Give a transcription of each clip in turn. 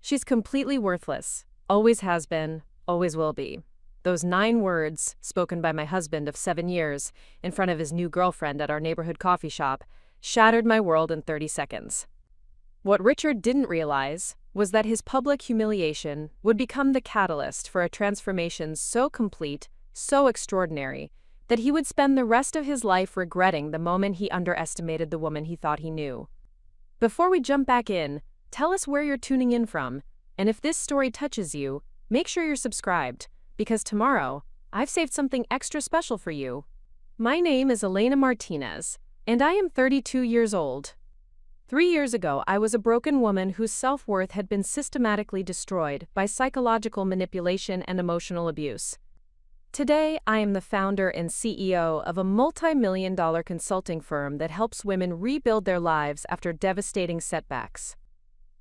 She's completely worthless. Always has been, always will be. Those 9 words, spoken by my husband of 7 years, in front of his new girlfriend at our neighborhood coffee shop, shattered my world in 30 seconds. What Richard didn't realize was that his public humiliation would become the catalyst for a transformation so complete, so extraordinary, that he would spend the rest of his life regretting the moment he underestimated the woman he thought he knew. Before we jump back in, tell us where you're tuning in from, and if this story touches you, make sure you're subscribed, because tomorrow, I've saved something extra special for you. My name is Elena Martinez, and I am 32 years old. 3 years ago, I was a broken woman whose self-worth had been systematically destroyed by psychological manipulation and emotional abuse. Today, I am the founder and CEO of a multi-million-dollar consulting firm that helps women rebuild their lives after devastating setbacks.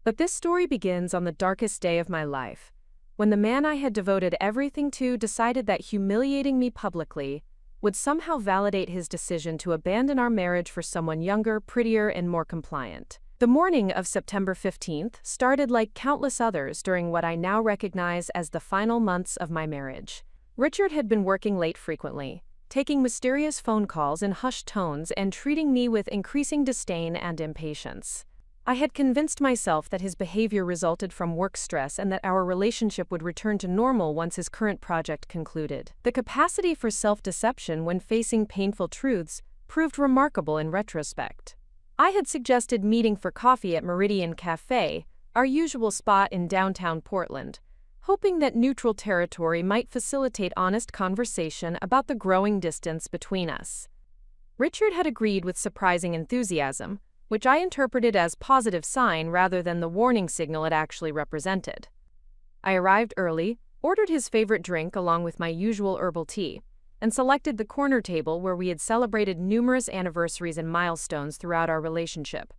But this story begins on the darkest day of my life, when the man I had devoted everything to decided that humiliating me publicly would somehow validate his decision to abandon our marriage for someone younger, prettier, and more compliant. The morning of September 15th started like countless others during what I now recognize as the final months of my marriage. Richard had been working late frequently, taking mysterious phone calls in hushed tones and treating me with increasing disdain and impatience. I had convinced myself that his behavior resulted from work stress and that our relationship would return to normal once his current project concluded. The capacity for self-deception when facing painful truths proved remarkable in retrospect. I had suggested meeting for coffee at Meridian Cafe, our usual spot in downtown Portland, hoping that neutral territory might facilitate honest conversation about the growing distance between us. Richard had agreed with surprising enthusiasm, which I interpreted as positive sign rather than the warning signal it actually represented. I arrived early, ordered his favorite drink along with my usual herbal tea, and selected the corner table where we had celebrated numerous anniversaries and milestones throughout our relationship.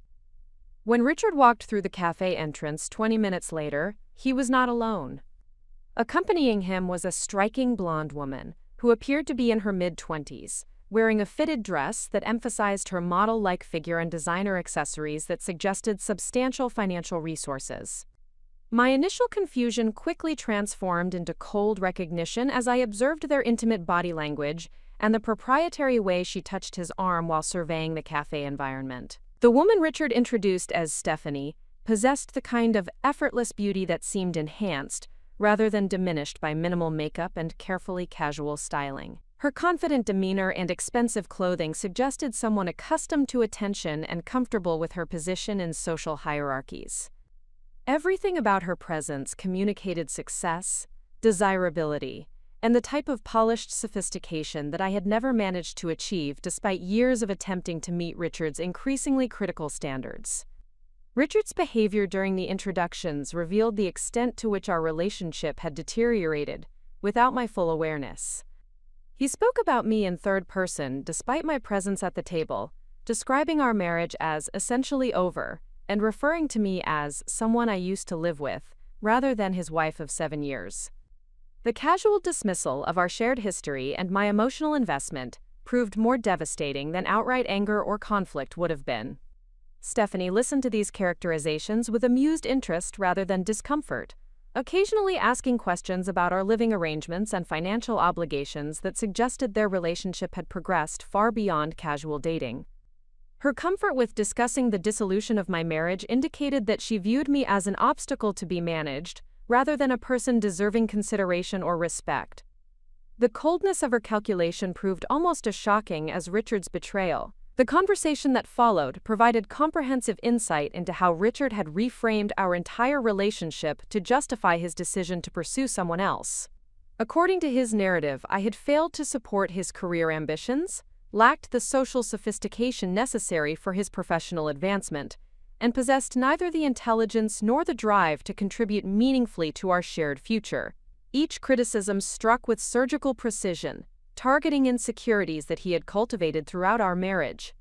When Richard walked through the cafe entrance 20 minutes later, he was not alone. Accompanying him was a striking blonde woman who appeared to be in her mid-20s, wearing a fitted dress that emphasized her model-like figure and designer accessories that suggested substantial financial resources. My initial confusion quickly transformed into cold recognition as I observed their intimate body language and the proprietary way she touched his arm while surveying the cafe environment. The woman Richard introduced as Stephanie possessed the kind of effortless beauty that seemed enhanced rather than diminished by minimal makeup and carefully casual styling. Her confident demeanor and expensive clothing suggested someone accustomed to attention and comfortable with her position in social hierarchies. Everything about her presence communicated success, desirability, and the type of polished sophistication that I had never managed to achieve despite years of attempting to meet Richard's increasingly critical standards. Richard's behavior during the introductions revealed the extent to which our relationship had deteriorated without my full awareness. He spoke about me in third person despite my presence at the table, describing our marriage as essentially over and referring to me as someone I used to live with, rather than his wife of 7 years. The casual dismissal of our shared history and my emotional investment proved more devastating than outright anger or conflict would have been. Stephanie listened to these characterizations with amused interest rather than discomfort, occasionally asking questions about our living arrangements and financial obligations that suggested their relationship had progressed far beyond casual dating. Her comfort with discussing the dissolution of my marriage indicated that she viewed me as an obstacle to be managed, rather than a person deserving consideration or respect. The coldness of her calculation proved almost as shocking as Richard's betrayal. The conversation that followed provided comprehensive insight into how Richard had reframed our entire relationship to justify his decision to pursue someone else. According to his narrative, I had failed to support his career ambitions, lacked the social sophistication necessary for his professional advancement, and possessed neither the intelligence nor the drive to contribute meaningfully to our shared future. Each criticism struck with surgical precision, targeting insecurities that he had cultivated throughout our marriage.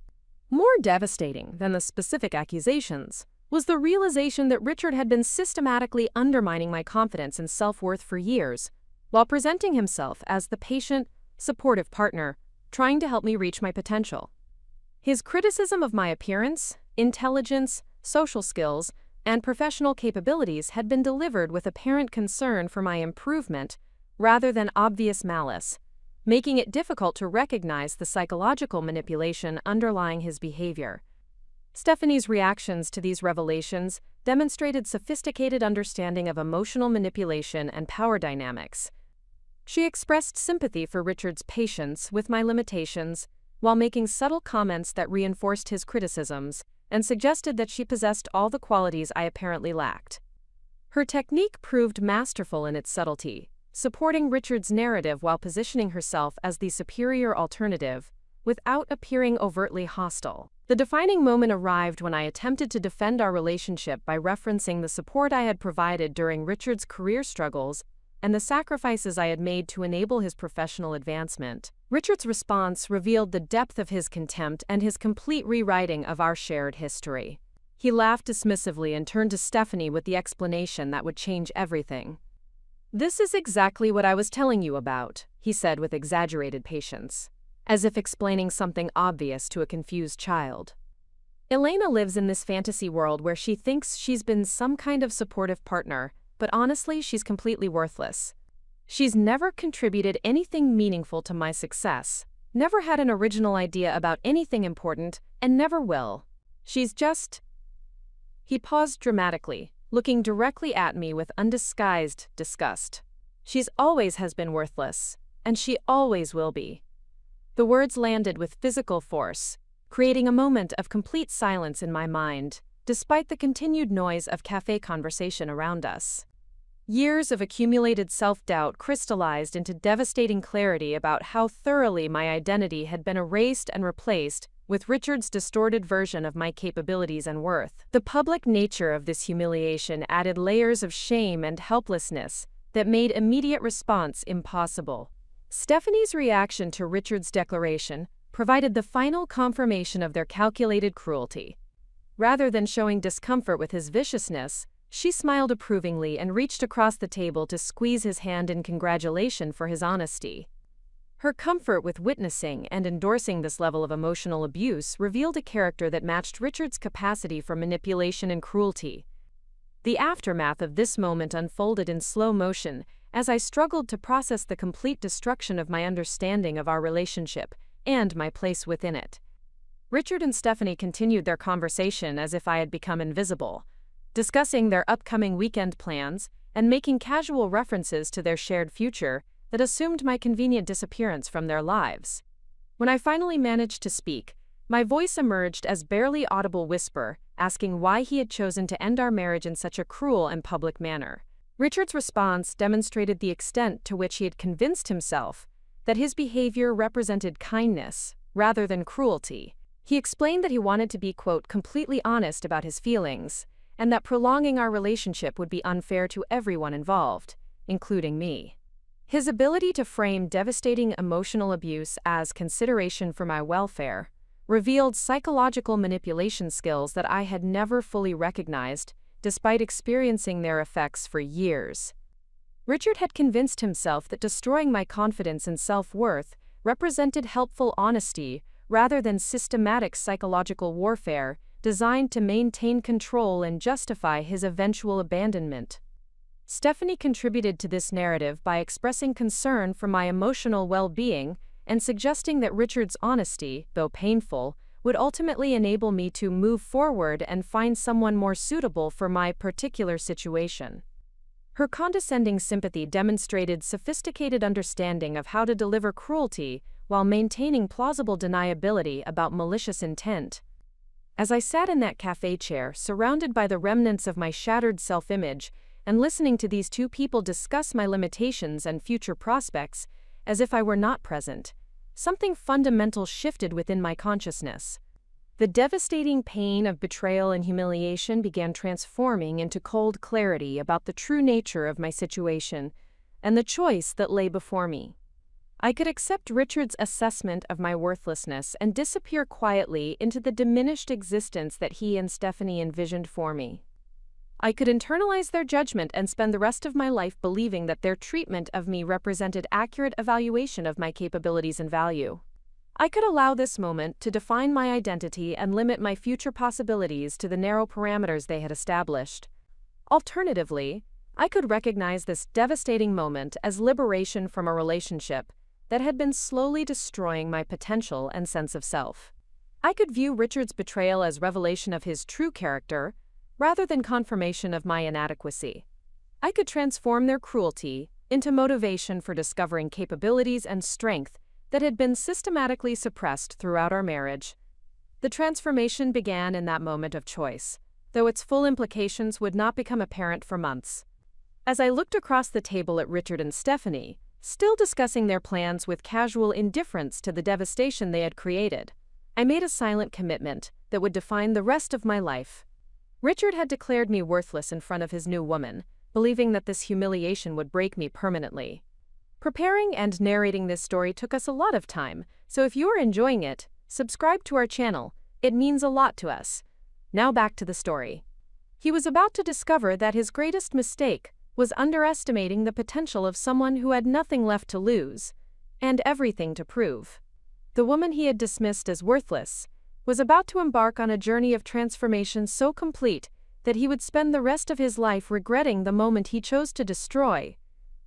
More devastating than the specific accusations was the realization that Richard had been systematically undermining my confidence and self-worth for years, while presenting himself as the patient, supportive partner, trying to help me reach my potential. His criticism of my appearance, intelligence, social skills, and professional capabilities had been delivered with apparent concern for my improvement rather than obvious malice, making it difficult to recognize the psychological manipulation underlying his behavior. Stephanie's reactions to these revelations demonstrated sophisticated understanding of emotional manipulation and power dynamics. She expressed sympathy for Richard's patience with my limitations, while making subtle comments that reinforced his criticisms and suggested that she possessed all the qualities I apparently lacked. Her technique proved masterful in its subtlety, supporting Richard's narrative while positioning herself as the superior alternative, without appearing overtly hostile. The defining moment arrived when I attempted to defend our relationship by referencing the support I had provided during Richard's career struggles and the sacrifices I had made to enable his professional advancement. Richard's response revealed the depth of his contempt and his complete rewriting of our shared history. He laughed dismissively and turned to Stephanie with the explanation that would change everything. "This is exactly what I was telling you about," he said with exaggerated patience, as if explaining something obvious to a confused child. "Elena lives in this fantasy world where she thinks she's been some kind of supportive partner, but honestly, she's completely worthless. She's never contributed anything meaningful to my success, never had an original idea about anything important, and never will. She's just—" He paused dramatically, looking directly at me with undisguised disgust. "She's always has been worthless, and she always will be." The words landed with physical force, creating a moment of complete silence in my mind, despite the continued noise of cafe conversation around us. Years of accumulated self-doubt crystallized into devastating clarity about how thoroughly my identity had been erased and replaced with Richard's distorted version of my capabilities and worth. The public nature of this humiliation added layers of shame and helplessness that made immediate response impossible. Stephanie's reaction to Richard's declaration provided the final confirmation of their calculated cruelty. Rather than showing discomfort with his viciousness, she smiled approvingly and reached across the table to squeeze his hand in congratulation for his honesty. Her comfort with witnessing and endorsing this level of emotional abuse revealed a character that matched Richard's capacity for manipulation and cruelty. The aftermath of this moment unfolded in slow motion as I struggled to process the complete destruction of my understanding of our relationship and my place within it. Richard and Stephanie continued their conversation as if I had become invisible, discussing their upcoming weekend plans and making casual references to their shared future that assumed my convenient disappearance from their lives. When I finally managed to speak, my voice emerged as barely audible whisper, asking why he had chosen to end our marriage in such a cruel and public manner. Richard's response demonstrated the extent to which he had convinced himself that his behavior represented kindness rather than cruelty. He explained that he wanted to be, quote, completely honest about his feelings, and that prolonging our relationship would be unfair to everyone involved, including me. His ability to frame devastating emotional abuse as consideration for my welfare revealed psychological manipulation skills that I had never fully recognized, despite experiencing their effects for years. Richard had convinced himself that destroying my confidence and self-worth represented helpful honesty rather than systematic psychological warfare designed to maintain control and justify his eventual abandonment. Stephanie contributed to this narrative by expressing concern for my emotional well-being and suggesting that Richard's honesty, though painful, would ultimately enable me to move forward and find someone more suitable for my particular situation. Her condescending sympathy demonstrated sophisticated understanding of how to deliver cruelty while maintaining plausible deniability about malicious intent. As I sat in that cafe chair, surrounded by the remnants of my shattered self-image, and listening to these two people discuss my limitations and future prospects, as if I were not present, something fundamental shifted within my consciousness. The devastating pain of betrayal and humiliation began transforming into cold clarity about the true nature of my situation and the choice that lay before me. I could accept Richard's assessment of my worthlessness and disappear quietly into the diminished existence that he and Stephanie envisioned for me. I could internalize their judgment and spend the rest of my life believing that their treatment of me represented accurate evaluation of my capabilities and value. I could allow this moment to define my identity and limit my future possibilities to the narrow parameters they had established. Alternatively, I could recognize this devastating moment as liberation from a relationship that had been slowly destroying my potential and sense of self. I could view Richard's betrayal as revelation of his true character, rather than confirmation of my inadequacy. I could transform their cruelty into motivation for discovering capabilities and strength that had been systematically suppressed throughout our marriage. The transformation began in that moment of choice, though its full implications would not become apparent for months. As I looked across the table at Richard and Stephanie, still discussing their plans with casual indifference to the devastation they had created, I made a silent commitment that would define the rest of my life. Richard had declared me worthless in front of his new woman, believing that this humiliation would break me permanently. Preparing and narrating this story took us a lot of time, so if you are enjoying it, subscribe to our channel. It means a lot to us. Now back to the story. He was about to discover that his greatest mistake was underestimating the potential of someone who had nothing left to lose and everything to prove. The woman he had dismissed as worthless was about to embark on a journey of transformation so complete that he would spend the rest of his life regretting the moment he chose to destroy,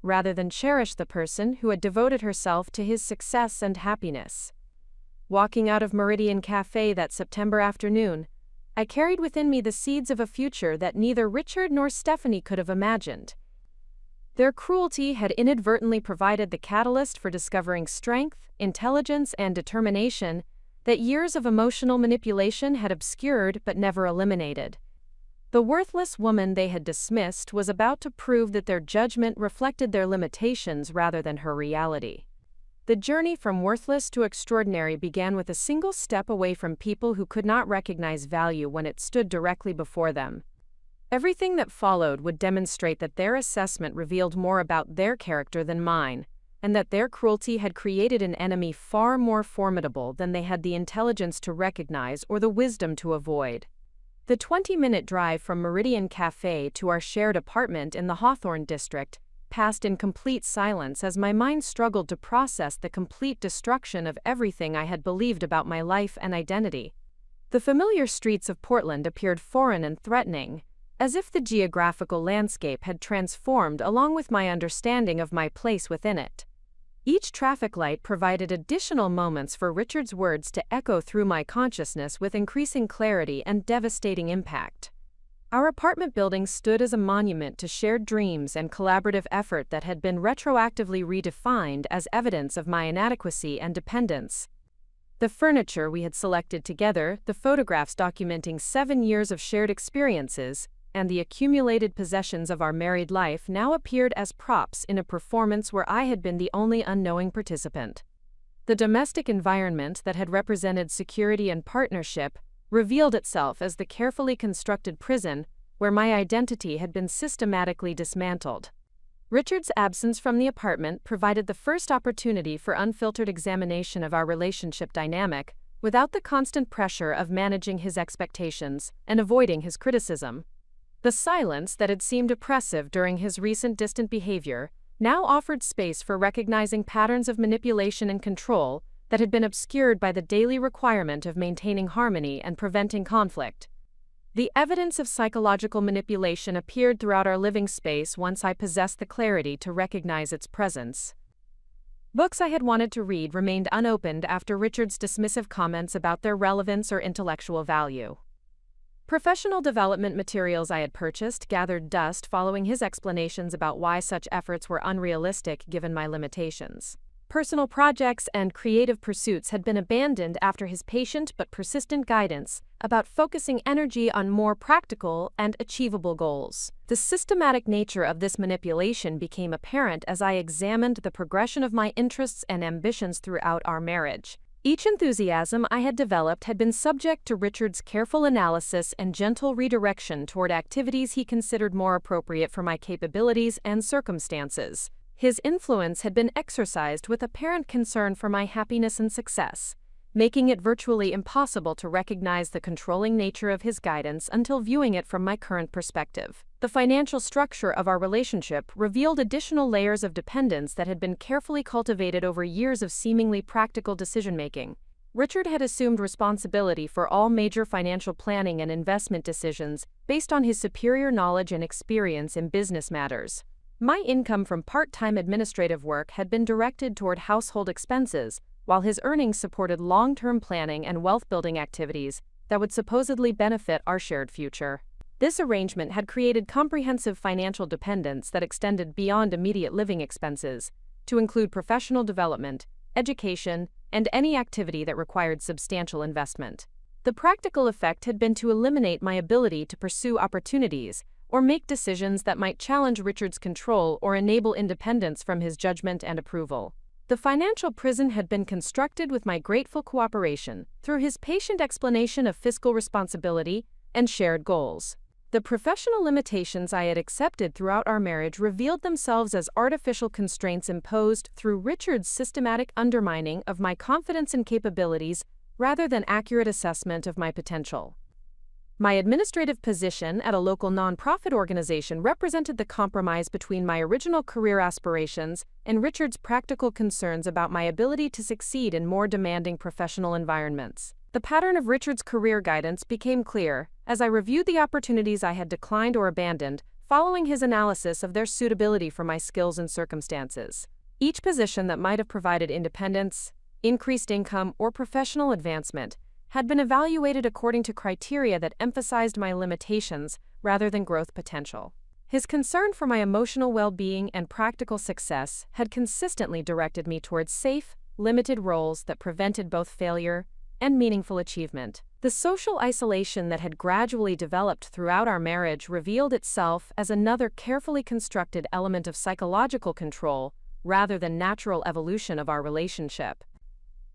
rather than cherish the person who had devoted herself to his success and happiness. Walking out of Meridian Cafe that September afternoon, I carried within me the seeds of a future that neither Richard nor Stephanie could have imagined. Their cruelty had inadvertently provided the catalyst for discovering strength, intelligence, and determination that years of emotional manipulation had obscured but never eliminated. The worthless woman they had dismissed was about to prove that their judgment reflected their limitations rather than her reality. The journey from worthless to extraordinary began with a single step away from people who could not recognize value when it stood directly before them. Everything that followed would demonstrate that their assessment revealed more about their character than mine, and that their cruelty had created an enemy far more formidable than they had the intelligence to recognize or the wisdom to avoid. The 20-minute drive from Meridian Cafe to our shared apartment in the Hawthorne district passed in complete silence as my mind struggled to process the complete destruction of everything I had believed about my life and identity. The familiar streets of Portland appeared foreign and threatening, as if the geographical landscape had transformed along with my understanding of my place within it. Each traffic light provided additional moments for Richard's words to echo through my consciousness with increasing clarity and devastating impact. Our apartment building stood as a monument to shared dreams and collaborative effort that had been retroactively redefined as evidence of my inadequacy and dependence. The furniture we had selected together, the photographs documenting 7 years of shared experiences, and the accumulated possessions of our married life now appeared as props in a performance where I had been the only unknowing participant. The domestic environment that had represented security and partnership revealed itself as the carefully constructed prison where my identity had been systematically dismantled. Richard's absence from the apartment provided the first opportunity for unfiltered examination of our relationship dynamic, without the constant pressure of managing his expectations and avoiding his criticism. The silence that had seemed oppressive during his recent distant behavior now offered space for recognizing patterns of manipulation and control that had been obscured by the daily requirement of maintaining harmony and preventing conflict. The evidence of psychological manipulation appeared throughout our living space once I possessed the clarity to recognize its presence. Books I had wanted to read remained unopened after Richard's dismissive comments about their relevance or intellectual value. Professional development materials I had purchased gathered dust following his explanations about why such efforts were unrealistic given my limitations. Personal projects and creative pursuits had been abandoned after his patient but persistent guidance about focusing energy on more practical and achievable goals. The systematic nature of this manipulation became apparent as I examined the progression of my interests and ambitions throughout our marriage. Each enthusiasm I had developed had been subject to Richard's careful analysis and gentle redirection toward activities he considered more appropriate for my capabilities and circumstances. His influence had been exercised with apparent concern for my happiness and success, making it virtually impossible to recognize the controlling nature of his guidance until viewing it from my current perspective. The financial structure of our relationship revealed additional layers of dependence that had been carefully cultivated over years of seemingly practical decision-making. Richard had assumed responsibility for all major financial planning and investment decisions based on his superior knowledge and experience in business matters. My income from part-time administrative work had been directed toward household expenses, while his earnings supported long-term planning and wealth-building activities that would supposedly benefit our shared future. This arrangement had created comprehensive financial dependence that extended beyond immediate living expenses, to include professional development, education, and any activity that required substantial investment. The practical effect had been to eliminate my ability to pursue opportunities or make decisions that might challenge Richard's control or enable independence from his judgment and approval. The financial prison had been constructed with my grateful cooperation through his patient explanation of fiscal responsibility and shared goals. The professional limitations I had accepted throughout our marriage revealed themselves as artificial constraints imposed through Richard's systematic undermining of my confidence and capabilities rather than accurate assessment of my potential. My administrative position at a local nonprofit organization represented the compromise between my original career aspirations and Richard's practical concerns about my ability to succeed in more demanding professional environments. The pattern of Richard's career guidance became clear as I reviewed the opportunities I had declined or abandoned following his analysis of their suitability for my skills and circumstances. Each position that might have provided independence, increased income, or professional advancement had been evaluated according to criteria that emphasized my limitations rather than growth potential. His concern for my emotional well-being and practical success had consistently directed me towards safe, limited roles that prevented both failure and meaningful achievement. The social isolation that had gradually developed throughout our marriage revealed itself as another carefully constructed element of psychological control rather than natural evolution of our relationship.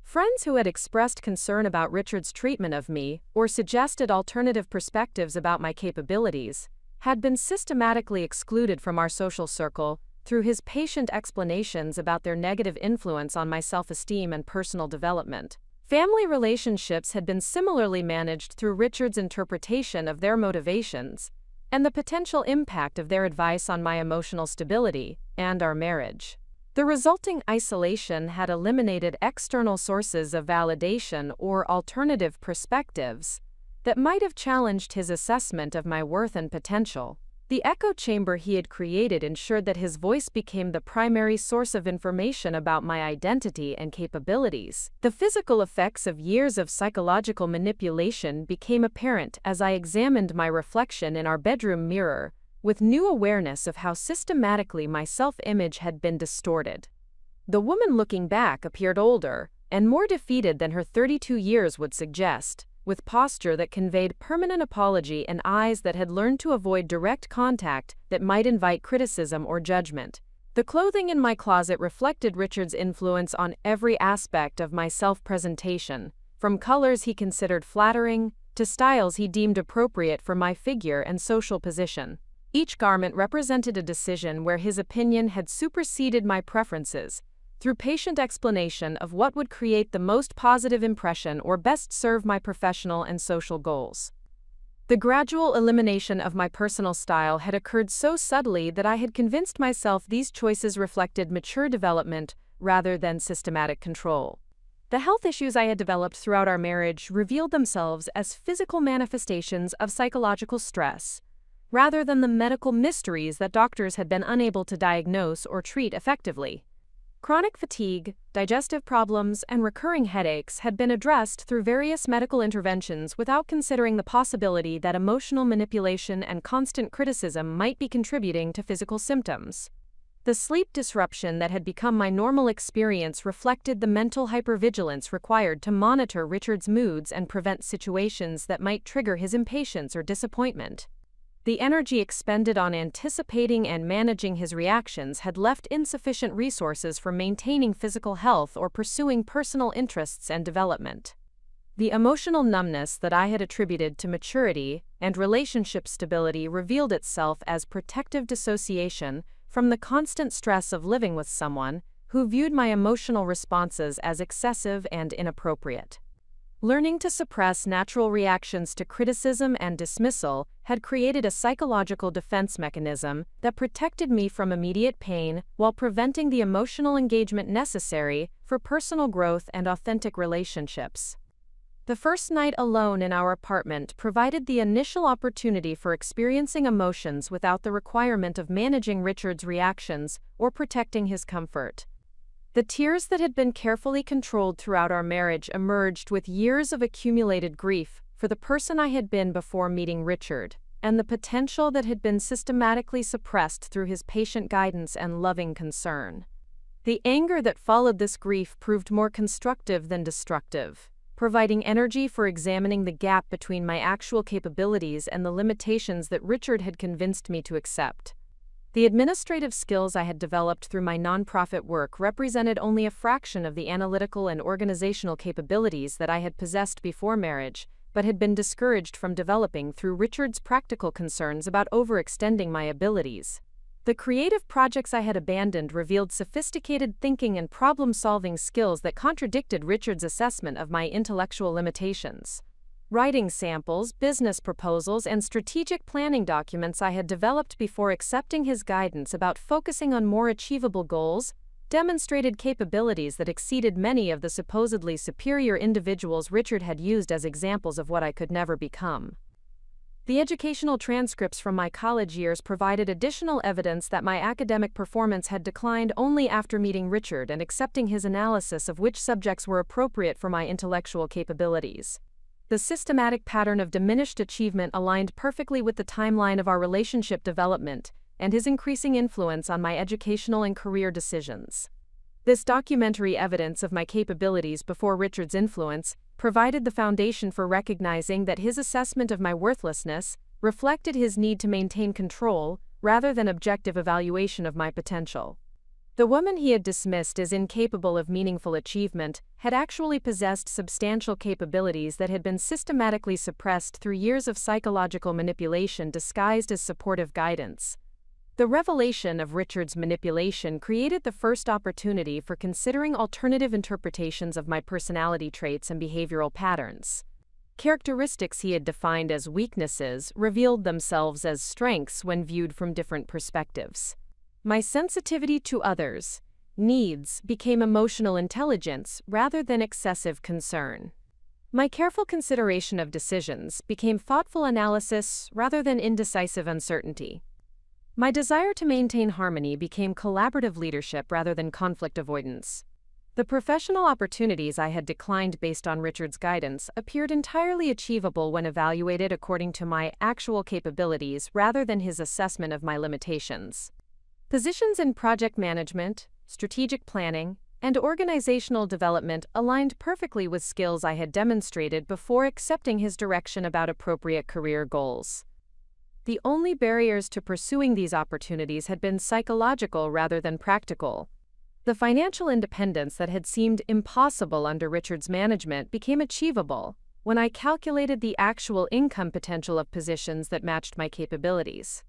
Friends who had expressed concern about Richard's treatment of me or suggested alternative perspectives about my capabilities had been systematically excluded from our social circle through his patient explanations about their negative influence on my self-esteem and personal development. Family relationships had been similarly managed through Richard's interpretation of their motivations and the potential impact of their advice on my emotional stability and our marriage. The resulting isolation had eliminated external sources of validation or alternative perspectives that might have challenged his assessment of my worth and potential. The echo chamber he had created ensured that his voice became the primary source of information about my identity and capabilities. The physical effects of years of psychological manipulation became apparent as I examined my reflection in our bedroom mirror, with new awareness of how systematically my self-image had been distorted. The woman looking back appeared older and more defeated than her 32 years would suggest, with posture that conveyed permanent apology and eyes that had learned to avoid direct contact that might invite criticism or judgment. The clothing in my closet reflected Richard's influence on every aspect of my self-presentation, from colors he considered flattering to styles he deemed appropriate for my figure and social position. Each garment represented a decision where his opinion had superseded my preferences, through patient explanation of what would create the most positive impression or best serve my professional and social goals. The gradual elimination of my personal style had occurred so subtly that I had convinced myself these choices reflected mature development rather than systematic control. The health issues I had developed throughout our marriage revealed themselves as physical manifestations of psychological stress, rather than the medical mysteries that doctors had been unable to diagnose or treat effectively. Chronic fatigue, digestive problems, and recurring headaches had been addressed through various medical interventions without considering the possibility that emotional manipulation and constant criticism might be contributing to physical symptoms. The sleep disruption that had become my normal experience reflected the mental hypervigilance required to monitor Richard's moods and prevent situations that might trigger his impatience or disappointment. The energy expended on anticipating and managing his reactions had left insufficient resources for maintaining physical health or pursuing personal interests and development. The emotional numbness that I had attributed to maturity and relationship stability revealed itself as protective dissociation from the constant stress of living with someone who viewed my emotional responses as excessive and inappropriate. Learning to suppress natural reactions to criticism and dismissal had created a psychological defense mechanism that protected me from immediate pain while preventing the emotional engagement necessary for personal growth and authentic relationships. The first night alone in our apartment provided the initial opportunity for experiencing emotions without the requirement of managing Richard's reactions or protecting his comfort. The tears that had been carefully controlled throughout our marriage emerged with years of accumulated grief for the person I had been before meeting Richard, and the potential that had been systematically suppressed through his patient guidance and loving concern. The anger that followed this grief proved more constructive than destructive, providing energy for examining the gap between my actual capabilities and the limitations that Richard had convinced me to accept. The administrative skills I had developed through my nonprofit work represented only a fraction of the analytical and organizational capabilities that I had possessed before marriage, but had been discouraged from developing through Richard's practical concerns about overextending my abilities. The creative projects I had abandoned revealed sophisticated thinking and problem-solving skills that contradicted Richard's assessment of my intellectual limitations. Writing samples, business proposals, and strategic planning documents I had developed before accepting his guidance about focusing on more achievable goals demonstrated capabilities that exceeded many of the supposedly superior individuals Richard had used as examples of what I could never become. The educational transcripts from my college years provided additional evidence that my academic performance had declined only after meeting Richard and accepting his analysis of which subjects were appropriate for my intellectual capabilities. The systematic pattern of diminished achievement aligned perfectly with the timeline of our relationship development and his increasing influence on my educational and career decisions. This documentary evidence of my capabilities before Richard's influence provided the foundation for recognizing that his assessment of my worthlessness reflected his need to maintain control rather than objective evaluation of my potential. The woman he had dismissed as incapable of meaningful achievement had actually possessed substantial capabilities that had been systematically suppressed through years of psychological manipulation disguised as supportive guidance. The revelation of Richard's manipulation created the first opportunity for considering alternative interpretations of my personality traits and behavioral patterns. Characteristics he had defined as weaknesses revealed themselves as strengths when viewed from different perspectives. My sensitivity to others' needs became emotional intelligence rather than excessive concern. My careful consideration of decisions became thoughtful analysis rather than indecisive uncertainty. My desire to maintain harmony became collaborative leadership rather than conflict avoidance. The professional opportunities I had declined based on Richard's guidance appeared entirely achievable when evaluated according to my actual capabilities rather than his assessment of my limitations. Positions in project management, strategic planning, and organizational development aligned perfectly with skills I had demonstrated before accepting his direction about appropriate career goals. The only barriers to pursuing these opportunities had been psychological rather than practical. The financial independence that had seemed impossible under Richard's management became achievable when I calculated the actual income potential of positions that matched my capabilities.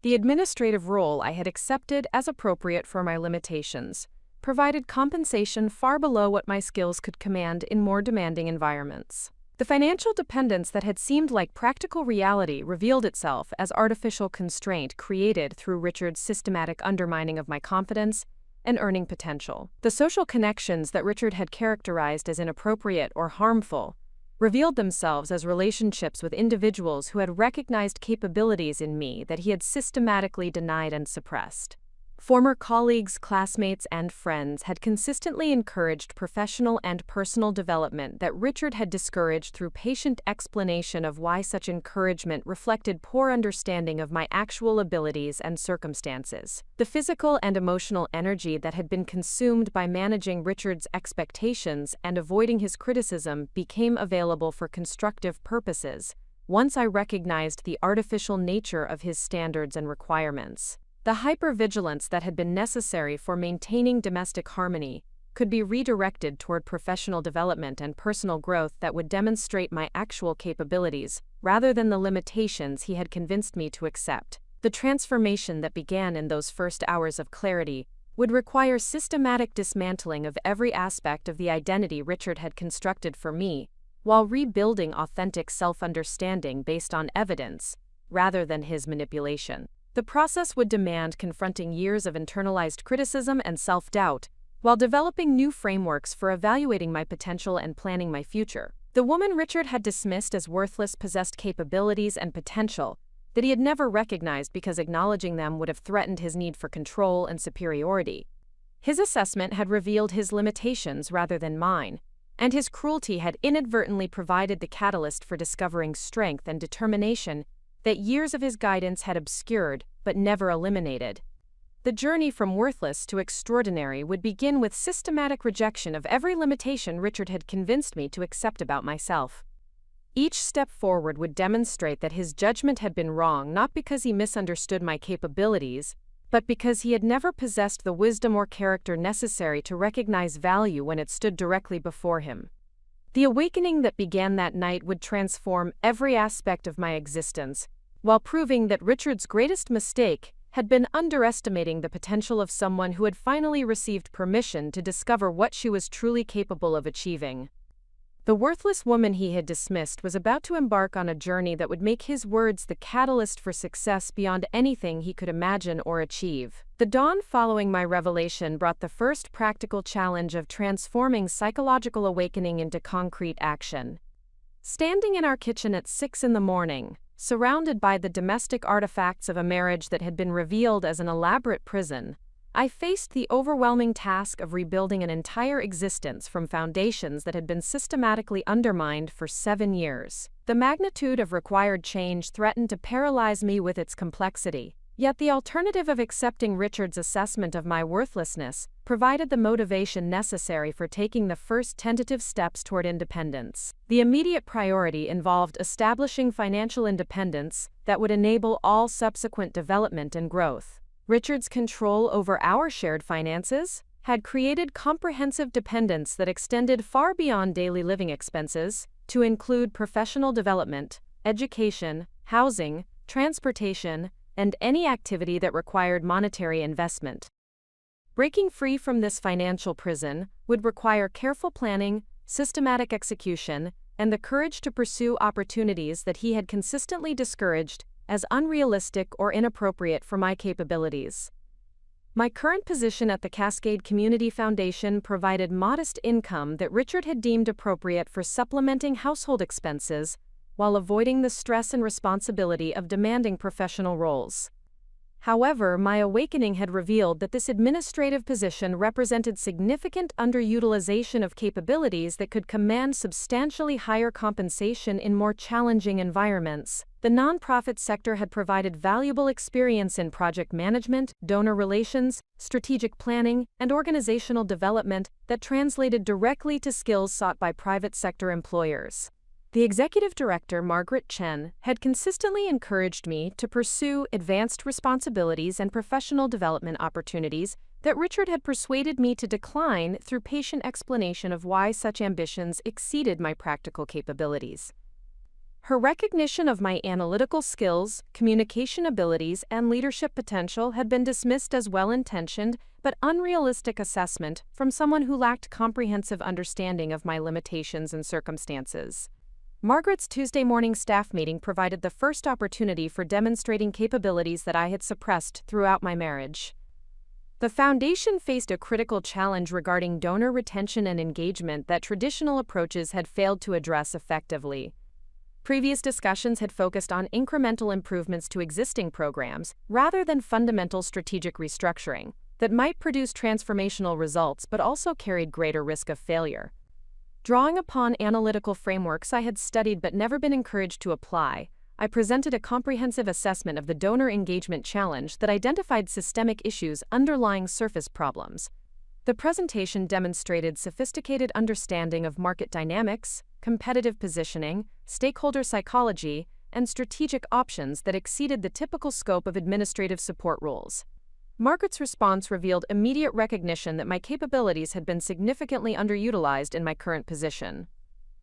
The administrative role I had accepted as appropriate for my limitations provided compensation far below what my skills could command in more demanding environments. The financial dependence that had seemed like practical reality revealed itself as artificial constraint created through Richard's systematic undermining of my confidence and earning potential. The social connections that Richard had characterized as inappropriate or harmful revealed themselves as relationships with individuals who had recognized capabilities in me that he had systematically denied and suppressed. Former colleagues, classmates, and friends had consistently encouraged professional and personal development that Richard had discouraged through patient explanation of why such encouragement reflected poor understanding of my actual abilities and circumstances. The physical and emotional energy that had been consumed by managing Richard's expectations and avoiding his criticism became available for constructive purposes once I recognized the artificial nature of his standards and requirements. The hypervigilance that had been necessary for maintaining domestic harmony could be redirected toward professional development and personal growth that would demonstrate my actual capabilities, rather than the limitations he had convinced me to accept. The transformation that began in those first hours of clarity would require systematic dismantling of every aspect of the identity Richard had constructed for me, while rebuilding authentic self-understanding based on evidence, rather than his manipulation. The process would demand confronting years of internalized criticism and self-doubt, while developing new frameworks for evaluating my potential and planning my future. The woman Richard had dismissed as worthless possessed capabilities and potential that he had never recognized because acknowledging them would have threatened his need for control and superiority. His assessment had revealed his limitations rather than mine, and his cruelty had inadvertently provided the catalyst for discovering strength and determination that years of his guidance had obscured but never eliminated. The journey from worthless to extraordinary would begin with systematic rejection of every limitation Richard had convinced me to accept about myself. Each step forward would demonstrate that his judgment had been wrong not because he misunderstood my capabilities, but because he had never possessed the wisdom or character necessary to recognize value when it stood directly before him. The awakening that began that night would transform every aspect of my existence, while proving that Richard's greatest mistake had been underestimating the potential of someone who had finally received permission to discover what she was truly capable of achieving. The worthless woman he had dismissed was about to embark on a journey that would make his words the catalyst for success beyond anything he could imagine or achieve. The dawn following my revelation brought the first practical challenge of transforming psychological awakening into concrete action. Standing in our kitchen at 6 in the morning, surrounded by the domestic artifacts of a marriage that had been revealed as an elaborate prison, I faced the overwhelming task of rebuilding an entire existence from foundations that had been systematically undermined for 7 years. The magnitude of required change threatened to paralyze me with its complexity, yet the alternative of accepting Richard's assessment of my worthlessness provided the motivation necessary for taking the first tentative steps toward independence. The immediate priority involved establishing financial independence that would enable all subsequent development and growth. Richard's control over our shared finances had created comprehensive dependence that extended far beyond daily living expenses to include professional development, education, housing, transportation, and any activity that required monetary investment. Breaking free from this financial prison would require careful planning, systematic execution, and the courage to pursue opportunities that he had consistently discouraged as unrealistic or inappropriate for my capabilities. My current position at the Cascade Community Foundation provided modest income that Richard had deemed appropriate for supplementing household expenses while avoiding the stress and responsibility of demanding professional roles. However, my awakening had revealed that this administrative position represented significant underutilization of capabilities that could command substantially higher compensation in more challenging environments. The nonprofit sector had provided valuable experience in project management, donor relations, strategic planning, and organizational development that translated directly to skills sought by private sector employers. The executive director, Margaret Chen, had consistently encouraged me to pursue advanced responsibilities and professional development opportunities that Richard had persuaded me to decline through patient explanation of why such ambitions exceeded my practical capabilities. Her recognition of my analytical skills, communication abilities, and leadership potential had been dismissed as well-intentioned but unrealistic assessment from someone who lacked comprehensive understanding of my limitations and circumstances. Margaret's Tuesday morning staff meeting provided the first opportunity for demonstrating capabilities that I had suppressed throughout my marriage. The foundation faced a critical challenge regarding donor retention and engagement that traditional approaches had failed to address effectively. Previous discussions had focused on incremental improvements to existing programs rather than fundamental strategic restructuring that might produce transformational results but also carried greater risk of failure. Drawing upon analytical frameworks I had studied but never been encouraged to apply, I presented a comprehensive assessment of the donor engagement challenge that identified systemic issues underlying surface problems. The presentation demonstrated sophisticated understanding of market dynamics, competitive positioning, stakeholder psychology, and strategic options that exceeded the typical scope of administrative support roles. Margaret's response revealed immediate recognition that my capabilities had been significantly underutilized in my current position.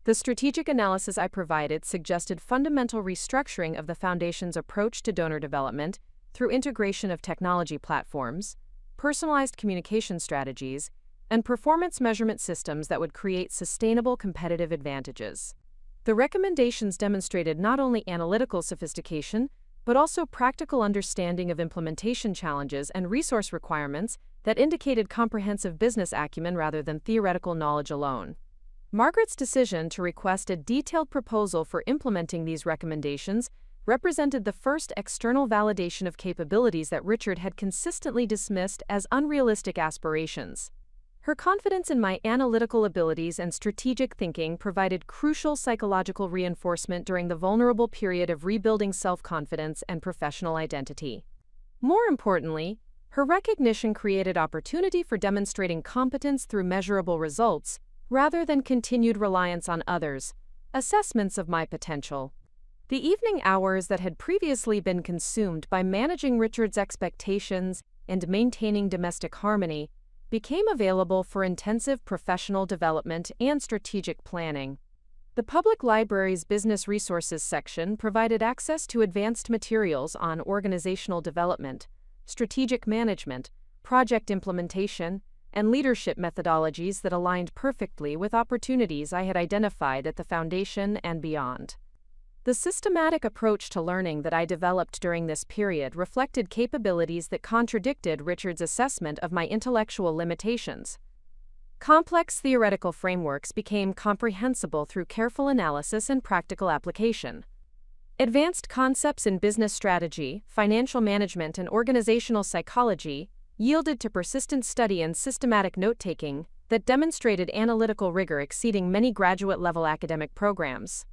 The strategic analysis I provided suggested fundamental restructuring of the Foundation's approach to donor development through integration of technology platforms, personalized communication strategies, and performance measurement systems that would create sustainable competitive advantages. The recommendations demonstrated not only analytical sophistication, but also practical understanding of implementation challenges and resource requirements that indicated comprehensive business acumen rather than theoretical knowledge alone. Margaret's decision to request a detailed proposal for implementing these recommendations represented the first external validation of capabilities that Richard had consistently dismissed as unrealistic aspirations. Her confidence in my analytical abilities and strategic thinking provided crucial psychological reinforcement during the vulnerable period of rebuilding self-confidence and professional identity. More importantly, her recognition created opportunity for demonstrating competence through measurable results, rather than continued reliance on others' assessments of my potential. The evening hours that had previously been consumed by managing Richard's expectations and maintaining domestic harmony became available for intensive professional development and strategic planning. The public library's Business Resources section provided access to advanced materials on organizational development, strategic management, project implementation, and leadership methodologies that aligned perfectly with opportunities I had identified at the foundation and beyond. The systematic approach to learning that I developed during this period reflected capabilities that contradicted Richard's assessment of my intellectual limitations. Complex theoretical frameworks became comprehensible through careful analysis and practical application. Advanced concepts in business strategy, financial management, and organizational psychology yielded to persistent study and systematic note-taking that demonstrated analytical rigor exceeding many graduate-level academic programs.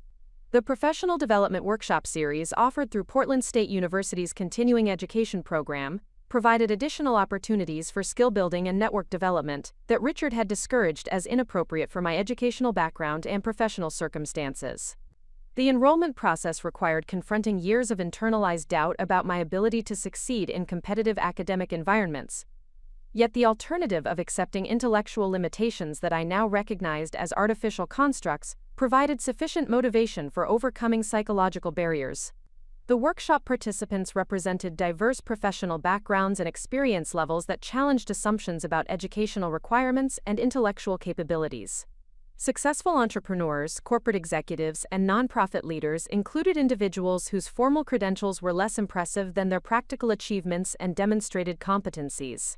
The Professional Development Workshop Series offered through Portland State University's continuing education program provided additional opportunities for skill building and network development that Richard had discouraged as inappropriate for my educational background and professional circumstances. The enrollment process required confronting years of internalized doubt about my ability to succeed in competitive academic environments. Yet the alternative of accepting intellectual limitations that I now recognized as artificial constructs provided sufficient motivation for overcoming psychological barriers. The workshop participants represented diverse professional backgrounds and experience levels that challenged assumptions about educational requirements and intellectual capabilities. Successful entrepreneurs, corporate executives, and nonprofit leaders included individuals whose formal credentials were less impressive than their practical achievements and demonstrated competencies.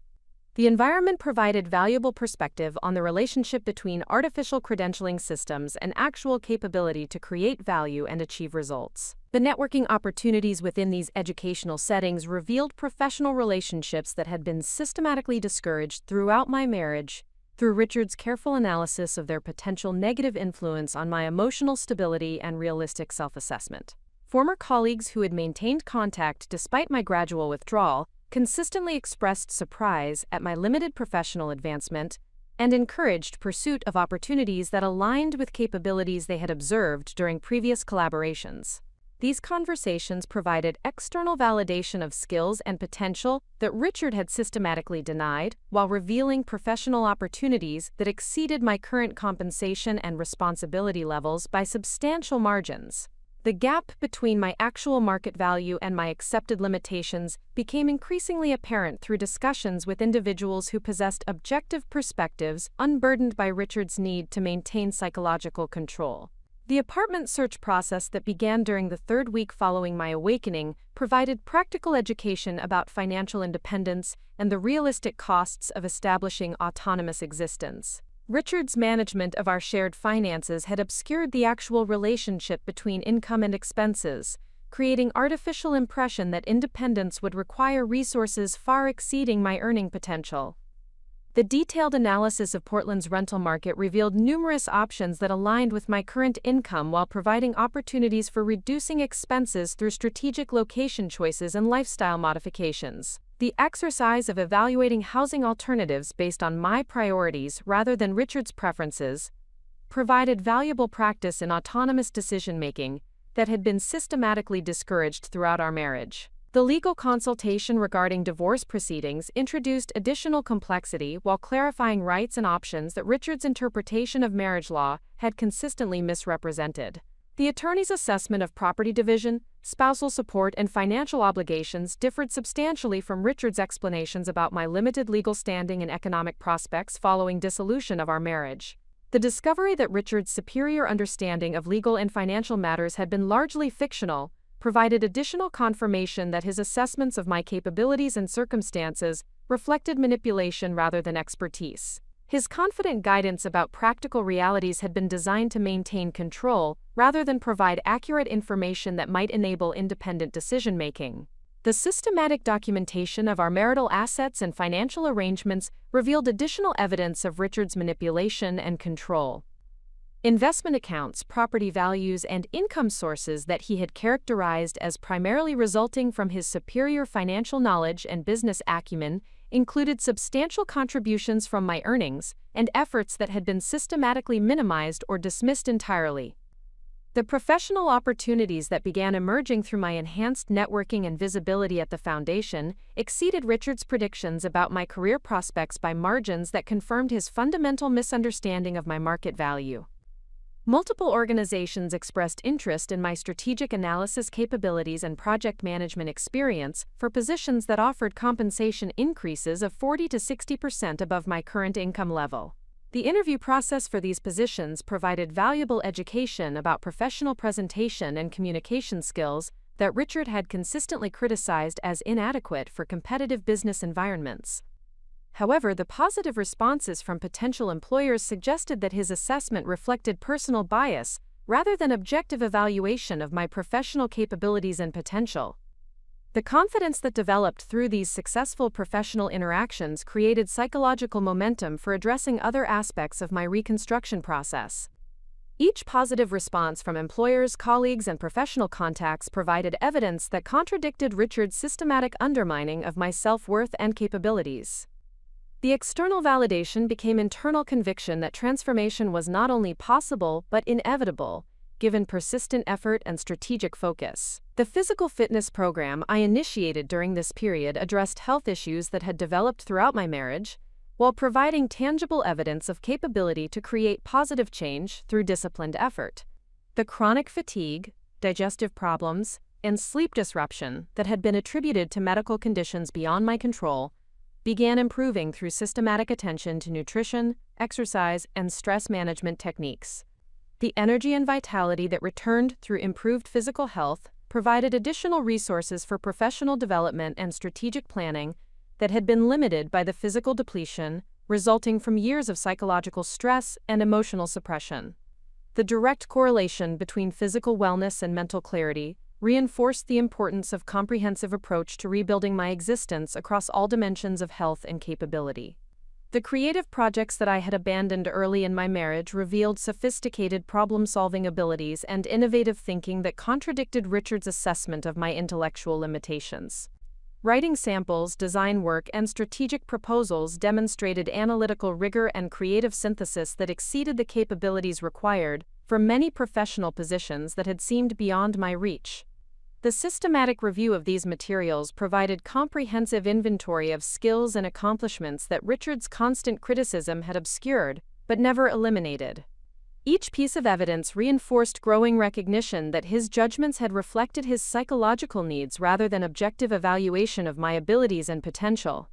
The environment provided valuable perspective on the relationship between artificial credentialing systems and actual capability to create value and achieve results. The networking opportunities within these educational settings revealed professional relationships that had been systematically discouraged throughout my marriage, through Richard's careful analysis of their potential negative influence on my emotional stability and realistic self-assessment. Former colleagues who had maintained contact despite my gradual withdrawal consistently expressed surprise at my limited professional advancement and encouraged pursuit of opportunities that aligned with capabilities they had observed during previous collaborations. These conversations provided external validation of skills and potential that Richard had systematically denied, while revealing professional opportunities that exceeded my current compensation and responsibility levels by substantial margins. The gap between my actual market value and my accepted limitations became increasingly apparent through discussions with individuals who possessed objective perspectives unburdened by Richard's need to maintain psychological control. The apartment search process that began during the third week following my awakening provided practical education about financial independence and the realistic costs of establishing autonomous existence. Richard's management of our shared finances had obscured the actual relationship between income and expenses, creating artificial impression that independence would require resources far exceeding my earning potential. The detailed analysis of Portland's rental market revealed numerous options that aligned with my current income while providing opportunities for reducing expenses through strategic location choices and lifestyle modifications. The exercise of evaluating housing alternatives based on my priorities rather than Richard's preferences provided valuable practice in autonomous decision-making that had been systematically discouraged throughout our marriage. The legal consultation regarding divorce proceedings introduced additional complexity while clarifying rights and options that Richard's interpretation of marriage law had consistently misrepresented. The attorney's assessment of property division, spousal support, and financial obligations differed substantially from Richard's explanations about my limited legal standing and economic prospects following dissolution of our marriage. The discovery that Richard's superior understanding of legal and financial matters had been largely fictional provided additional confirmation that his assessments of my capabilities and circumstances reflected manipulation rather than expertise. His confident guidance about practical realities had been designed to maintain control rather than provide accurate information that might enable independent decision-making. The systematic documentation of our marital assets and financial arrangements revealed additional evidence of Richard's manipulation and control. Investment accounts, property values, and income sources that he had characterized as primarily resulting from his superior financial knowledge and business acumen included substantial contributions from my earnings and efforts that had been systematically minimized or dismissed entirely. The professional opportunities that began emerging through my enhanced networking and visibility at the foundation exceeded Richard's predictions about my career prospects by margins that confirmed his fundamental misunderstanding of my market value. Multiple organizations expressed interest in my strategic analysis capabilities and project management experience for positions that offered compensation increases of 40 to 60% above my current income level. The interview process for these positions provided valuable education about professional presentation and communication skills that Richard had consistently criticized as inadequate for competitive business environments. However, the positive responses from potential employers suggested that his assessment reflected personal bias rather than objective evaluation of my professional capabilities and potential. The confidence that developed through these successful professional interactions created psychological momentum for addressing other aspects of my reconstruction process. Each positive response from employers, colleagues, and professional contacts provided evidence that contradicted Richard's systematic undermining of my self-worth and capabilities. The external validation became internal conviction that transformation was not only possible but inevitable, given persistent effort and strategic focus. The physical fitness program I initiated during this period addressed health issues that had developed throughout my marriage, while providing tangible evidence of capability to create positive change through disciplined effort. The chronic fatigue, digestive problems, and sleep disruption that had been attributed to medical conditions beyond my control began improving through systematic attention to nutrition, exercise, and stress management techniques. The energy and vitality that returned through improved physical health provided additional resources for professional development and strategic planning that had been limited by the physical depletion resulting from years of psychological stress and emotional suppression. The direct correlation between physical wellness and mental clarity reinforced the importance of comprehensive approach to rebuilding my existence across all dimensions of health and capability. The creative projects that I had abandoned early in my marriage revealed sophisticated problem-solving abilities and innovative thinking that contradicted Richard's assessment of my intellectual limitations. Writing samples, design work, and strategic proposals demonstrated analytical rigor and creative synthesis that exceeded the capabilities required for many professional positions that had seemed beyond my reach. The systematic review of these materials provided comprehensive inventory of skills and accomplishments that Richard's constant criticism had obscured, but never eliminated. Each piece of evidence reinforced growing recognition that his judgments had reflected his psychological needs rather than objective evaluation of my abilities and potential.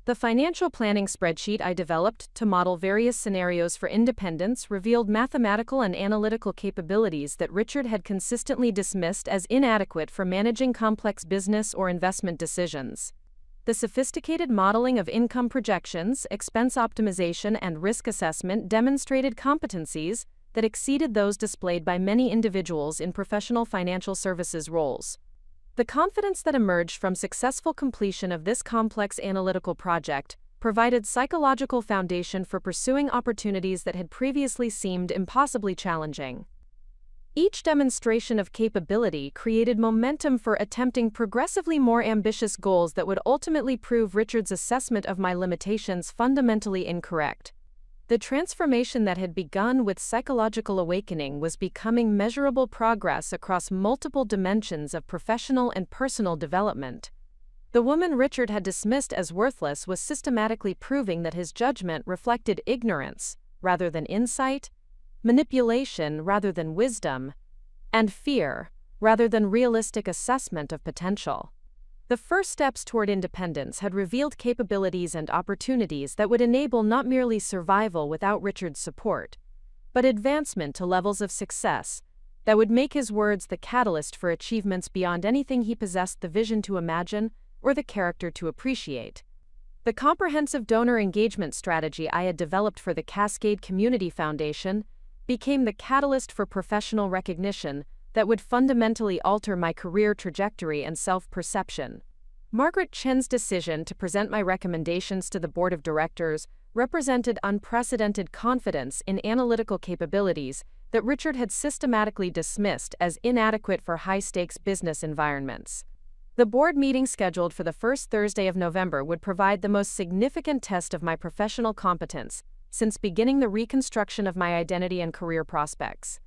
The financial planning spreadsheet I developed to model various scenarios for independence revealed mathematical and analytical capabilities that Richard had consistently dismissed as inadequate for managing complex business or investment decisions. The sophisticated modeling of income projections, expense optimization, and risk assessment demonstrated competencies that exceeded those displayed by many individuals in professional financial services roles. The confidence that emerged from successful completion of this complex analytical project provided psychological foundation for pursuing opportunities that had previously seemed impossibly challenging. Each demonstration of capability created momentum for attempting progressively more ambitious goals that would ultimately prove Richard's assessment of my limitations fundamentally incorrect. The transformation that had begun with psychological awakening was becoming measurable progress across multiple dimensions of professional and personal development. The woman Richard had dismissed as worthless was systematically proving that his judgment reflected ignorance rather than insight, manipulation rather than wisdom, and fear rather than realistic assessment of potential. The first steps toward independence had revealed capabilities and opportunities that would enable not merely survival without Richard's support, but advancement to levels of success that would make his words the catalyst for achievements beyond anything he possessed the vision to imagine or the character to appreciate. The comprehensive donor engagement strategy I had developed for the Cascade Community Foundation became the catalyst for professional recognition that would fundamentally alter my career trajectory and self-perception. Margaret Chen's decision to present my recommendations to the board of directors represented unprecedented confidence in analytical capabilities that Richard had systematically dismissed as inadequate for high-stakes business environments. The board meeting scheduled for the first Thursday of November would provide the most significant test of my professional competence since beginning the reconstruction of my identity and career prospects.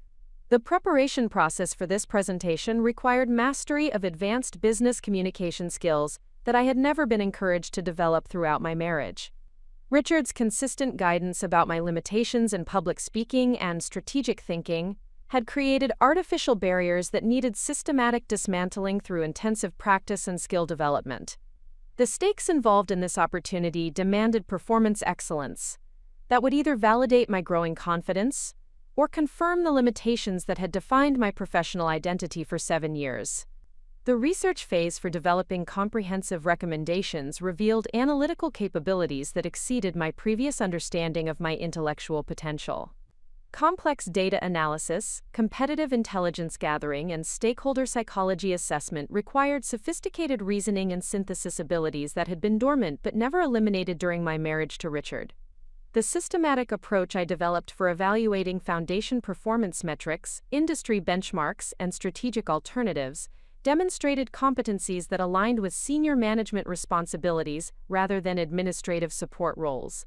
The preparation process for this presentation required mastery of advanced business communication skills that I had never been encouraged to develop throughout my marriage. Richard's consistent guidance about my limitations in public speaking and strategic thinking had created artificial barriers that needed systematic dismantling through intensive practice and skill development. The stakes involved in this opportunity demanded performance excellence that would either validate my growing confidence or confirm the limitations that had defined my professional identity for 7 years. The research phase for developing comprehensive recommendations revealed analytical capabilities that exceeded my previous understanding of my intellectual potential. Complex data analysis, competitive intelligence gathering, and stakeholder psychology assessment required sophisticated reasoning and synthesis abilities that had been dormant but never eliminated during my marriage to Richard. The systematic approach I developed for evaluating foundation performance metrics, industry benchmarks, and strategic alternatives demonstrated competencies that aligned with senior management responsibilities rather than administrative support roles.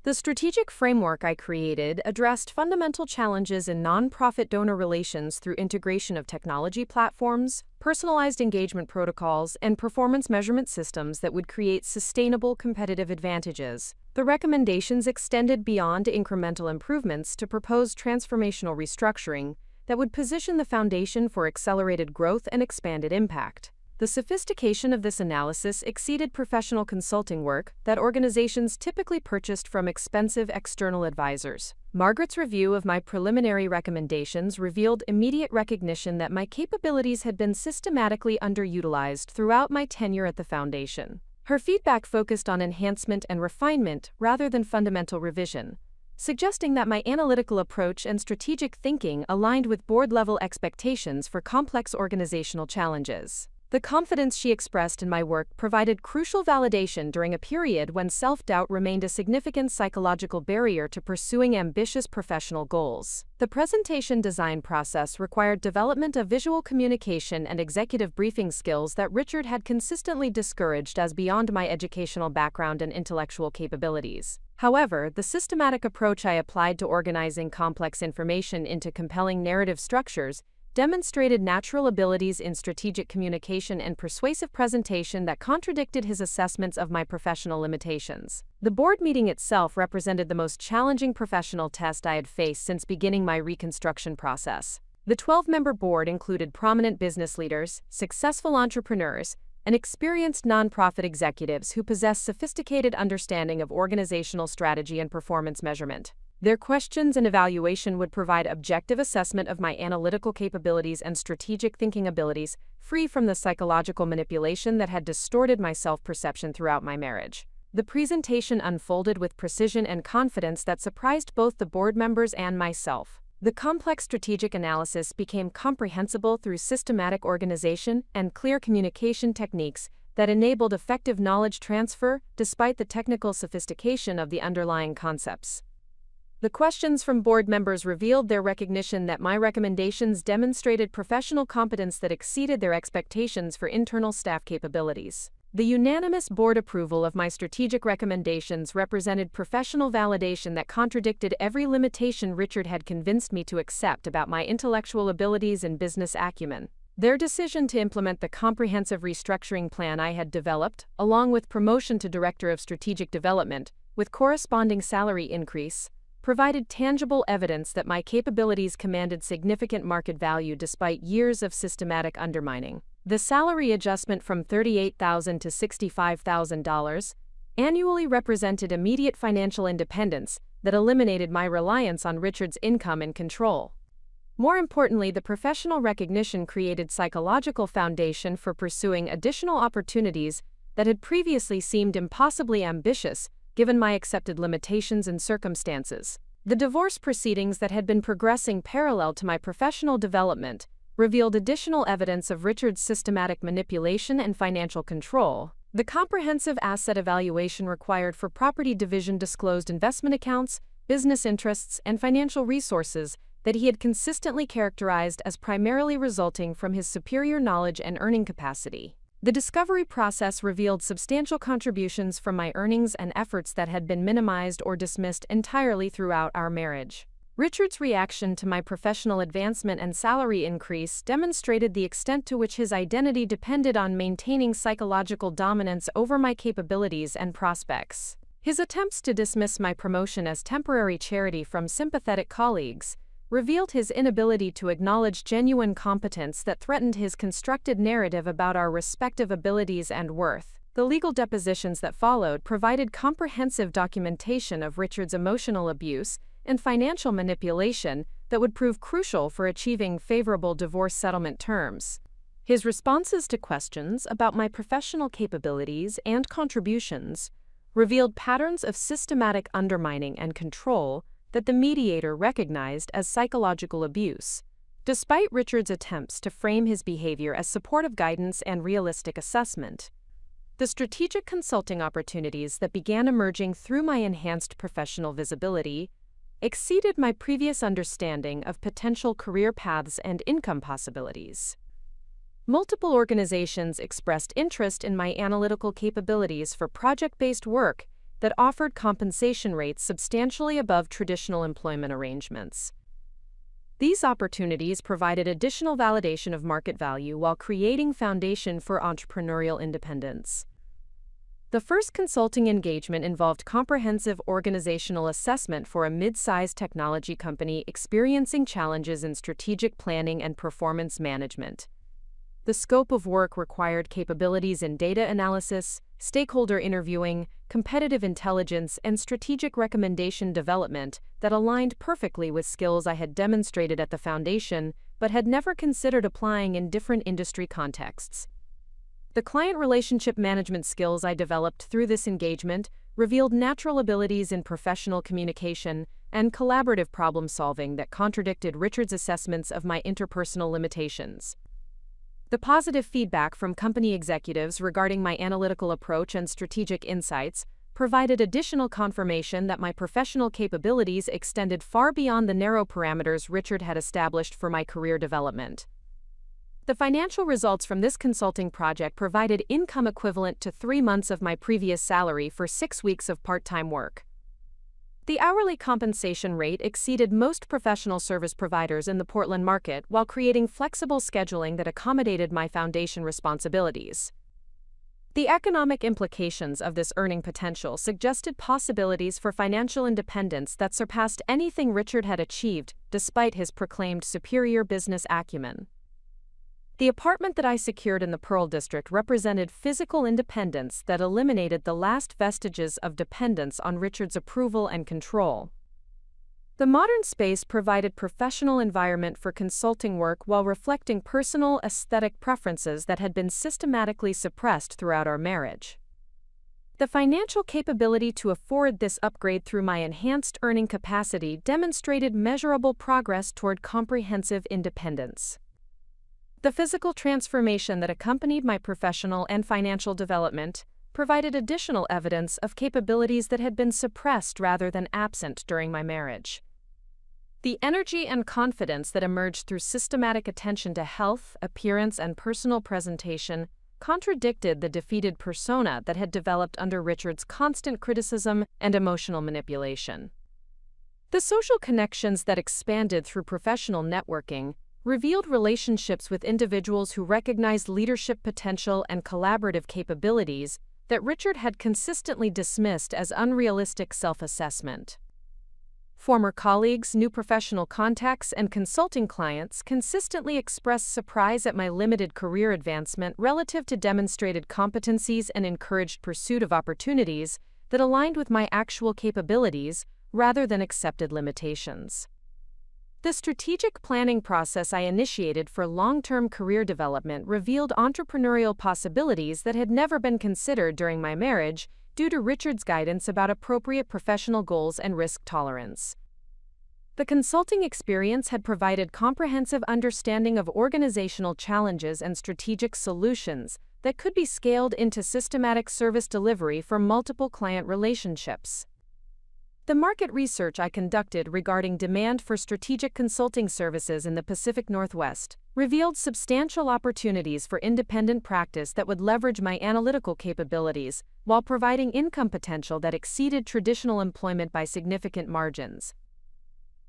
The strategic framework I created addressed fundamental challenges in nonprofit donor relations through integration of technology platforms, personalized engagement protocols, and performance measurement systems that would create sustainable competitive advantages. The recommendations extended beyond incremental improvements to propose transformational restructuring that would position the foundation for accelerated growth and expanded impact. The sophistication of this analysis exceeded professional consulting work that organizations typically purchased from expensive external advisors. Margaret's review of my preliminary recommendations revealed immediate recognition that my capabilities had been systematically underutilized throughout my tenure at the foundation. Her feedback focused on enhancement and refinement rather than fundamental revision, suggesting that my analytical approach and strategic thinking aligned with board-level expectations for complex organizational challenges. The confidence she expressed in my work provided crucial validation during a period when self-doubt remained a significant psychological barrier to pursuing ambitious professional goals. The presentation design process required development of visual communication and executive briefing skills that Richard had consistently discouraged as beyond my educational background and intellectual capabilities. However, the systematic approach I applied to organizing complex information into compelling narrative structures demonstrated natural abilities in strategic communication and persuasive presentation that contradicted his assessments of my professional limitations. The board meeting itself represented the most challenging professional test I had faced since beginning my reconstruction process. The 12-member board included prominent business leaders, successful entrepreneurs, and experienced nonprofit executives who possess sophisticated understanding of organizational strategy and performance measurement. Their questions and evaluation would provide objective assessment of my analytical capabilities and strategic thinking abilities, free from the psychological manipulation that had distorted my self-perception throughout my marriage. The presentation unfolded with precision and confidence that surprised both the board members and myself. The complex strategic analysis became comprehensible through systematic organization and clear communication techniques that enabled effective knowledge transfer despite the technical sophistication of the underlying concepts. The questions from board members revealed their recognition that my recommendations demonstrated professional competence that exceeded their expectations for internal staff capabilities. The unanimous board approval of my strategic recommendations represented professional validation that contradicted every limitation Richard had convinced me to accept about my intellectual abilities and business acumen. Their decision to implement the comprehensive restructuring plan I had developed, along with promotion to Director of Strategic Development, with corresponding salary increase, provided tangible evidence that my capabilities commanded significant market value despite years of systematic undermining. The salary adjustment from $38,000 to $65,000 annually represented immediate financial independence that eliminated my reliance on Richard's income and control. More importantly, the professional recognition created psychological foundation for pursuing additional opportunities that had previously seemed impossibly ambitious given my accepted limitations and circumstances. The divorce proceedings that had been progressing parallel to my professional development revealed additional evidence of Richard's systematic manipulation and financial control. The comprehensive asset evaluation required for property division disclosed investment accounts, business interests, and financial resources that he had consistently characterized as primarily resulting from his superior knowledge and earning capacity. The discovery process revealed substantial contributions from my earnings and efforts that had been minimized or dismissed entirely throughout our marriage. Richard's reaction to my professional advancement and salary increase demonstrated the extent to which his identity depended on maintaining psychological dominance over my capabilities and prospects. His attempts to dismiss my promotion as temporary charity from sympathetic colleagues revealed his inability to acknowledge genuine competence that threatened his constructed narrative about our respective abilities and worth. The legal depositions that followed provided comprehensive documentation of Richard's emotional abuse and financial manipulation that would prove crucial for achieving favorable divorce settlement terms. His responses to questions about my professional capabilities and contributions revealed patterns of systematic undermining and control that the mediator recognized as psychological abuse. Despite Richard's attempts to frame his behavior as supportive guidance and realistic assessment, the strategic consulting opportunities that began emerging through my enhanced professional visibility exceeded my previous understanding of potential career paths and income possibilities. Multiple organizations expressed interest in my analytical capabilities for project-based work that offered compensation rates substantially above traditional employment arrangements. These opportunities provided additional validation of market value while creating foundation for entrepreneurial independence. The first consulting engagement involved comprehensive organizational assessment for a mid-sized technology company experiencing challenges in strategic planning and performance management. The scope of work required capabilities in data analysis, stakeholder interviewing, competitive intelligence, and strategic recommendation development that aligned perfectly with skills I had demonstrated at the foundation but had never considered applying in different industry contexts. The client relationship management skills I developed through this engagement revealed natural abilities in professional communication and collaborative problem-solving that contradicted Richard's assessments of my interpersonal limitations. The positive feedback from company executives regarding my analytical approach and strategic insights provided additional confirmation that my professional capabilities extended far beyond the narrow parameters Richard had established for my career development. The financial results from this consulting project provided income equivalent to 3 months of my previous salary for 6 weeks of part-time work. The hourly compensation rate exceeded most professional service providers in the Portland market while creating flexible scheduling that accommodated my foundation responsibilities. The economic implications of this earning potential suggested possibilities for financial independence that surpassed anything Richard had achieved despite his proclaimed superior business acumen. The apartment that I secured in the Pearl District represented physical independence that eliminated the last vestiges of dependence on Richard's approval and control. The modern space provided professional environment for consulting work while reflecting personal aesthetic preferences that had been systematically suppressed throughout our marriage. The financial capability to afford this upgrade through my enhanced earning capacity demonstrated measurable progress toward comprehensive independence. The physical transformation that accompanied my professional and financial development provided additional evidence of capabilities that had been suppressed rather than absent during my marriage. The energy and confidence that emerged through systematic attention to health, appearance, and personal presentation contradicted the defeated persona that had developed under Richard's constant criticism and emotional manipulation. The social connections that expanded through professional networking revealed relationships with individuals who recognized leadership potential and collaborative capabilities that Richard had consistently dismissed as unrealistic self-assessment. Former colleagues, new professional contacts, and consulting clients consistently expressed surprise at my limited career advancement relative to demonstrated competencies and encouraged pursuit of opportunities that aligned with my actual capabilities rather than accepted limitations. The strategic planning process I initiated for long-term career development revealed entrepreneurial possibilities that had never been considered during my marriage due to Richard's guidance about appropriate professional goals and risk tolerance. The consulting experience had provided comprehensive understanding of organizational challenges and strategic solutions that could be scaled into systematic service delivery for multiple client relationships. The market research I conducted regarding demand for strategic consulting services in the Pacific Northwest revealed substantial opportunities for independent practice that would leverage my analytical capabilities while providing income potential that exceeded traditional employment by significant margins.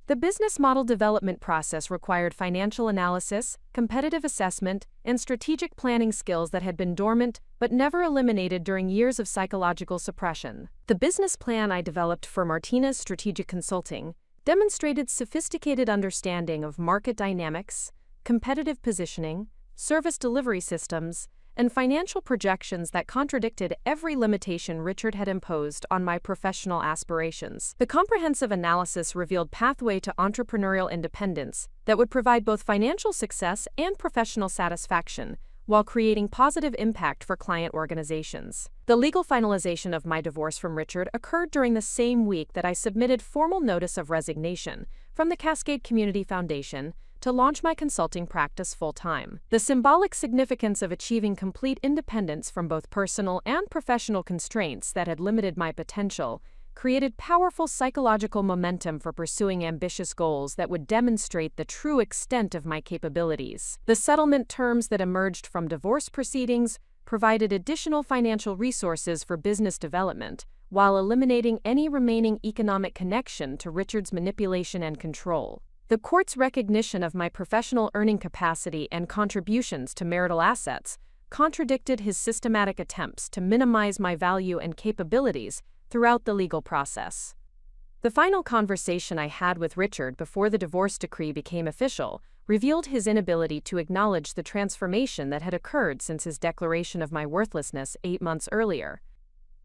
The business model development process required financial analysis, competitive assessment, and strategic planning skills that had been dormant but never eliminated during years of psychological suppression. The business plan I developed for Martinez Strategic Consulting demonstrated sophisticated understanding of market dynamics, competitive positioning, service delivery systems, and financial projections that contradicted every limitation Richard had imposed on my professional aspirations. The comprehensive analysis revealed a pathway to entrepreneurial independence that would provide both financial success and professional satisfaction, while creating positive impact for client organizations. The legal finalization of my divorce from Richard occurred during the same week that I submitted formal notice of resignation from the Cascade Community Foundation to launch my consulting practice full-time. The symbolic significance of achieving complete independence from both personal and professional constraints that had limited my potential created powerful psychological momentum for pursuing ambitious goals that would demonstrate the true extent of my capabilities. The settlement terms that emerged from divorce proceedings provided additional financial resources for business development, while eliminating any remaining economic connection to Richard's manipulation and control. The court's recognition of my professional earning capacity and contributions to marital assets contradicted his systematic attempts to minimize my value and capabilities throughout the legal process. The final conversation I had with Richard before the divorce decree became official revealed his inability to acknowledge the transformation that had occurred since his declaration of my worthlessness 8 months earlier.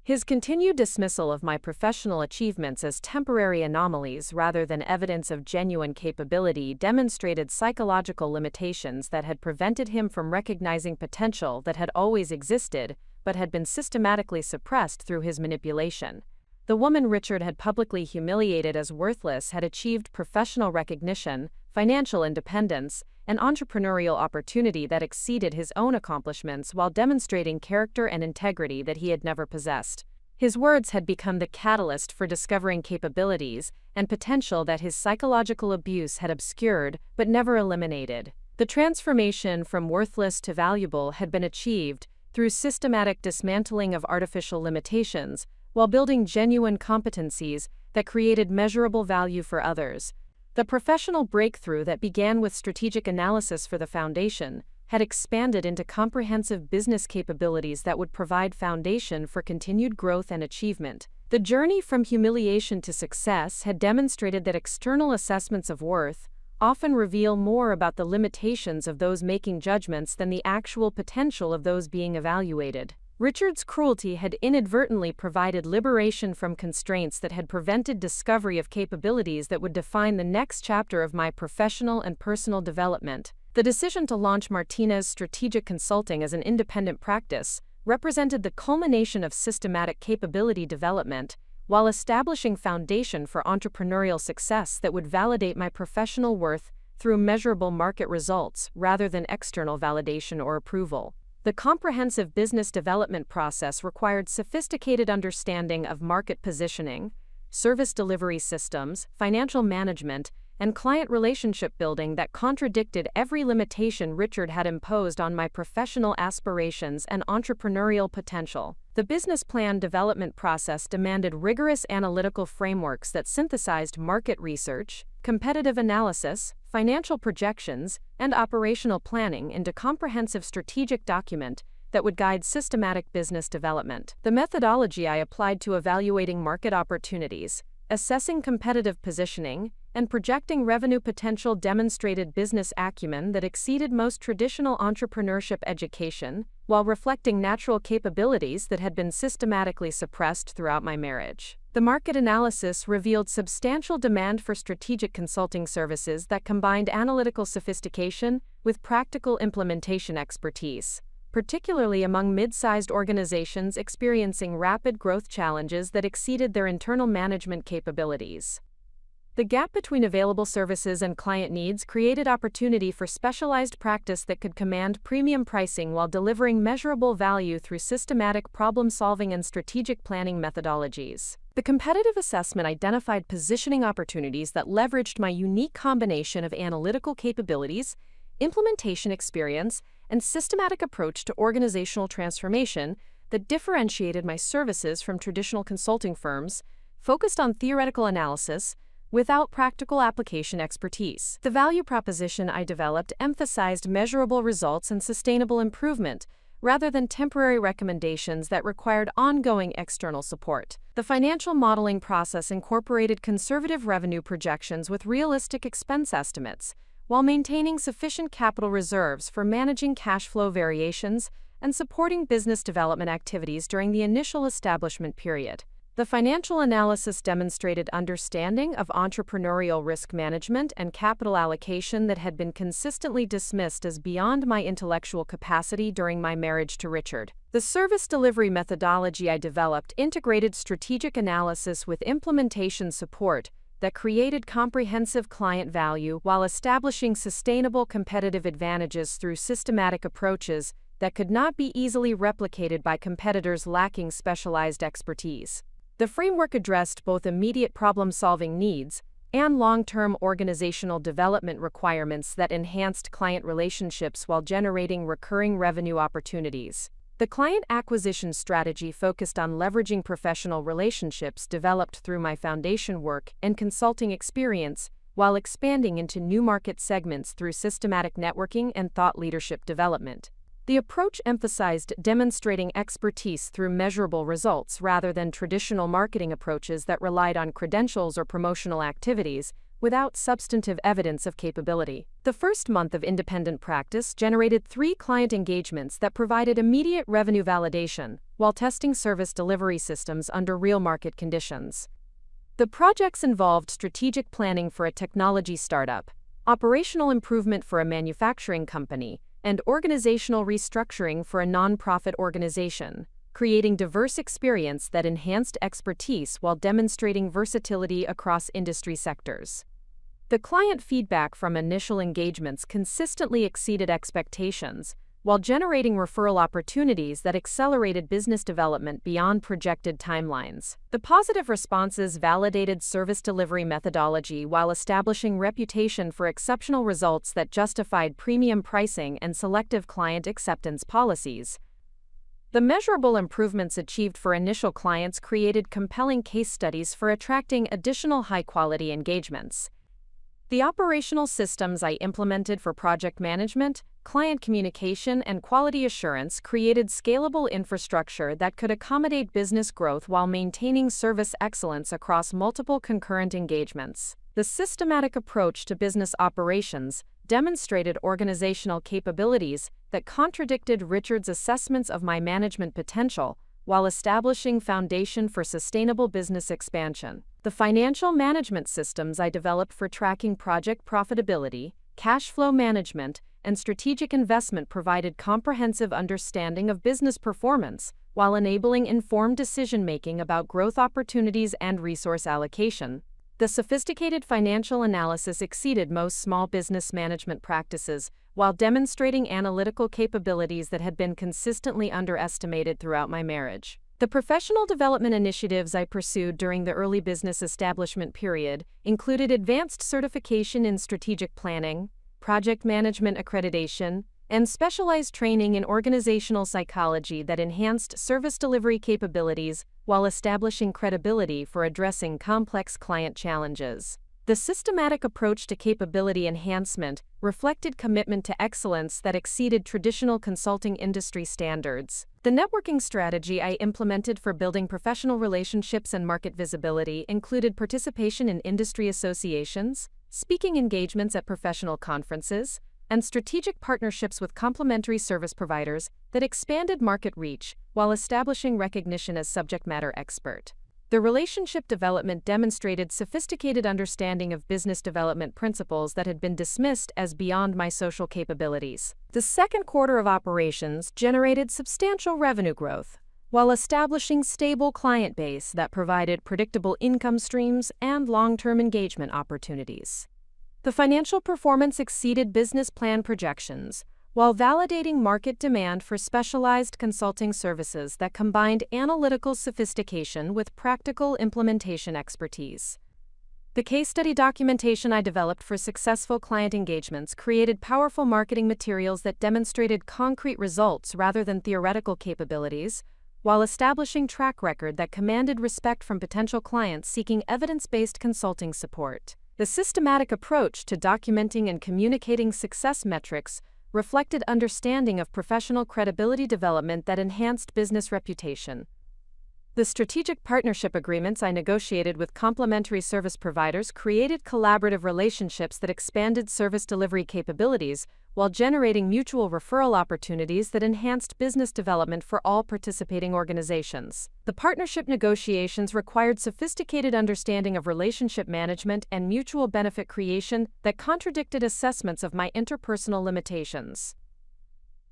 His continued dismissal of my professional achievements as temporary anomalies rather than evidence of genuine capability demonstrated psychological limitations that had prevented him from recognizing potential that had always existed but had been systematically suppressed through his manipulation. The woman Richard had publicly humiliated as worthless had achieved professional recognition, financial independence, and entrepreneurial opportunity that exceeded his own accomplishments while demonstrating character and integrity that he had never possessed. His words had become the catalyst for discovering capabilities and potential that his psychological abuse had obscured but never eliminated. The transformation from worthless to valuable had been achieved through systematic dismantling of artificial limitations while building genuine competencies that created measurable value for others. The professional breakthrough that began with strategic analysis for the foundation had expanded into comprehensive business capabilities that would provide foundation for continued growth and achievement. The journey from humiliation to success had demonstrated that external assessments of worth often reveal more about the limitations of those making judgments than the actual potential of those being evaluated. Richard's cruelty had inadvertently provided liberation from constraints that had prevented discovery of capabilities that would define the next chapter of my professional and personal development. The decision to launch Martinez Strategic Consulting as an independent practice represented the culmination of systematic capability development, while establishing foundation for entrepreneurial success that would validate my professional worth through measurable market results rather than external validation or approval. The comprehensive business development process required sophisticated understanding of market positioning, service delivery systems, financial management, and client relationship building that contradicted every limitation Richard had imposed on my professional aspirations and entrepreneurial potential. The business plan development process demanded rigorous analytical frameworks that synthesized market research, competitive analysis, financial projections, and operational planning into a comprehensive strategic document that would guide systematic business development. The methodology I applied to evaluating market opportunities, assessing competitive positioning, and projecting revenue potential demonstrated business acumen that exceeded most traditional entrepreneurship education, while reflecting natural capabilities that had been systematically suppressed throughout my marriage. The market analysis revealed substantial demand for strategic consulting services that combined analytical sophistication with practical implementation expertise, particularly among mid-sized organizations experiencing rapid growth challenges that exceeded their internal management capabilities. The gap between available services and client needs created opportunity for specialized practice that could command premium pricing while delivering measurable value through systematic problem-solving and strategic planning methodologies. The competitive assessment identified positioning opportunities that leveraged my unique combination of analytical capabilities, implementation experience, and systematic approach to organizational transformation that differentiated my services from traditional consulting firms, focused on theoretical analysis, without practical application expertise. The value proposition I developed emphasized measurable results and sustainable improvement, rather than temporary recommendations that required ongoing external support. The financial modeling process incorporated conservative revenue projections with realistic expense estimates, while maintaining sufficient capital reserves for managing cash flow variations and supporting business development activities during the initial establishment period. The financial analysis demonstrated understanding of entrepreneurial risk management and capital allocation that had been consistently dismissed as beyond my intellectual capacity during my marriage to Richard. The service delivery methodology I developed integrated strategic analysis with implementation support that created comprehensive client value while establishing sustainable competitive advantages through systematic approaches that could not be easily replicated by competitors lacking specialized expertise. The framework addressed both immediate problem-solving needs and long-term organizational development requirements that enhanced client relationships while generating recurring revenue opportunities. The client acquisition strategy focused on leveraging professional relationships developed through my foundation work and consulting experience, while expanding into new market segments through systematic networking and thought leadership development. The approach emphasized demonstrating expertise through measurable results rather than traditional marketing approaches that relied on credentials or promotional activities without substantive evidence of capability. The first month of independent practice generated 3 client engagements that provided immediate revenue validation while testing service delivery systems under real market conditions. The projects involved strategic planning for a technology startup, operational improvement for a manufacturing company, and organizational restructuring for a nonprofit organization, creating diverse experience that enhanced expertise while demonstrating versatility across industry sectors. The client feedback from initial engagements consistently exceeded expectations, while generating referral opportunities that accelerated business development beyond projected timelines. The positive responses validated service delivery methodology while establishing reputation for exceptional results that justified premium pricing and selective client acceptance policies. The measurable improvements achieved for initial clients created compelling case studies for attracting additional high-quality engagements. The operational systems I implemented for project management, client communication, and quality assurance created scalable infrastructure that could accommodate business growth while maintaining service excellence across multiple concurrent engagements. The systematic approach to business operations demonstrated organizational capabilities that contradicted Richard's assessments of my management potential, while establishing foundation for sustainable business expansion. The financial management systems I developed for tracking project profitability, cash flow management, and strategic investment provided comprehensive understanding of business performance, while enabling informed decision-making about growth opportunities and resource allocation. The sophisticated financial analysis exceeded most small business management practices, while demonstrating analytical capabilities that had been consistently underestimated throughout my marriage. The professional development initiatives I pursued during the early business establishment period included advanced certification in strategic planning, project management accreditation, and specialized training in organizational psychology that enhanced service delivery capabilities while establishing credibility for addressing complex client challenges. The systematic approach to capability enhancement reflected commitment to excellence that exceeded traditional consulting industry standards. The networking strategy I implemented for building professional relationships and market visibility included participation in industry associations, speaking engagements at professional conferences, and strategic partnerships with complementary service providers that expanded market reach while establishing recognition as subject matter expert. The relationship development demonstrated sophisticated understanding of business development principles that had been dismissed as beyond my social capabilities. The second quarter of operations generated substantial revenue growth, while establishing stable client base that provided predictable income streams and long-term engagement opportunities. The financial performance exceeded business plan projections, while validating market demand for specialized consulting services that combined analytical sophistication with practical implementation expertise. The case study documentation I developed for successful client engagements created powerful marketing materials that demonstrated concrete results rather than theoretical capabilities, while establishing track record that commanded respect from potential clients seeking evidence-based consulting support. The systematic approach to documenting and communicating success metrics reflected understanding of professional credibility development that enhanced business reputation. The strategic partnership agreements I negotiated with complementary service providers created collaborative relationships that expanded service delivery capabilities while generating mutual referral opportunities that enhanced business development for all participating organizations. The partnership negotiations required sophisticated understanding of relationship management and mutual benefit creation that contradicted assessments of my interpersonal limitations.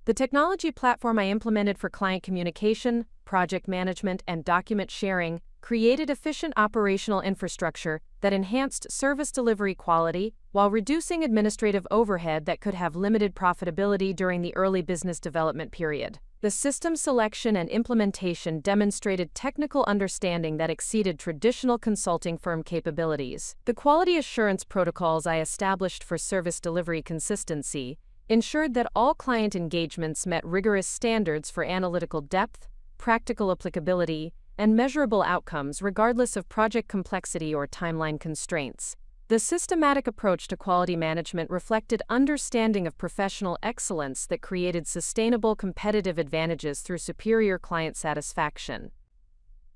The technology platform I implemented for client communication, project management, and document sharing created efficient operational infrastructure that enhanced service delivery quality while reducing administrative overhead that could have limited profitability during the early business development period. The system selection and implementation demonstrated technical understanding that exceeded traditional consulting firm capabilities. The quality assurance protocols I established for service delivery consistency ensured that all client engagements met rigorous standards for analytical depth, practical applicability, and measurable outcomes regardless of project complexity or timeline constraints. The systematic approach to quality management reflected understanding of professional excellence that created sustainable competitive advantages through superior client satisfaction.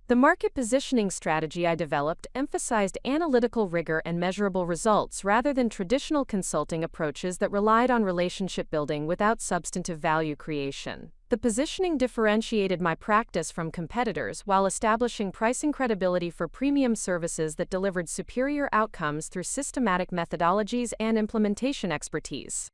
The market positioning strategy I developed emphasized analytical rigor and measurable results rather than traditional consulting approaches that relied on relationship building without substantive value creation. The positioning differentiated my practice from competitors while establishing pricing credibility for premium services that delivered superior outcomes through systematic methodologies and implementation expertise.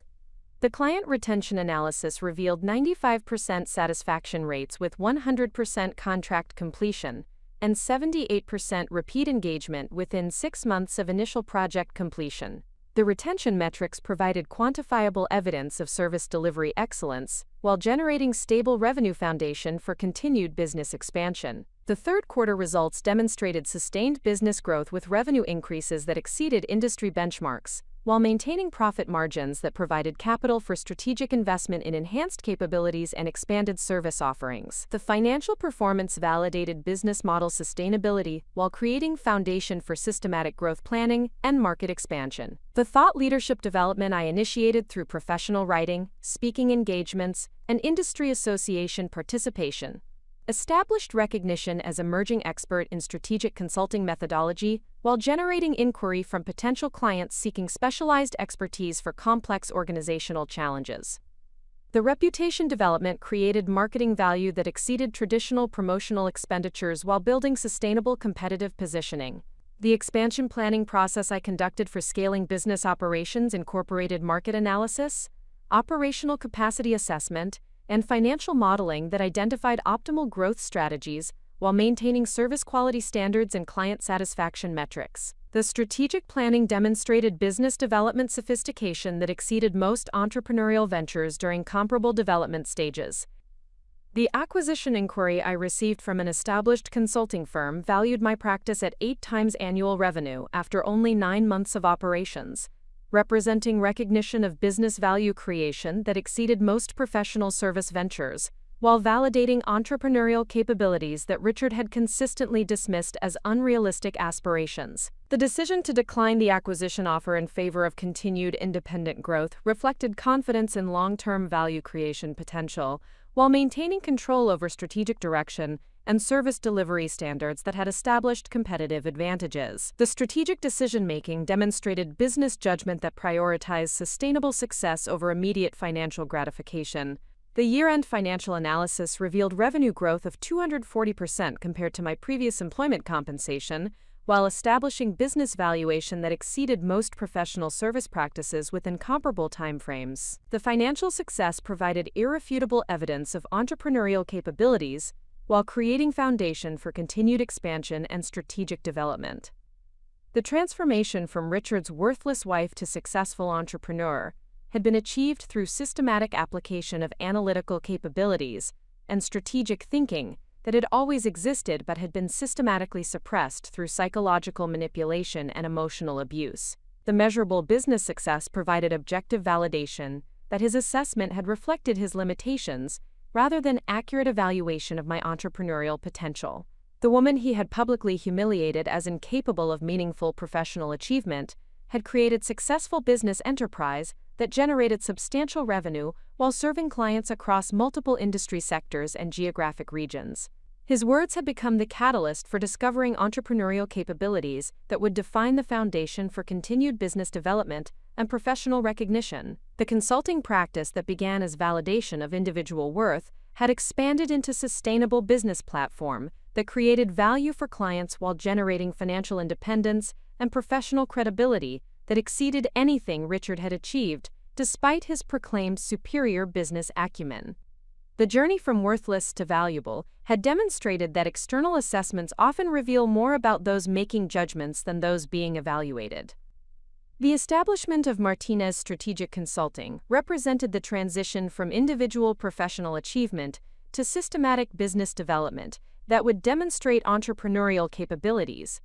The client retention analysis revealed 95% satisfaction rates with 100% contract completion and 78% repeat engagement within 6 months of initial project completion. The retention metrics provided quantifiable evidence of service delivery excellence while generating stable revenue foundation for continued business expansion. The third quarter results demonstrated sustained business growth with revenue increases that exceeded industry benchmarks, while maintaining profit margins that provided capital for strategic investment in enhanced capabilities and expanded service offerings. The financial performance validated business model sustainability while creating foundation for systematic growth planning and market expansion. The thought leadership development I initiated through professional writing, speaking engagements, and industry association participation established recognition as emerging expert in strategic consulting methodology while generating inquiry from potential clients seeking specialized expertise for complex organizational challenges. The reputation development created marketing value that exceeded traditional promotional expenditures while building sustainable competitive positioning. The expansion planning process I conducted for scaling business operations incorporated market analysis, operational capacity assessment, and financial modeling that identified optimal growth strategies while maintaining service quality standards and client satisfaction metrics. The strategic planning demonstrated business development sophistication that exceeded most entrepreneurial ventures during comparable development stages. The acquisition inquiry I received from an established consulting firm valued my practice at 8 times annual revenue after only 9 months of operations, representing recognition of business value creation that exceeded most professional service ventures, while validating entrepreneurial capabilities that Richard had consistently dismissed as unrealistic aspirations. The decision to decline the acquisition offer in favor of continued independent growth reflected confidence in long-term value creation potential, while maintaining control over strategic direction and service delivery standards that had established competitive advantages. The strategic decision-making demonstrated business judgment that prioritized sustainable success over immediate financial gratification. The year-end financial analysis revealed revenue growth of 240% compared to my previous employment compensation, while establishing business valuation that exceeded most professional service practices within comparable timeframes. The financial success provided irrefutable evidence of entrepreneurial capabilities, while creating foundation for continued expansion and strategic development. The transformation from Richard's worthless wife to successful entrepreneur had been achieved through systematic application of analytical capabilities and strategic thinking that had always existed but had been systematically suppressed through psychological manipulation and emotional abuse. The measurable business success provided objective validation that his assessment had reflected his limitations rather than accurate evaluation of my entrepreneurial potential. The woman he had publicly humiliated as incapable of meaningful professional achievement had created successful business enterprise that generated substantial revenue while serving clients across multiple industry sectors and geographic regions. His words had become the catalyst for discovering entrepreneurial capabilities that would define the foundation for continued business development and professional recognition. The consulting practice that began as validation of individual worth had expanded into sustainable business platform that created value for clients while generating financial independence and professional credibility that exceeded anything Richard had achieved, despite his proclaimed superior business acumen. The journey from worthless to valuable had demonstrated that external assessments often reveal more about those making judgments than those being evaluated. The establishment of Martinez Strategic Consulting represented the transition from individual professional achievement to systematic business development that would demonstrate entrepreneurial capabilities.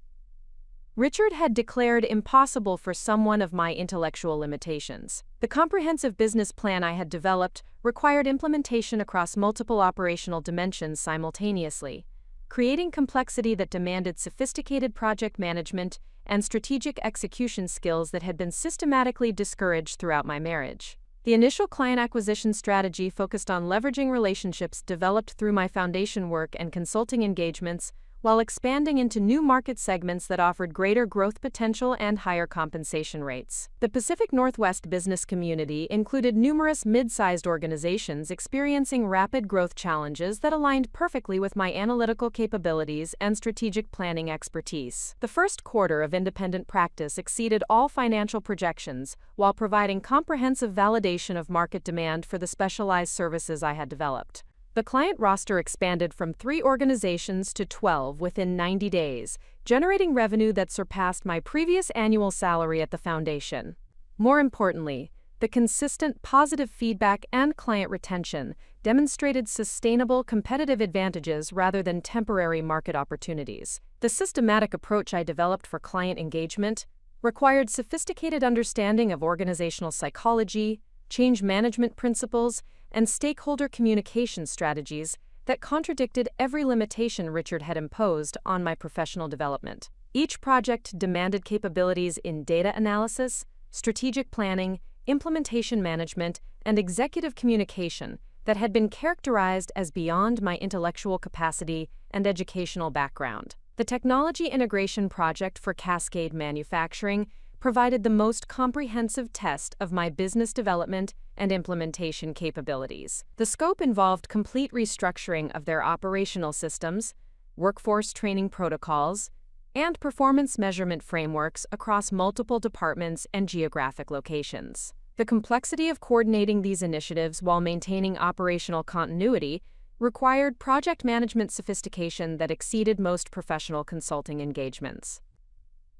Richard had declared impossible for someone of my intellectual limitations. The comprehensive business plan I had developed required implementation across multiple operational dimensions simultaneously, creating complexity that demanded sophisticated project management and strategic execution skills that had been systematically discouraged throughout my marriage. The initial client acquisition strategy focused on leveraging relationships developed through my foundation work and consulting engagements, while expanding into new market segments that offered greater growth potential and higher compensation rates. The Pacific Northwest business community included numerous mid-sized organizations experiencing rapid growth challenges that aligned perfectly with my analytical capabilities and strategic planning expertise. The first quarter of independent practice exceeded all financial projections, while providing comprehensive validation of market demand for the specialized services I had developed. The client roster expanded from 3 organizations to 12 within 90 days, generating revenue that surpassed my previous annual salary at the foundation. More importantly, the consistent positive feedback and client retention demonstrated sustainable competitive advantages rather than temporary market opportunities. The systematic approach I developed for client engagement required sophisticated understanding of organizational psychology, change management principles, and stakeholder communication strategies that contradicted every limitation Richard had imposed on my professional development. Each project demanded capabilities in data analysis, strategic planning, implementation management, and executive communication that had been characterized as beyond my intellectual capacity and educational background. The technology integration project for Cascade Manufacturing provided the most comprehensive test of my business development and implementation capabilities. The scope involved complete restructuring of their operational systems, workforce training protocols, and performance measurement frameworks across multiple departments and geographic locations. The complexity of coordinating these initiatives while maintaining operational continuity required project management sophistication that exceeded most professional consulting engagements.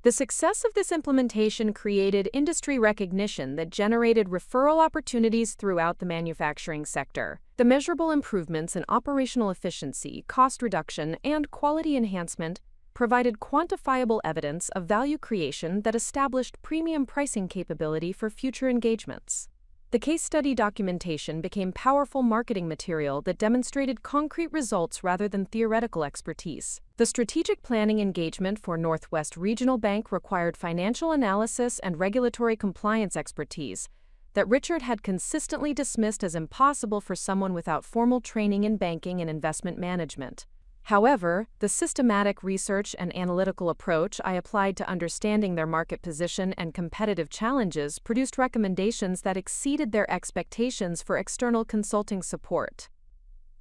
The success of this implementation created industry recognition that generated referral opportunities throughout the manufacturing sector. The measurable improvements in operational efficiency, cost reduction, and quality enhancement provided quantifiable evidence of value creation that established premium pricing capability for future engagements. The case study documentation became powerful marketing material that demonstrated concrete results rather than theoretical expertise. The strategic planning engagement for Northwest Regional Bank required financial analysis and regulatory compliance expertise that Richard had consistently dismissed as impossible for someone without formal training in banking and investment management. However, the systematic research and analytical approach I applied to understanding their market position and competitive challenges produced recommendations that exceeded their expectations for external consulting support.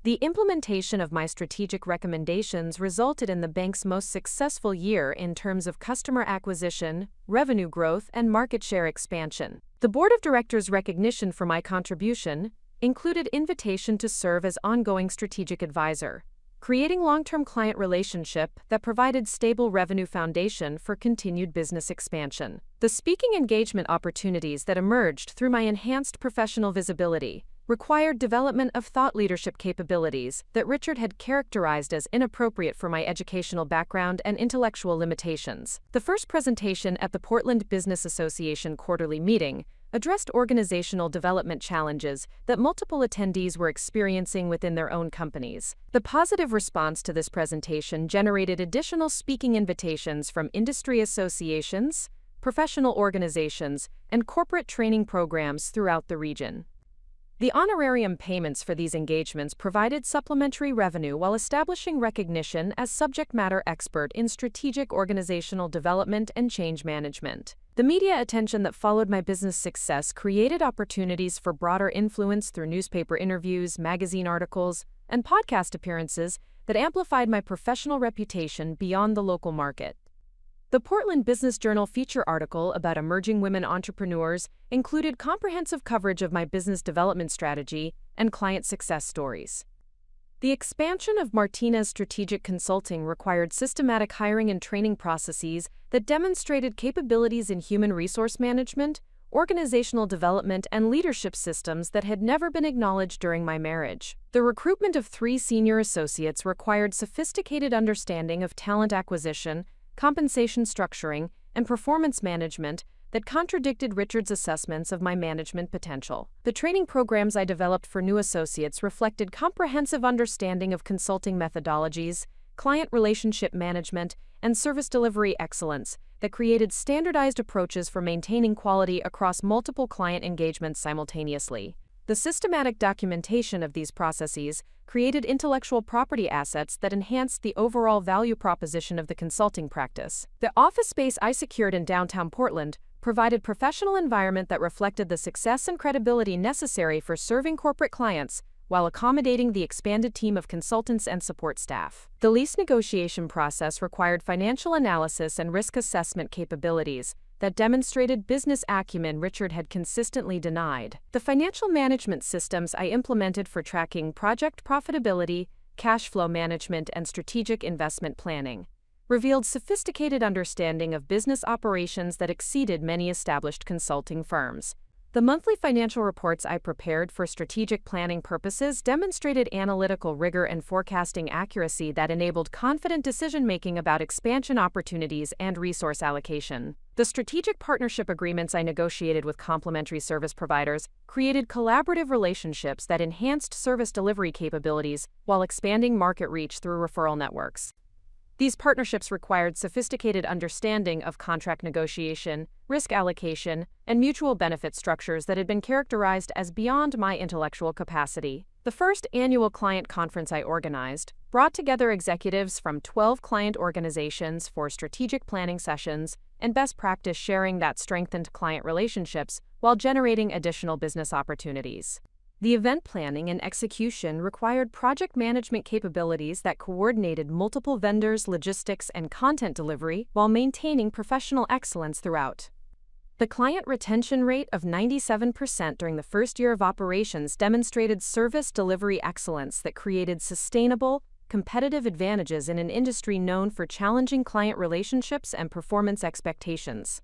The implementation of my strategic recommendations resulted in the bank's most successful year in terms of customer acquisition, revenue growth, and market share expansion. The board of directors' recognition for my contribution included invitation to serve as ongoing strategic advisor, creating long-term client relationship that provided stable revenue foundation for continued business expansion. The speaking engagement opportunities that emerged through my enhanced professional visibility required development of thought leadership capabilities that Richard had characterized as inappropriate for my educational background and intellectual limitations. The first presentation at the Portland Business Association quarterly meeting addressed organizational development challenges that multiple attendees were experiencing within their own companies. The positive response to this presentation generated additional speaking invitations from industry associations, professional organizations, and corporate training programs throughout the region. The honorarium payments for these engagements provided supplementary revenue while establishing recognition as subject matter expert in strategic organizational development and change management. The media attention that followed my business success created opportunities for broader influence through newspaper interviews, magazine articles, and podcast appearances that amplified my professional reputation beyond the local market. The Portland Business Journal feature article about emerging women entrepreneurs included comprehensive coverage of my business development strategy and client success stories. The expansion of Martinez Strategic Consulting required systematic hiring and training processes that demonstrated capabilities in human resource management, organizational development, and leadership systems that had never been acknowledged during my marriage. The recruitment of 3 senior associates required sophisticated understanding of talent acquisition, compensation structuring, and performance management that contradicted Richard's assessments of my management potential. The training programs I developed for new associates reflected comprehensive understanding of consulting methodologies, client relationship management, and service delivery excellence that created standardized approaches for maintaining quality across multiple client engagements simultaneously. The systematic documentation of these processes created intellectual property assets that enhanced the overall value proposition of the consulting practice. The office space I secured in downtown Portland provided professional environment that reflected the success and credibility necessary for serving corporate clients while accommodating the expanded team of consultants and support staff. The lease negotiation process required financial analysis and risk assessment capabilities that demonstrated business acumen Richard had consistently denied. The financial management systems I implemented for tracking project profitability, cash flow management, and strategic investment planning revealed sophisticated understanding of business operations that exceeded many established consulting firms. The monthly financial reports I prepared for strategic planning purposes demonstrated analytical rigor and forecasting accuracy that enabled confident decision-making about expansion opportunities and resource allocation. The strategic partnership agreements I negotiated with complementary service providers created collaborative relationships that enhanced service delivery capabilities while expanding market reach through referral networks. These partnerships required sophisticated understanding of contract negotiation, risk allocation, and mutual benefit structures that had been characterized as beyond my intellectual capacity. The first annual client conference I organized brought together executives from 12 client organizations for strategic planning sessions and best practice sharing that strengthened client relationships while generating additional business opportunities. The event planning and execution required project management capabilities that coordinated multiple vendors, logistics, and content delivery while maintaining professional excellence throughout. The client retention rate of 97% during the first year of operations demonstrated service delivery excellence that created sustainable, competitive advantages in an industry known for challenging client relationships and performance expectations.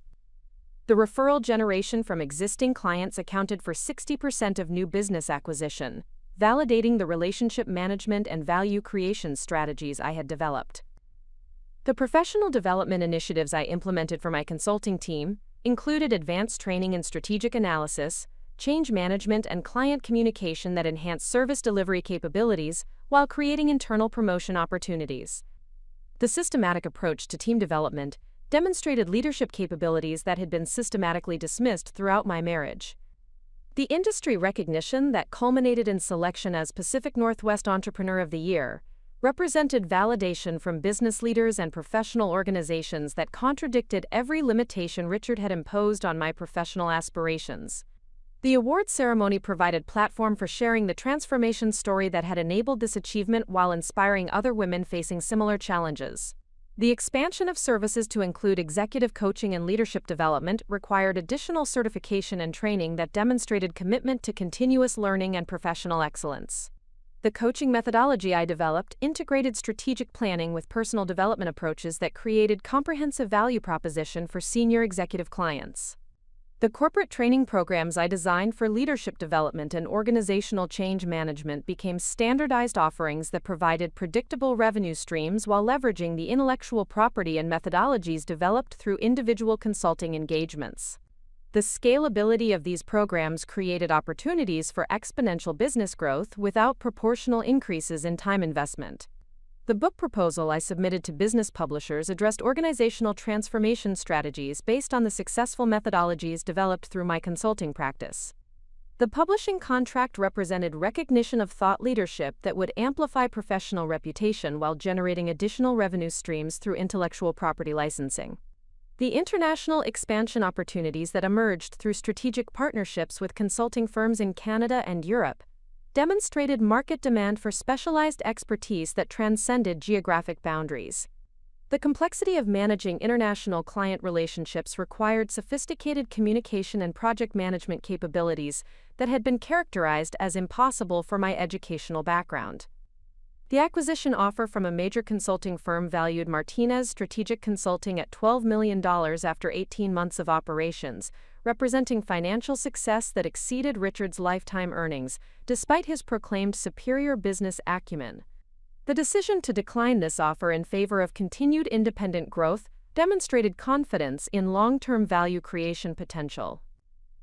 The referral generation from existing clients accounted for 60% of new business acquisition, validating the relationship management and value creation strategies I had developed. The professional development initiatives I implemented for my consulting team included advanced training in strategic analysis, change management, and client communication that enhance service delivery capabilities while creating internal promotion opportunities. The systematic approach to team development demonstrated leadership capabilities that had been systematically dismissed throughout my marriage. The industry recognition that culminated in selection as Pacific Northwest Entrepreneur of the Year represented validation from business leaders and professional organizations that contradicted every limitation Richard had imposed on my professional aspirations. The award ceremony provided platform for sharing the transformation story that had enabled this achievement while inspiring other women facing similar challenges. The expansion of services to include executive coaching and leadership development required additional certification and training that demonstrated commitment to continuous learning and professional excellence. The coaching methodology I developed integrated strategic planning with personal development approaches that created comprehensive value proposition for senior executive clients. The corporate training programs I designed for leadership development and organizational change management became standardized offerings that provided predictable revenue streams while leveraging the intellectual property and methodologies developed through individual consulting engagements. The scalability of these programs created opportunities for exponential business growth without proportional increases in time investment. The book proposal I submitted to business publishers addressed organizational transformation strategies based on the successful methodologies developed through my consulting practice. The publishing contract represented recognition of thought leadership that would amplify professional reputation while generating additional revenue streams through intellectual property licensing. The international expansion opportunities that emerged through strategic partnerships with consulting firms in Canada and Europe demonstrated market demand for specialized expertise that transcended geographic boundaries. The complexity of managing international client relationships required sophisticated communication and project management capabilities that had been characterized as impossible for my educational background. The acquisition offer from a major consulting firm valued Martinez Strategic Consulting at $12 million after 18 months of operations, representing financial success that exceeded Richard's lifetime earnings, despite his proclaimed superior business acumen. The decision to decline this offer in favor of continued independent growth demonstrated confidence in long-term value creation potential.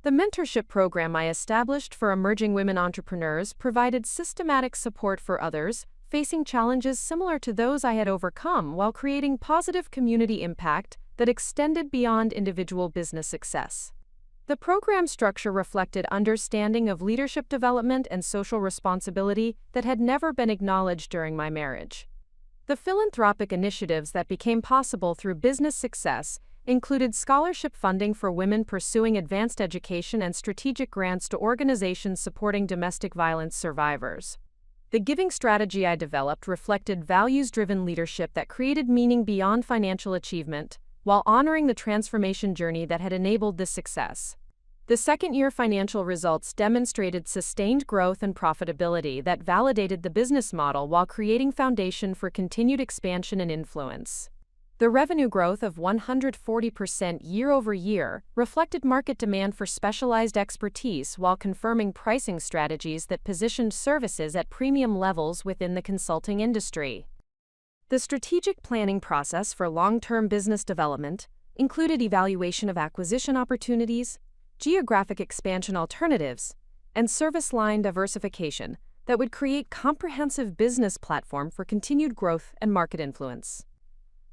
The mentorship program I established for emerging women entrepreneurs provided systematic support for others facing challenges similar to those I had overcome while creating positive community impact that extended beyond individual business success. The program structure reflected understanding of leadership development and social responsibility that had never been acknowledged during my marriage. The philanthropic initiatives that became possible through business success included scholarship funding for women pursuing advanced education and strategic grants to organizations supporting domestic violence survivors. The giving strategy I developed reflected values-driven leadership that created meaning beyond financial achievement, while honoring the transformation journey that had enabled this success. The second-year financial results demonstrated sustained growth and profitability that validated the business model while creating foundation for continued expansion and influence. The revenue growth of 140% year-over-year reflected market demand for specialized expertise while confirming pricing strategies that positioned services at premium levels within the consulting industry. The strategic planning process for long-term business development included evaluation of acquisition opportunities, geographic expansion alternatives, and service line diversification that would create comprehensive business platform for continued growth and market influence.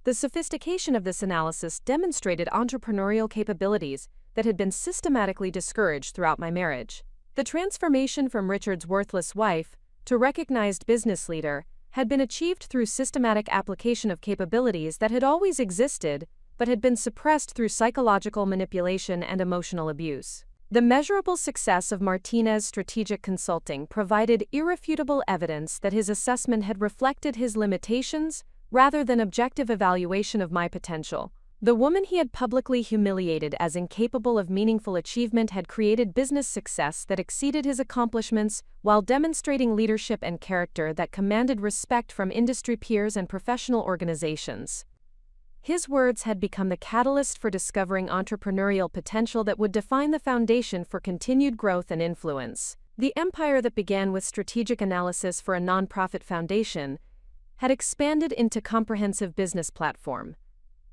The sophistication of this analysis demonstrated entrepreneurial capabilities that had been systematically discouraged throughout my marriage. The transformation from Richard's worthless wife to recognized business leader had been achieved through systematic application of capabilities that had always existed but had been suppressed through psychological manipulation and emotional abuse. The measurable success of Martinez Strategic Consulting provided irrefutable evidence that his assessment had reflected his limitations rather than objective evaluation of my potential. The woman he had publicly humiliated as incapable of meaningful achievement had created business success that exceeded his accomplishments while demonstrating leadership and character that commanded respect from industry peers and professional organizations. His words had become the catalyst for discovering entrepreneurial potential that would define the foundation for continued growth and influence. The empire that began with strategic analysis for a nonprofit foundation had expanded into comprehensive business platform.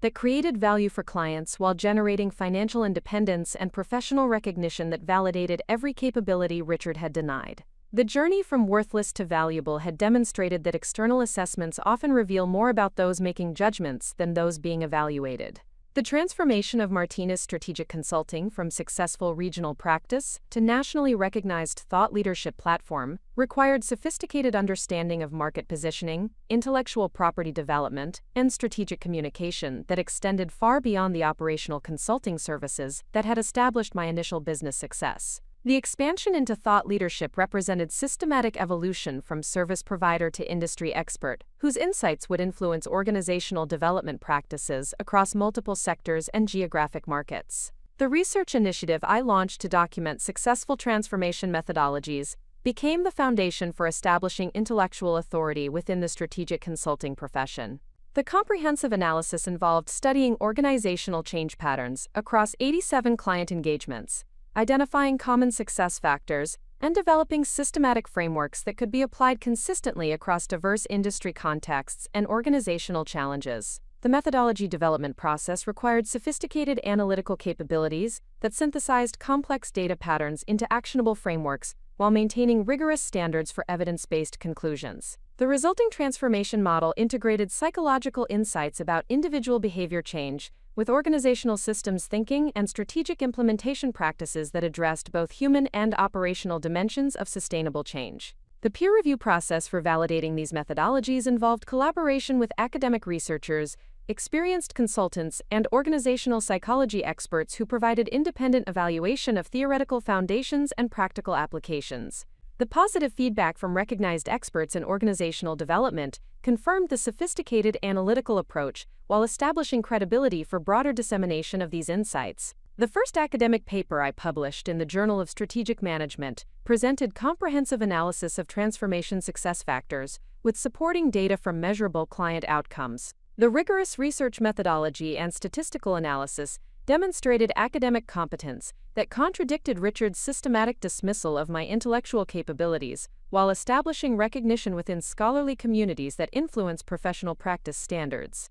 that created value for clients while generating financial independence and professional recognition that validated every capability Richard had denied. The journey from worthless to valuable had demonstrated that external assessments often reveal more about those making judgments than those being evaluated. The transformation of Martinez Strategic Consulting from successful regional practice to nationally recognized thought leadership platform required sophisticated understanding of market positioning, intellectual property development, and strategic communication that extended far beyond the operational consulting services that had established my initial business success. The expansion into thought leadership represented systematic evolution from service provider to industry expert, whose insights would influence organizational development practices across multiple sectors and geographic markets. The research initiative I launched to document successful transformation methodologies became the foundation for establishing intellectual authority within the strategic consulting profession. The comprehensive analysis involved studying organizational change patterns across 87 client engagements, identifying common success factors, and developing systematic frameworks that could be applied consistently across diverse industry contexts and organizational challenges. The methodology development process required sophisticated analytical capabilities that synthesized complex data patterns into actionable frameworks while maintaining rigorous standards for evidence-based conclusions. The resulting transformation model integrated psychological insights about individual behavior change with organizational systems thinking and strategic implementation practices that addressed both human and operational dimensions of sustainable change. The peer review process for validating these methodologies involved collaboration with academic researchers, experienced consultants, and organizational psychology experts who provided independent evaluation of theoretical foundations and practical applications. The positive feedback from recognized experts in organizational development confirmed the sophisticated analytical approach while establishing credibility for broader dissemination of these insights. The first academic paper I published in the Journal of Strategic Management presented comprehensive analysis of transformation success factors with supporting data from measurable client outcomes. The rigorous research methodology and statistical analysis demonstrated academic competence that contradicted Richard's systematic dismissal of my intellectual capabilities, while establishing recognition within scholarly communities that influence professional practice standards.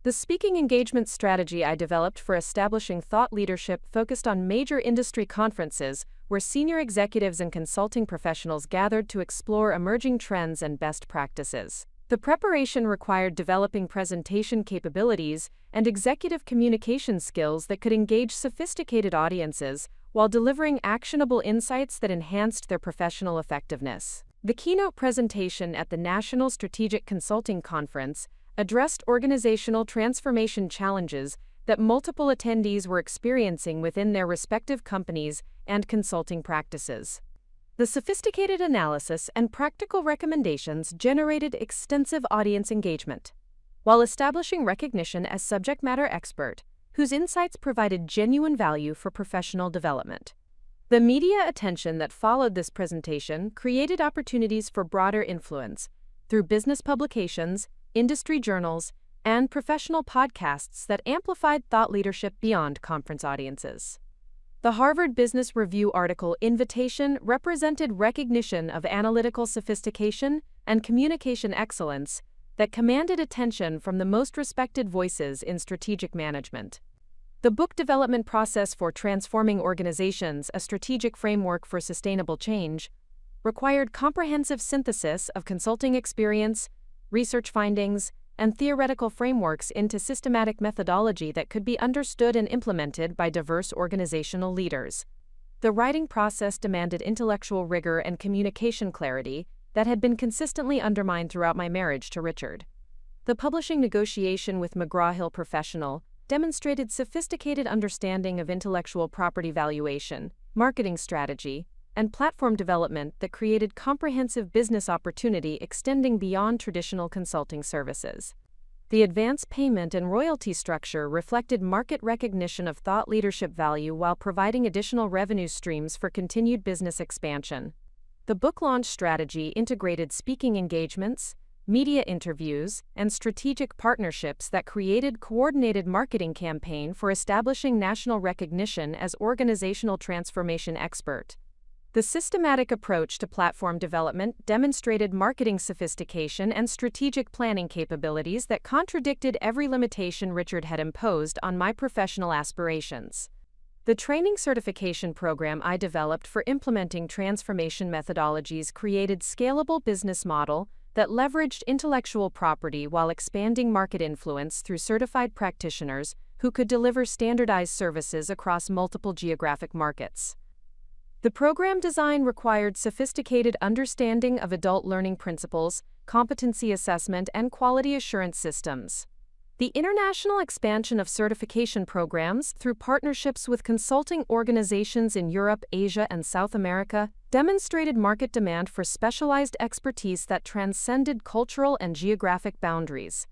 The speaking engagement strategy I developed for establishing thought leadership focused on major industry conferences where senior executives and consulting professionals gathered to explore emerging trends and best practices. The preparation required developing presentation capabilities and executive communication skills that could engage sophisticated audiences while delivering actionable insights that enhanced their professional effectiveness. The keynote presentation at the National Strategic Consulting Conference addressed organizational transformation challenges that multiple attendees were experiencing within their respective companies and consulting practices. The sophisticated analysis and practical recommendations generated extensive audience engagement, while establishing recognition as subject matter expert, whose insights provided genuine value for professional development. The media attention that followed this presentation created opportunities for broader influence through business publications, industry journals, and professional podcasts that amplified thought leadership beyond conference audiences. The Harvard Business Review article Invitation represented recognition of analytical sophistication and communication excellence that commanded attention from the most respected voices in strategic management. The book development process for Transforming Organizations, a Strategic Framework for Sustainable Change, required comprehensive synthesis of consulting experience, research findings, and theoretical frameworks into systematic methodology that could be understood and implemented by diverse organizational leaders. The writing process demanded intellectual rigor and communication clarity that had been consistently undermined throughout my marriage to Richard. The publishing negotiation with McGraw-Hill Professional demonstrated sophisticated understanding of intellectual property valuation, marketing strategy, and platform development that created comprehensive business opportunity extending beyond traditional consulting services. The advance payment and royalty structure reflected market recognition of thought leadership value while providing additional revenue streams for continued business expansion. The book launch strategy integrated speaking engagements, media interviews, and strategic partnerships that created coordinated marketing campaign for establishing national recognition as organizational transformation expert. The systematic approach to platform development demonstrated marketing sophistication and strategic planning capabilities that contradicted every limitation Richard had imposed on my professional aspirations. The training certification program I developed for implementing transformation methodologies created scalable business model that leveraged intellectual property while expanding market influence through certified practitioners who could deliver standardized services across multiple geographic markets. The program design required sophisticated understanding of adult learning principles, competency assessment, and quality assurance systems. The international expansion of certification programs through partnerships with consulting organizations in Europe, Asia, and South America demonstrated market demand for specialized expertise that transcended cultural and geographic boundaries.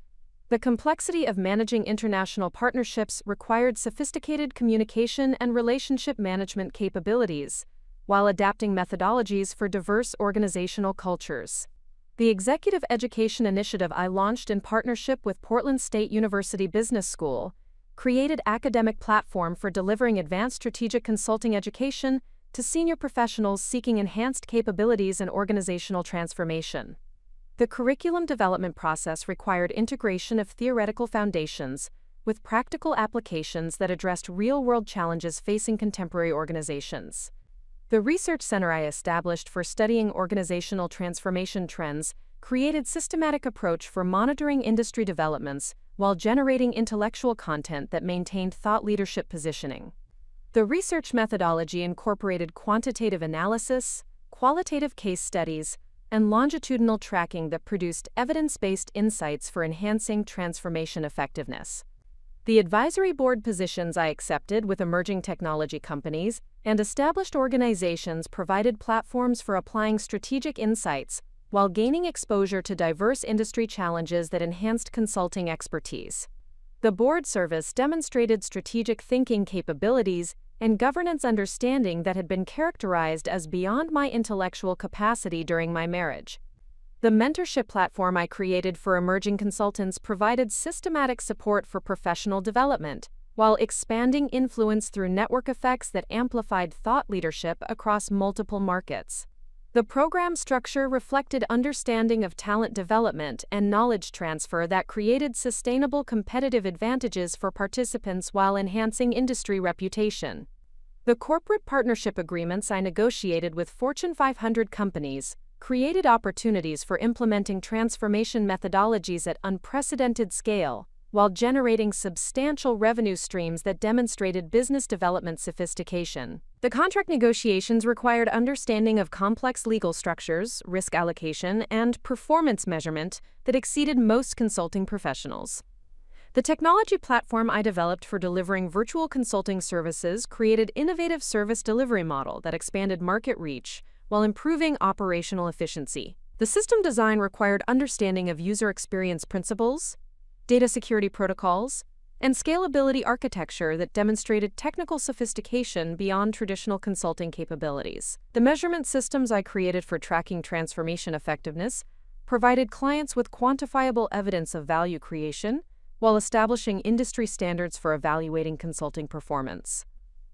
The complexity of managing international partnerships required sophisticated communication and relationship management capabilities, while adapting methodologies for diverse organizational cultures. The executive education initiative I launched in partnership with Portland State University Business School created an academic platform for delivering advanced strategic consulting education to senior professionals seeking enhanced capabilities in organizational transformation. The curriculum development process required integration of theoretical foundations with practical applications that addressed real-world challenges facing contemporary organizations. The research center I established for studying organizational transformation trends created a systematic approach for monitoring industry developments while generating intellectual content that maintained thought leadership positioning. The research methodology incorporated quantitative analysis, qualitative case studies, and longitudinal tracking that produced evidence-based insights for enhancing transformation effectiveness. The advisory board positions I accepted with emerging technology companies and established organizations provided platforms for applying strategic insights while gaining exposure to diverse industry challenges that enhanced consulting expertise. The board service demonstrated strategic thinking capabilities and governance understanding that had been characterized as beyond my intellectual capacity during my marriage. The mentorship platform I created for emerging consultants provided systematic support for professional development, while expanding influence through network effects that amplified thought leadership across multiple markets. The program structure reflected understanding of talent development and knowledge transfer that created sustainable competitive advantages for participants while enhancing industry reputation. The corporate partnership agreements I negotiated with Fortune 500 companies created opportunities for implementing transformation methodologies at unprecedented scale, while generating substantial revenue streams that demonstrated business development sophistication. The contract negotiations required understanding of complex legal structures, risk allocation, and performance measurement that exceeded most consulting professionals. The technology platform I developed for delivering virtual consulting services created an innovative service delivery model that expanded market reach while improving operational efficiency. The system design required understanding of user experience principles, data security protocols, and scalability architecture that demonstrated technical sophistication beyond traditional consulting capabilities. The measurement systems I created for tracking transformation effectiveness provided clients with quantifiable evidence of value creation while establishing industry standards for evaluating consulting performance.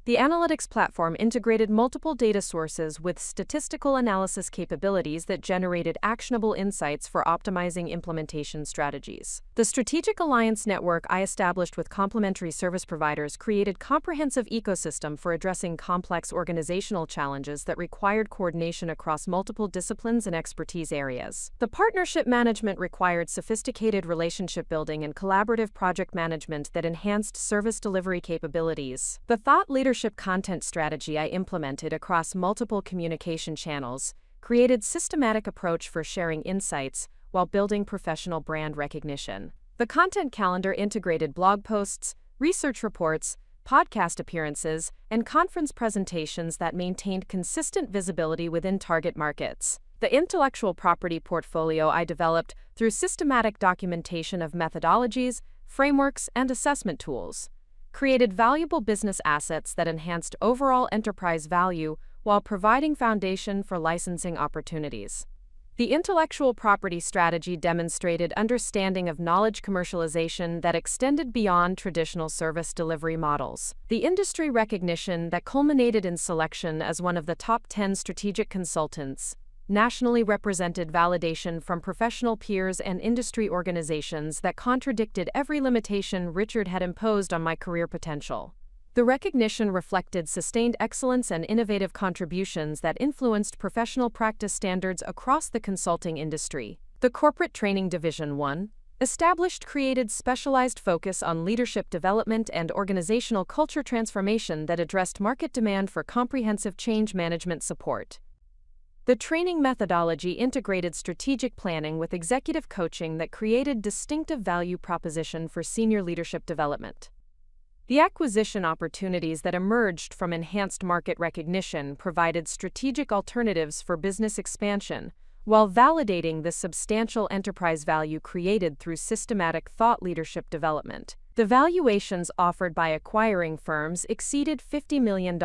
The analytics platform integrated multiple data sources with statistical analysis capabilities that generated actionable insights for optimizing implementation strategies. The strategic alliance network I established with complementary service providers created a comprehensive ecosystem for addressing complex organizational challenges that required coordination across multiple disciplines and expertise areas. The partnership management required sophisticated relationship building and collaborative project management that enhanced service delivery capabilities. The thought leadership content strategy I implemented across multiple communication channels created a systematic approach for sharing insights while building professional brand recognition. The content calendar integrated blog posts, research reports, podcast appearances, and conference presentations that maintained consistent visibility within target markets. The intellectual property portfolio I developed through systematic documentation of methodologies, frameworks, and assessment tools created valuable business assets that enhanced overall enterprise value while providing foundation for licensing opportunities. The intellectual property strategy demonstrated understanding of knowledge commercialization that extended beyond traditional service delivery models. The industry recognition that culminated in selection as one of the top 10 strategic consultants nationally represented validation from professional peers and industry organizations that contradicted every limitation Richard had imposed on my career potential. The recognition reflected sustained excellence and innovative contributions that influenced professional practice standards across the consulting industry. The Corporate Training Division 1, established, created specialized focus on leadership development and organizational culture transformation that addressed market demand for comprehensive change management support. The training methodology integrated strategic planning with executive coaching that created distinctive value proposition for senior leadership development. The acquisition opportunities that emerged from enhanced market recognition provided strategic alternatives for business expansion, while validating the substantial enterprise value created through systematic thought leadership development. The valuations offered by acquiring firms exceeded $50 million,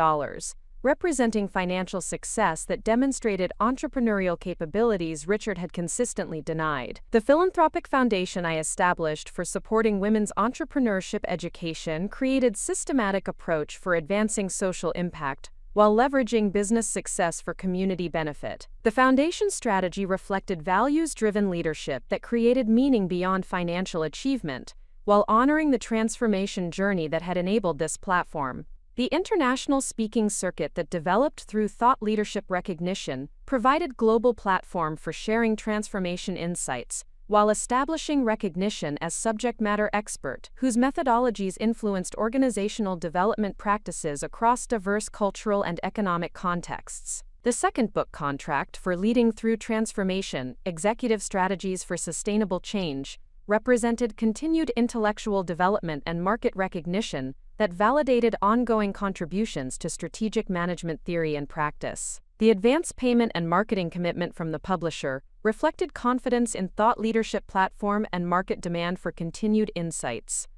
representing financial success that demonstrated entrepreneurial capabilities Richard had consistently denied. The philanthropic foundation I established for supporting women's entrepreneurship education created systematic approach for advancing social impact while leveraging business success for community benefit. The foundation strategy reflected values-driven leadership that created meaning beyond financial achievement, while honoring the transformation journey that had enabled this platform. The international speaking circuit that developed through thought leadership recognition provided global platform for sharing transformation insights, while establishing recognition as subject matter expert whose methodologies influenced organizational development practices across diverse cultural and economic contexts. The second book contract for Leading Through Transformation, Executive Strategies for Sustainable Change, represented continued intellectual development and market recognition that validated ongoing contributions to strategic management theory and practice. The advance payment and marketing commitment from the publisher reflected confidence in thought leadership platform and market demand for continued insights.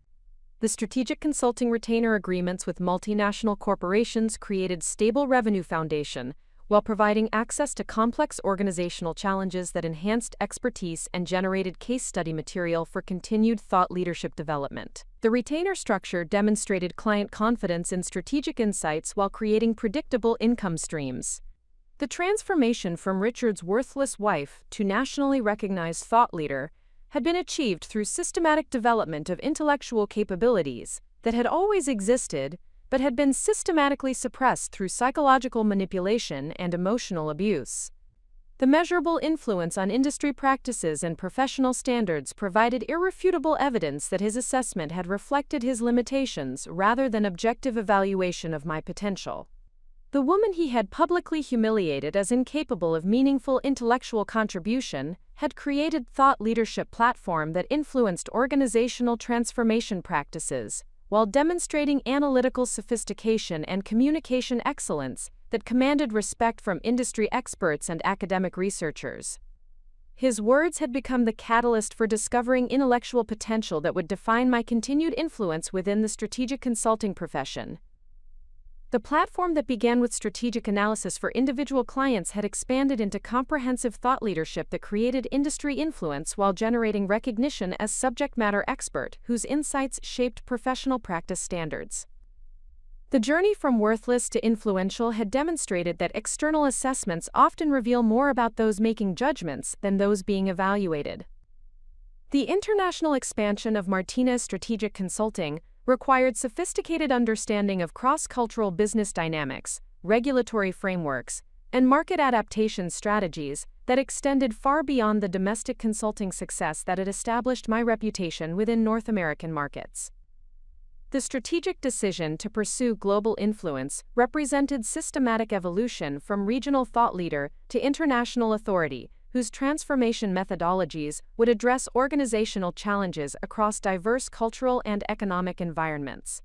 The strategic consulting retainer agreements with multinational corporations created stable revenue foundation, while providing access to complex organizational challenges that enhanced expertise and generated case study material for continued thought leadership development. The retainer structure demonstrated client confidence in strategic insights while creating predictable income streams. The transformation from Richard's worthless wife to nationally recognized thought leader had been achieved through systematic development of intellectual capabilities that had always existed but had been systematically suppressed through psychological manipulation and emotional abuse. The measurable influence on industry practices and professional standards provided irrefutable evidence that his assessment had reflected his limitations rather than objective evaluation of my potential. The woman he had publicly humiliated as incapable of meaningful intellectual contribution had created thought leadership platform that influenced organizational transformation practices, while demonstrating analytical sophistication and communication excellence that commanded respect from industry experts and academic researchers. His words had become the catalyst for discovering intellectual potential that would define my continued influence within the strategic consulting profession. The platform that began with strategic analysis for individual clients had expanded into comprehensive thought leadership that created industry influence while generating recognition as subject matter expert whose insights shaped professional practice standards. The journey from worthless to influential had demonstrated that external assessments often reveal more about those making judgments than those being evaluated. The international expansion of Martinez Strategic Consulting required sophisticated understanding of cross-cultural business dynamics, regulatory frameworks, and market adaptation strategies that extended far beyond the domestic consulting success that had established my reputation within North American markets. The strategic decision to pursue global influence represented systematic evolution from regional thought leader to international authority, whose transformation methodologies would address organizational challenges across diverse cultural and economic environments.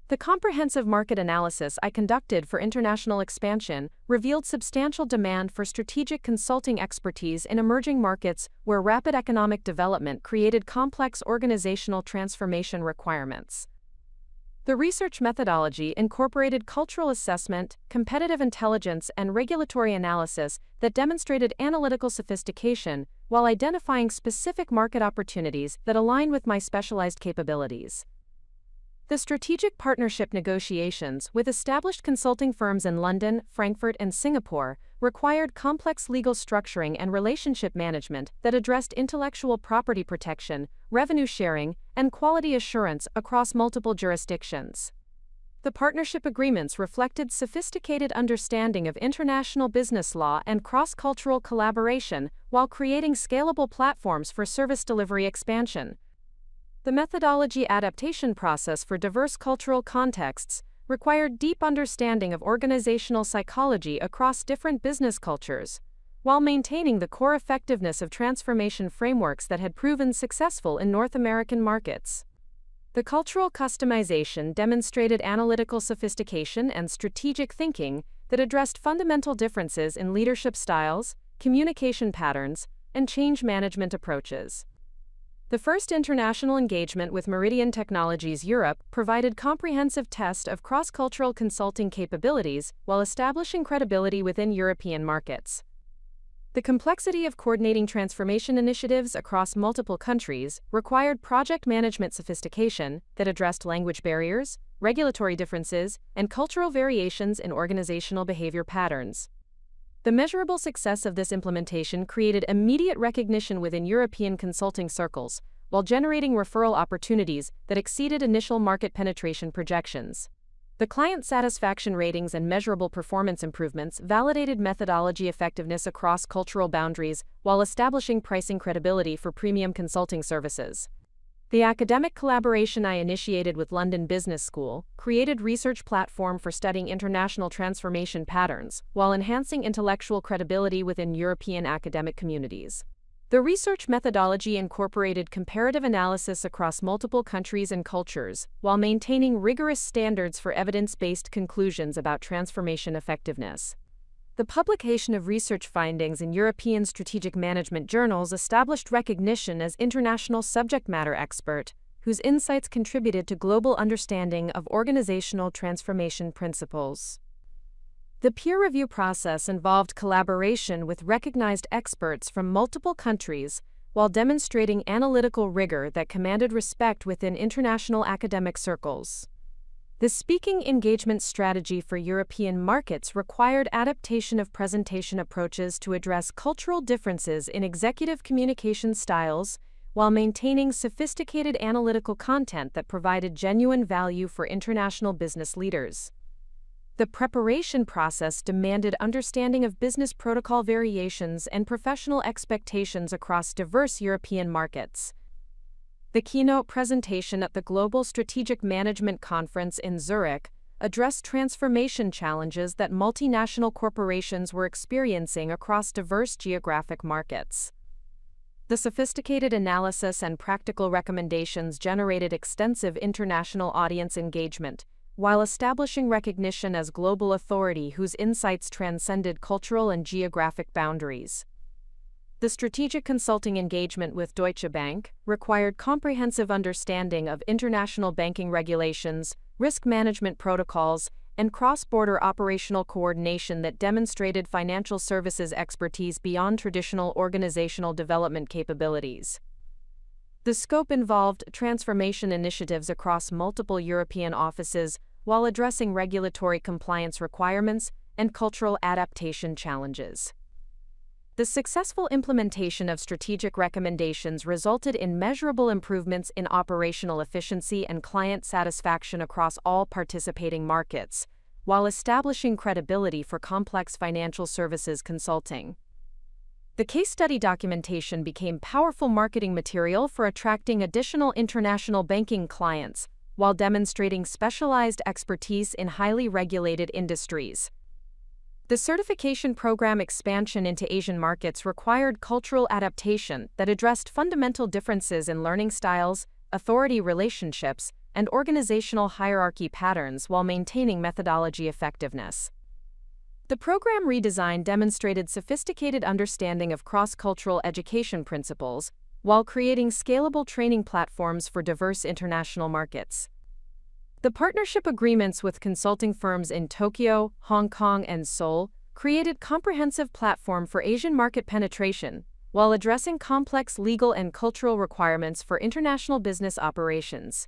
The comprehensive market analysis I conducted for international expansion revealed substantial demand for strategic consulting expertise in emerging markets where rapid economic development created complex organizational transformation requirements. The research methodology incorporated cultural assessment, competitive intelligence, and regulatory analysis that demonstrated analytical sophistication while identifying specific market opportunities that align with my specialized capabilities. The strategic partnership negotiations with established consulting firms in London, Frankfurt, and Singapore required complex legal structuring and relationship management that addressed intellectual property protection, revenue sharing, and quality assurance across multiple jurisdictions. The partnership agreements reflected sophisticated understanding of international business law and cross-cultural collaboration while creating scalable platforms for service delivery expansion. The methodology adaptation process for diverse cultural contexts required deep understanding of organizational psychology across different business cultures, while maintaining the core effectiveness of transformation frameworks that had proven successful in North American markets. The cultural customization demonstrated analytical sophistication and strategic thinking that addressed fundamental differences in leadership styles, communication patterns, and change management approaches. The first international engagement with Meridian Technologies Europe provided comprehensive test of cross-cultural consulting capabilities while establishing credibility within European markets. The complexity of coordinating transformation initiatives across multiple countries required project management sophistication that addressed language barriers, regulatory differences, and cultural variations in organizational behavior patterns. The measurable success of this implementation created immediate recognition within European consulting circles, while generating referral opportunities that exceeded initial market penetration projections. The client satisfaction ratings and measurable performance improvements validated methodology effectiveness across cultural boundaries while establishing pricing credibility for premium consulting services. The academic collaboration I initiated with London Business School created research platform for studying international transformation patterns while enhancing intellectual credibility within European academic communities. The research methodology incorporated comparative analysis across multiple countries and cultures while maintaining rigorous standards for evidence-based conclusions about transformation effectiveness. The publication of research findings in European strategic management journals established recognition as international subject matter expert, whose insights contributed to global understanding of organizational transformation principles. The peer review process involved collaboration with recognized experts from multiple countries while demonstrating analytical rigor that commanded respect within international academic circles. The speaking engagement strategy for European markets required adaptation of presentation approaches to address cultural differences in executive communication styles while maintaining sophisticated analytical content that provided genuine value for international business leaders. The preparation process demanded understanding of business protocol variations and professional expectations across diverse European markets. The keynote presentation at the Global Strategic Management Conference in Zurich addressed transformation challenges that multinational corporations were experiencing across diverse geographic markets. The sophisticated analysis and practical recommendations generated extensive international audience engagement, while establishing recognition as global authority whose insights transcended cultural and geographic boundaries. The strategic consulting engagement with Deutsche Bank required comprehensive understanding of international banking regulations, risk management protocols, and cross-border operational coordination that demonstrated financial services expertise beyond traditional organizational development capabilities. The scope involved transformation initiatives across multiple European offices while addressing regulatory compliance requirements and cultural adaptation challenges. The successful implementation of strategic recommendations resulted in measurable improvements in operational efficiency and client satisfaction across all participating markets, while establishing credibility for complex financial services consulting. The case study documentation became powerful marketing material for attracting additional international banking clients, while demonstrating specialized expertise in highly regulated industries. The certification program expansion into Asian markets required cultural adaptation that addressed fundamental differences in learning styles, authority relationships, and organizational hierarchy patterns while maintaining methodology effectiveness. The program redesign demonstrated sophisticated understanding of cross-cultural education principles while creating scalable training platforms for diverse international markets. The partnership agreements with consulting firms in Tokyo, Hong Kong, and Seoul created comprehensive platform for Asian market penetration, while addressing complex legal and cultural requirements for international business operations.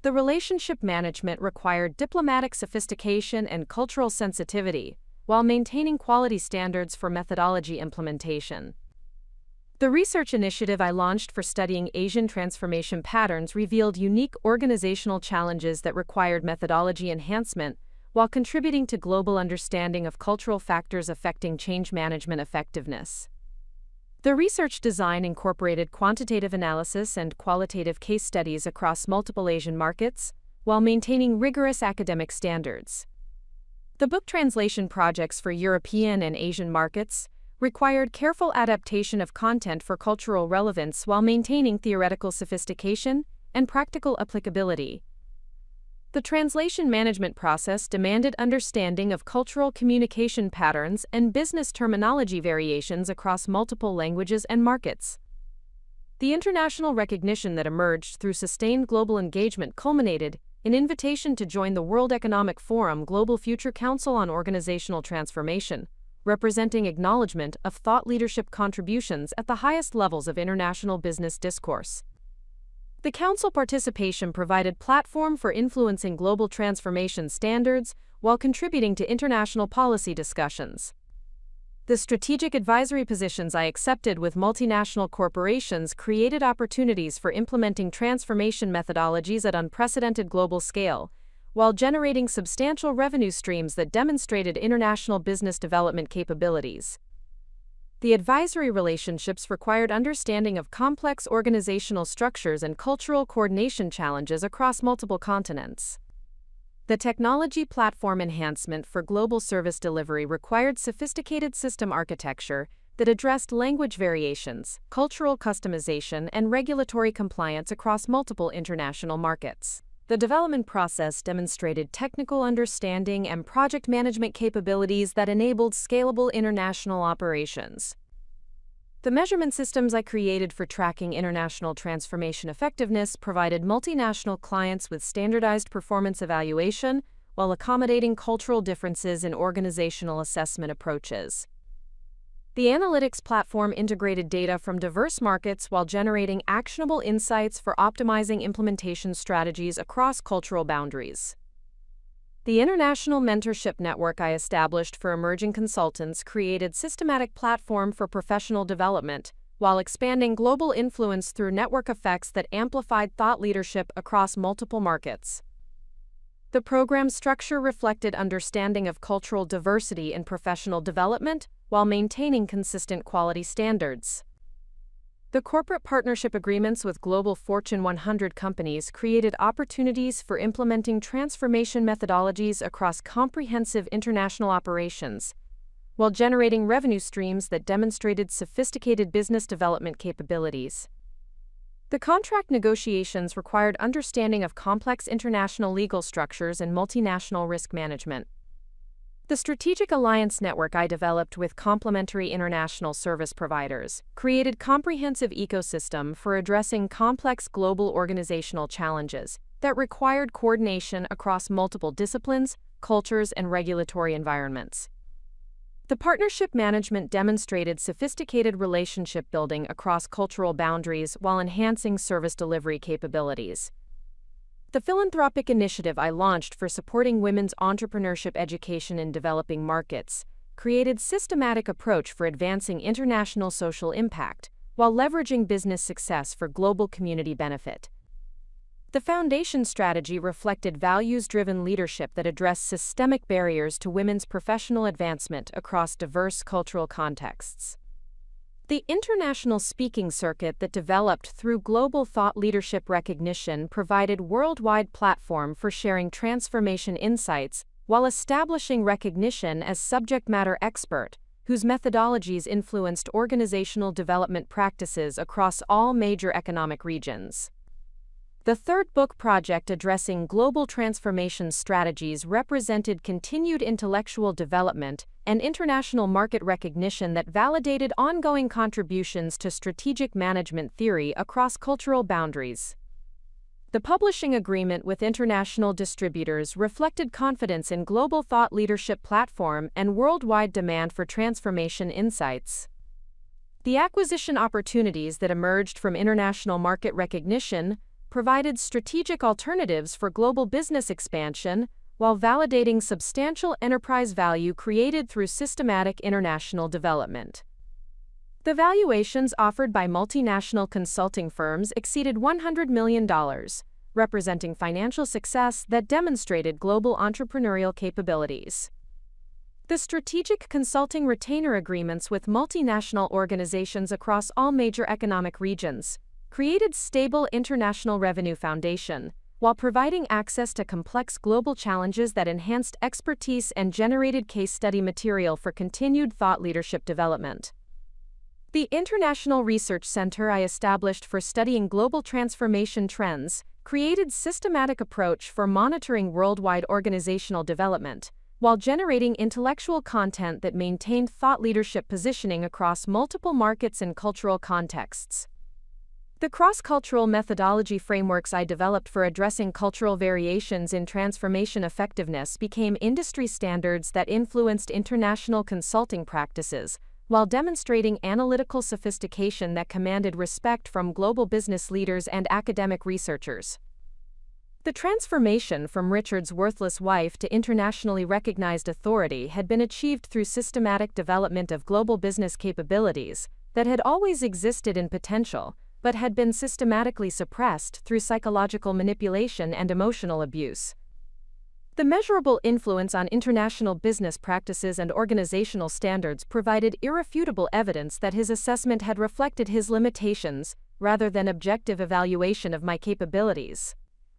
The relationship management required diplomatic sophistication and cultural sensitivity, while maintaining quality standards for methodology implementation. The research initiative I launched for studying Asian transformation patterns revealed unique organizational challenges that required methodology enhancement, while contributing to global understanding of cultural factors affecting change management effectiveness. The research design incorporated quantitative analysis and qualitative case studies across multiple Asian markets, while maintaining rigorous academic standards. The book translation projects for European and Asian markets required careful adaptation of content for cultural relevance while maintaining theoretical sophistication and practical applicability. The translation management process demanded understanding of cultural communication patterns and business terminology variations across multiple languages and markets. The international recognition that emerged through sustained global engagement culminated in an invitation to join the World Economic Forum Global Future Council on Organizational Transformation, representing acknowledgement of thought leadership contributions at the highest levels of international business discourse. The Council participation provided platform for influencing global transformation standards while contributing to international policy discussions. The strategic advisory positions I accepted with multinational corporations created opportunities for implementing transformation methodologies at unprecedented global scale, while generating substantial revenue streams that demonstrated international business development capabilities. The advisory relationships required understanding of complex organizational structures and cultural coordination challenges across multiple continents. The technology platform enhancement for global service delivery required sophisticated system architecture that addressed language variations, cultural customization, and regulatory compliance across multiple international markets. The development process demonstrated technical understanding and project management capabilities that enabled scalable international operations. The measurement systems I created for tracking international transformation effectiveness provided multinational clients with standardized performance evaluation while accommodating cultural differences in organizational assessment approaches. The analytics platform integrated data from diverse markets while generating actionable insights for optimizing implementation strategies across cultural boundaries. The international mentorship network I established for emerging consultants created systematic platform for professional development, while expanding global influence through network effects that amplified thought leadership across multiple markets. The program structure reflected understanding of cultural diversity in professional development while maintaining consistent quality standards. The corporate partnership agreements with global Fortune 100 companies created opportunities for implementing transformation methodologies across comprehensive international operations, while generating revenue streams that demonstrated sophisticated business development capabilities. The contract negotiations required understanding of complex international legal structures and multinational risk management. The strategic alliance network I developed with complementary international service providers created comprehensive ecosystem for addressing complex global organizational challenges that required coordination across multiple disciplines, cultures, and regulatory environments. The partnership management demonstrated sophisticated relationship building across cultural boundaries while enhancing service delivery capabilities. The philanthropic initiative I launched for supporting women's entrepreneurship education in developing markets created systematic approach for advancing international social impact while leveraging business success for global community benefit. The foundation strategy reflected values-driven leadership that addressed systemic barriers to women's professional advancement across diverse cultural contexts. The international speaking circuit that developed through global thought leadership recognition provided worldwide platform for sharing transformation insights while establishing recognition as subject matter expert, whose methodologies influenced organizational development practices across all major economic regions. The third book project addressing global transformation strategies represented continued intellectual development and international market recognition that validated ongoing contributions to strategic management theory across cultural boundaries. The publishing agreement with international distributors reflected confidence in global thought leadership platform and worldwide demand for transformation insights. The acquisition opportunities that emerged from international market recognition provided strategic alternatives for global business expansion while validating substantial enterprise value created through systematic international development. The valuations offered by multinational consulting firms exceeded $100 million, representing financial success that demonstrated global entrepreneurial capabilities. The strategic consulting retainer agreements with multinational organizations across all major economic regions created stable international revenue foundation, while providing access to complex global challenges that enhanced expertise and generated case study material for continued thought leadership development. The International Research Center I established for studying global transformation trends created systematic approach for monitoring worldwide organizational development, while generating intellectual content that maintained thought leadership positioning across multiple markets and cultural contexts. The cross-cultural methodology frameworks I developed for addressing cultural variations in transformation effectiveness became industry standards that influenced international consulting practices, while demonstrating analytical sophistication that commanded respect from global business leaders and academic researchers. The transformation from Richard's worthless wife to internationally recognized authority had been achieved through systematic development of global business capabilities that had always existed in potential, but had been systematically suppressed through psychological manipulation and emotional abuse. The measurable influence on international business practices and organizational standards provided irrefutable evidence that his assessment had reflected his limitations, rather than objective evaluation of my capabilities.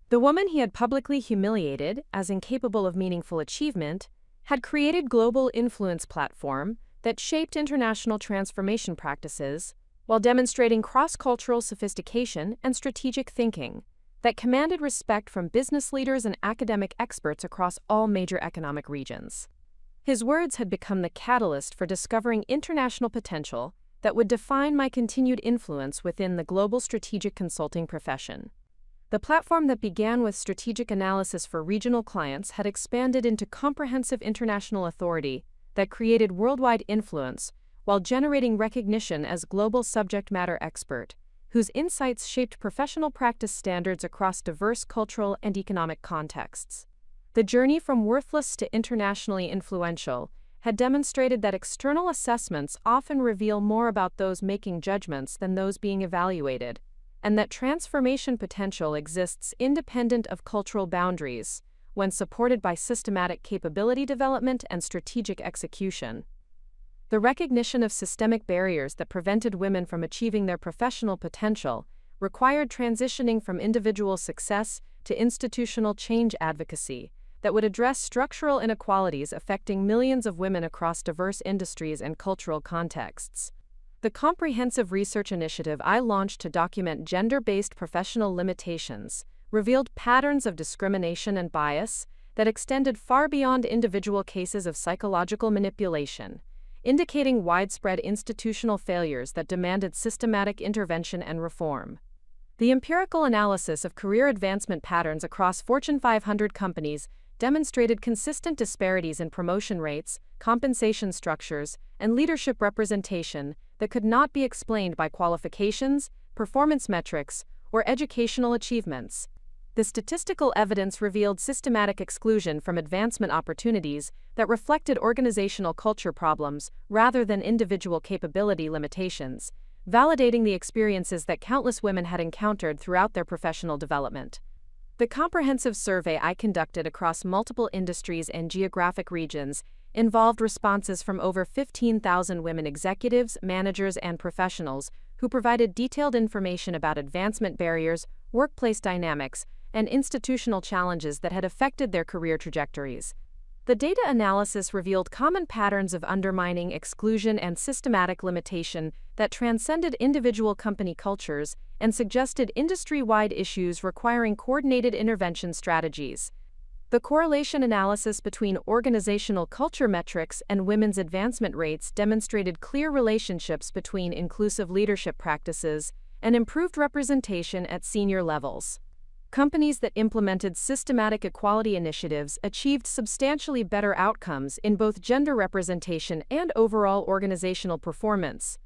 The woman he had publicly humiliated, as incapable of meaningful achievement, had created global influence platform that shaped international transformation practices, while demonstrating cross-cultural sophistication and strategic thinking that commanded respect from business leaders and academic experts across all major economic regions. His words had become the catalyst for discovering international potential that would define my continued influence within the global strategic consulting profession. The platform that began with strategic analysis for regional clients had expanded into comprehensive international authority that created worldwide influence while generating recognition as global subject matter expert, whose insights shaped professional practice standards across diverse cultural and economic contexts. The journey from worthless to internationally influential had demonstrated that external assessments often reveal more about those making judgments than those being evaluated, and that transformation potential exists independent of cultural boundaries when supported by systematic capability development and strategic execution. The recognition of systemic barriers that prevented women from achieving their professional potential required transitioning from individual success to institutional change advocacy that would address structural inequalities affecting millions of women across diverse industries and cultural contexts. The comprehensive research initiative I launched to document gender-based professional limitations revealed patterns of discrimination and bias that extended far beyond individual cases of psychological manipulation, indicating widespread institutional failures that demanded systematic intervention and reform. The empirical analysis of career advancement patterns across Fortune 500 companies demonstrated consistent disparities in promotion rates, compensation structures, and leadership representation that could not be explained by qualifications, performance metrics, or educational achievements. The statistical evidence revealed systematic exclusion from advancement opportunities that reflected organizational culture problems rather than individual capability limitations, validating the experiences that countless women had encountered throughout their professional development. The comprehensive survey I conducted across multiple industries and geographic regions involved responses from over 15,000 women executives, managers, and professionals who provided detailed information about advancement barriers, workplace dynamics, and institutional challenges that had affected their career trajectories. The data analysis revealed common patterns of undermining, exclusion, and systematic limitation that transcended individual company cultures and suggested industry-wide issues requiring coordinated intervention strategies. The correlation analysis between organizational culture metrics and women's advancement rates demonstrated clear relationships between inclusive leadership practices and improved representation at senior levels. Companies that implemented systematic equality initiatives achieved substantially better outcomes in both gender representation and overall organizational performance,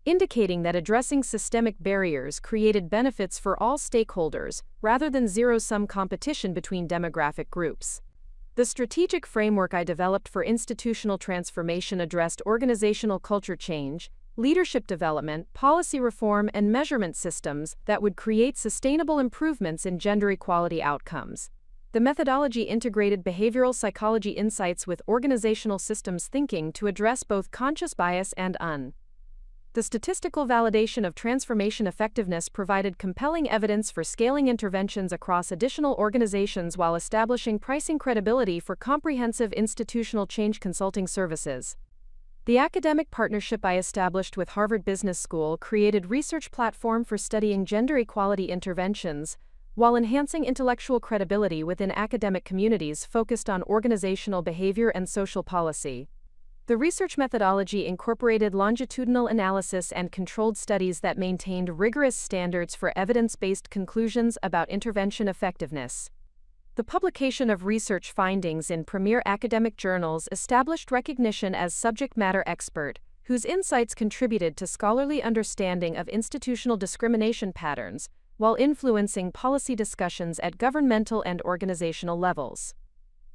indicating that addressing systemic barriers created benefits for all stakeholders rather than zero-sum competition between demographic groups. The strategic framework I developed for institutional transformation addressed organizational culture change, leadership development, policy reform, and measurement systems that would create sustainable improvements in gender equality outcomes. The methodology integrated behavioral psychology insights with organizational systems thinking to address both conscious bias and The statistical validation of transformation effectiveness provided compelling evidence for scaling interventions across additional organizations while establishing pricing credibility for comprehensive institutional change consulting services. The academic partnership I established with Harvard Business School created research platform for studying gender equality interventions, while enhancing intellectual credibility within academic communities focused on organizational behavior and social policy. The research methodology incorporated longitudinal analysis and controlled studies that maintained rigorous standards for evidence-based conclusions about intervention effectiveness. The publication of research findings in premier academic journals established recognition as subject matter expert, whose insights contributed to scholarly understanding of institutional discrimination patterns, while influencing policy discussions at governmental and organizational levels.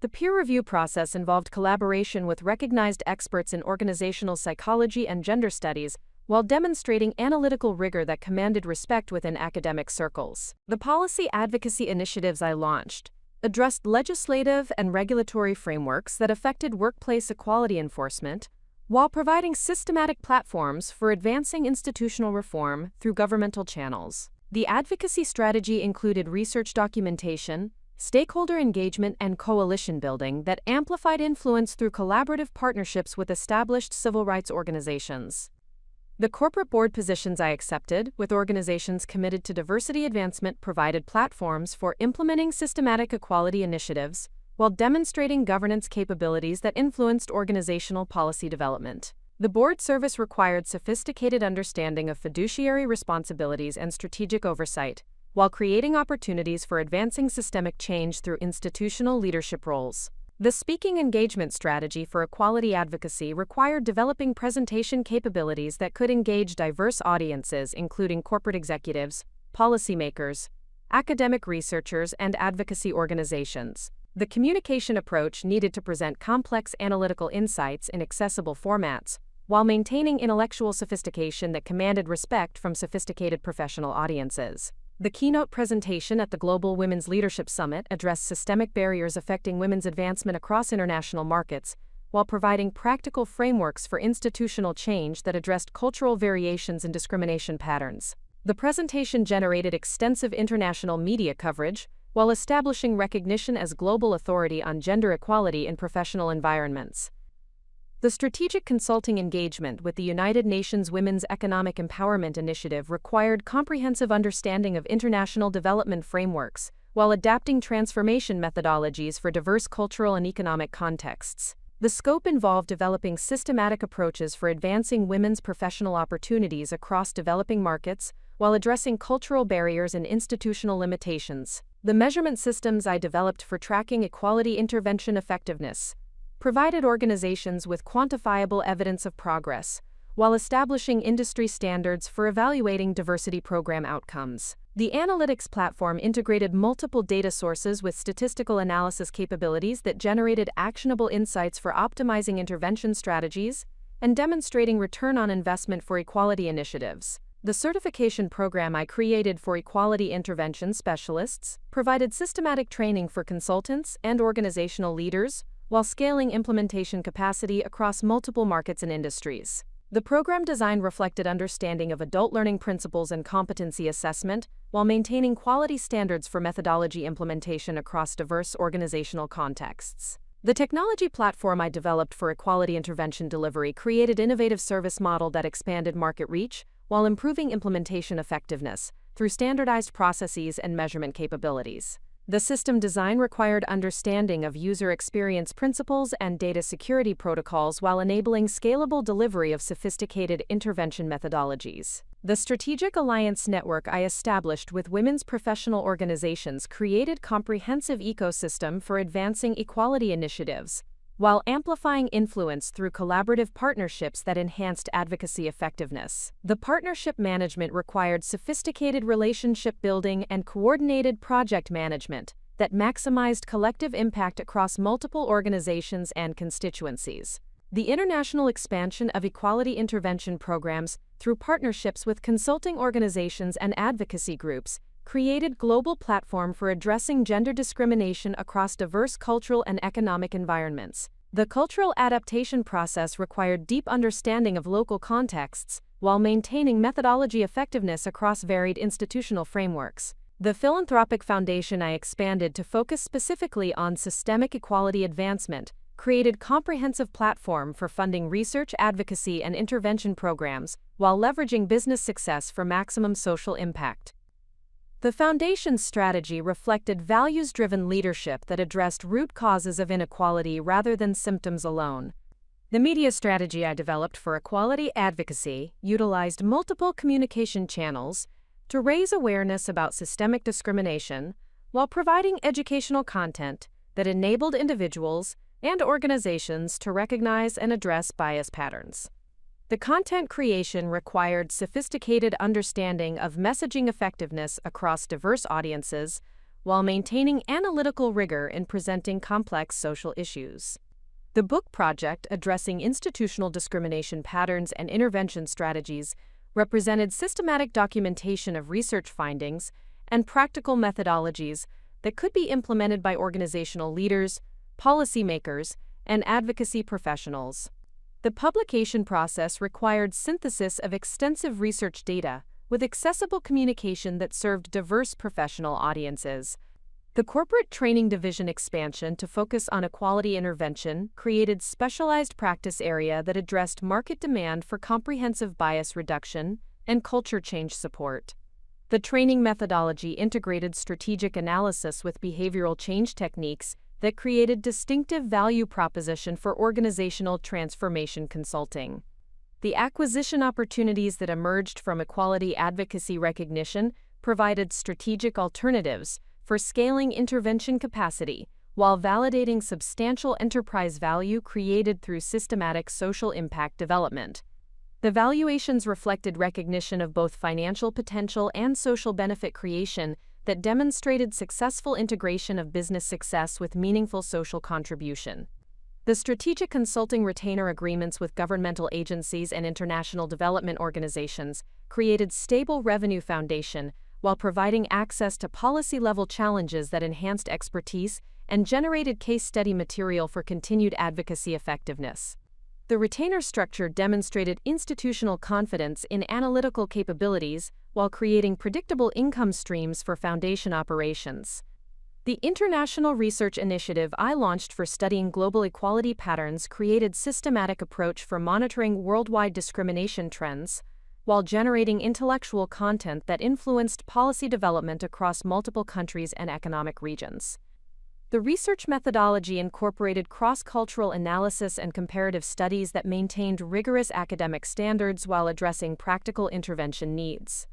The peer review process involved collaboration with recognized experts in organizational psychology and gender studies, while demonstrating analytical rigor that commanded respect within academic circles. The policy advocacy initiatives I launched addressed legislative and regulatory frameworks that affected workplace equality enforcement, while providing systematic platforms for advancing institutional reform through governmental channels. The advocacy strategy included research documentation, stakeholder engagement, and coalition building that amplified influence through collaborative partnerships with established civil rights organizations. The corporate board positions I accepted, with organizations committed to diversity advancement, provided platforms for implementing systematic equality initiatives, while demonstrating governance capabilities that influenced organizational policy development. The board service required sophisticated understanding of fiduciary responsibilities and strategic oversight, while creating opportunities for advancing systemic change through institutional leadership roles. The speaking engagement strategy for equality advocacy required developing presentation capabilities that could engage diverse audiences, including corporate executives, policymakers, academic researchers, and advocacy organizations. The communication approach needed to present complex analytical insights in accessible formats, while maintaining intellectual sophistication that commanded respect from sophisticated professional audiences. The keynote presentation at the Global Women's Leadership Summit addressed systemic barriers affecting women's advancement across international markets, while providing practical frameworks for institutional change that addressed cultural variations and discrimination patterns. The presentation generated extensive international media coverage, while establishing recognition as global authority on gender equality in professional environments. The strategic consulting engagement with the United Nations Women's Economic Empowerment Initiative required comprehensive understanding of international development frameworks, while adapting transformation methodologies for diverse cultural and economic contexts. The scope involved developing systematic approaches for advancing women's professional opportunities across developing markets, while addressing cultural barriers and institutional limitations. The measurement systems I developed for tracking equality intervention effectiveness provided organizations with quantifiable evidence of progress, while establishing industry standards for evaluating diversity program outcomes. The analytics platform integrated multiple data sources with statistical analysis capabilities that generated actionable insights for optimizing intervention strategies and demonstrating return on investment for equality initiatives. The certification program I created for equality intervention specialists provided systematic training for consultants and organizational leaders, while scaling implementation capacity across multiple markets and industries. The program design reflected understanding of adult learning principles and competency assessment, while maintaining quality standards for methodology implementation across diverse organizational contexts. The technology platform I developed for equality intervention delivery created an innovative service model that expanded market reach, while improving implementation effectiveness through standardized processes and measurement capabilities. The system design required understanding of user experience principles and data security protocols while enabling scalable delivery of sophisticated intervention methodologies. The strategic alliance network I established with women's professional organizations created comprehensive ecosystem for advancing equality initiatives, while amplifying influence through collaborative partnerships that enhanced advocacy effectiveness. The partnership management required sophisticated relationship building and coordinated project management that maximized collective impact across multiple organizations and constituencies. The international expansion of equality intervention programs through partnerships with consulting organizations and advocacy groups created global platform for addressing gender discrimination across diverse cultural and economic environments. The cultural adaptation process required deep understanding of local contexts while maintaining methodology effectiveness across varied institutional frameworks. The philanthropic foundation I expanded to focus specifically on systemic equality advancement created comprehensive platform for funding research, advocacy, and intervention programs while leveraging business success for maximum social impact. The Foundation's strategy reflected values-driven leadership that addressed root causes of inequality rather than symptoms alone. The media strategy I developed for equality advocacy utilized multiple communication channels to raise awareness about systemic discrimination while providing educational content that enabled individuals and organizations to recognize and address bias patterns. The content creation required sophisticated understanding of messaging effectiveness across diverse audiences while maintaining analytical rigor in presenting complex social issues. The book project addressing institutional discrimination patterns and intervention strategies represented systematic documentation of research findings and practical methodologies that could be implemented by organizational leaders, policymakers, and advocacy professionals. The publication process required synthesis of extensive research data with accessible communication that served diverse professional audiences. The corporate training division expansion to focus on equality intervention created specialized practice area that addressed market demand for comprehensive bias reduction and culture change support. The training methodology integrated strategic analysis with behavioral change techniques that created distinctive value proposition for organizational transformation consulting. The acquisition opportunities that emerged from equality advocacy recognition provided strategic alternatives for scaling intervention capacity while validating substantial enterprise value created through systematic social impact development. The valuations reflected recognition of both financial potential and social benefit creation that demonstrated successful integration of business success with meaningful social contribution. The strategic consulting retainer agreements with governmental agencies and international development organizations created stable revenue foundation while providing access to policy-level challenges that enhanced expertise and generated case study material for continued advocacy effectiveness. The retainer structure demonstrated institutional confidence in analytical capabilities while creating predictable income streams for foundation operations. The International Research Initiative I launched for studying global equality patterns created systematic approach for monitoring worldwide discrimination trends, while generating intellectual content that influenced policy development across multiple countries and economic regions. The research methodology incorporated cross-cultural analysis and comparative studies that maintained rigorous academic standards while addressing practical intervention needs.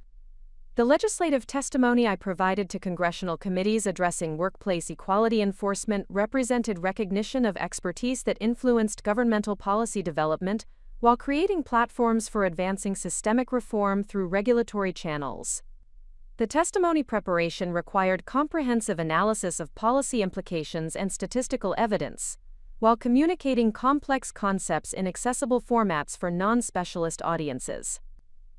The legislative testimony I provided to congressional committees addressing workplace equality enforcement represented recognition of expertise that influenced governmental policy development while creating platforms for advancing systemic reform through regulatory channels. The testimony preparation required comprehensive analysis of policy implications and statistical evidence, while communicating complex concepts in accessible formats for non-specialist audiences.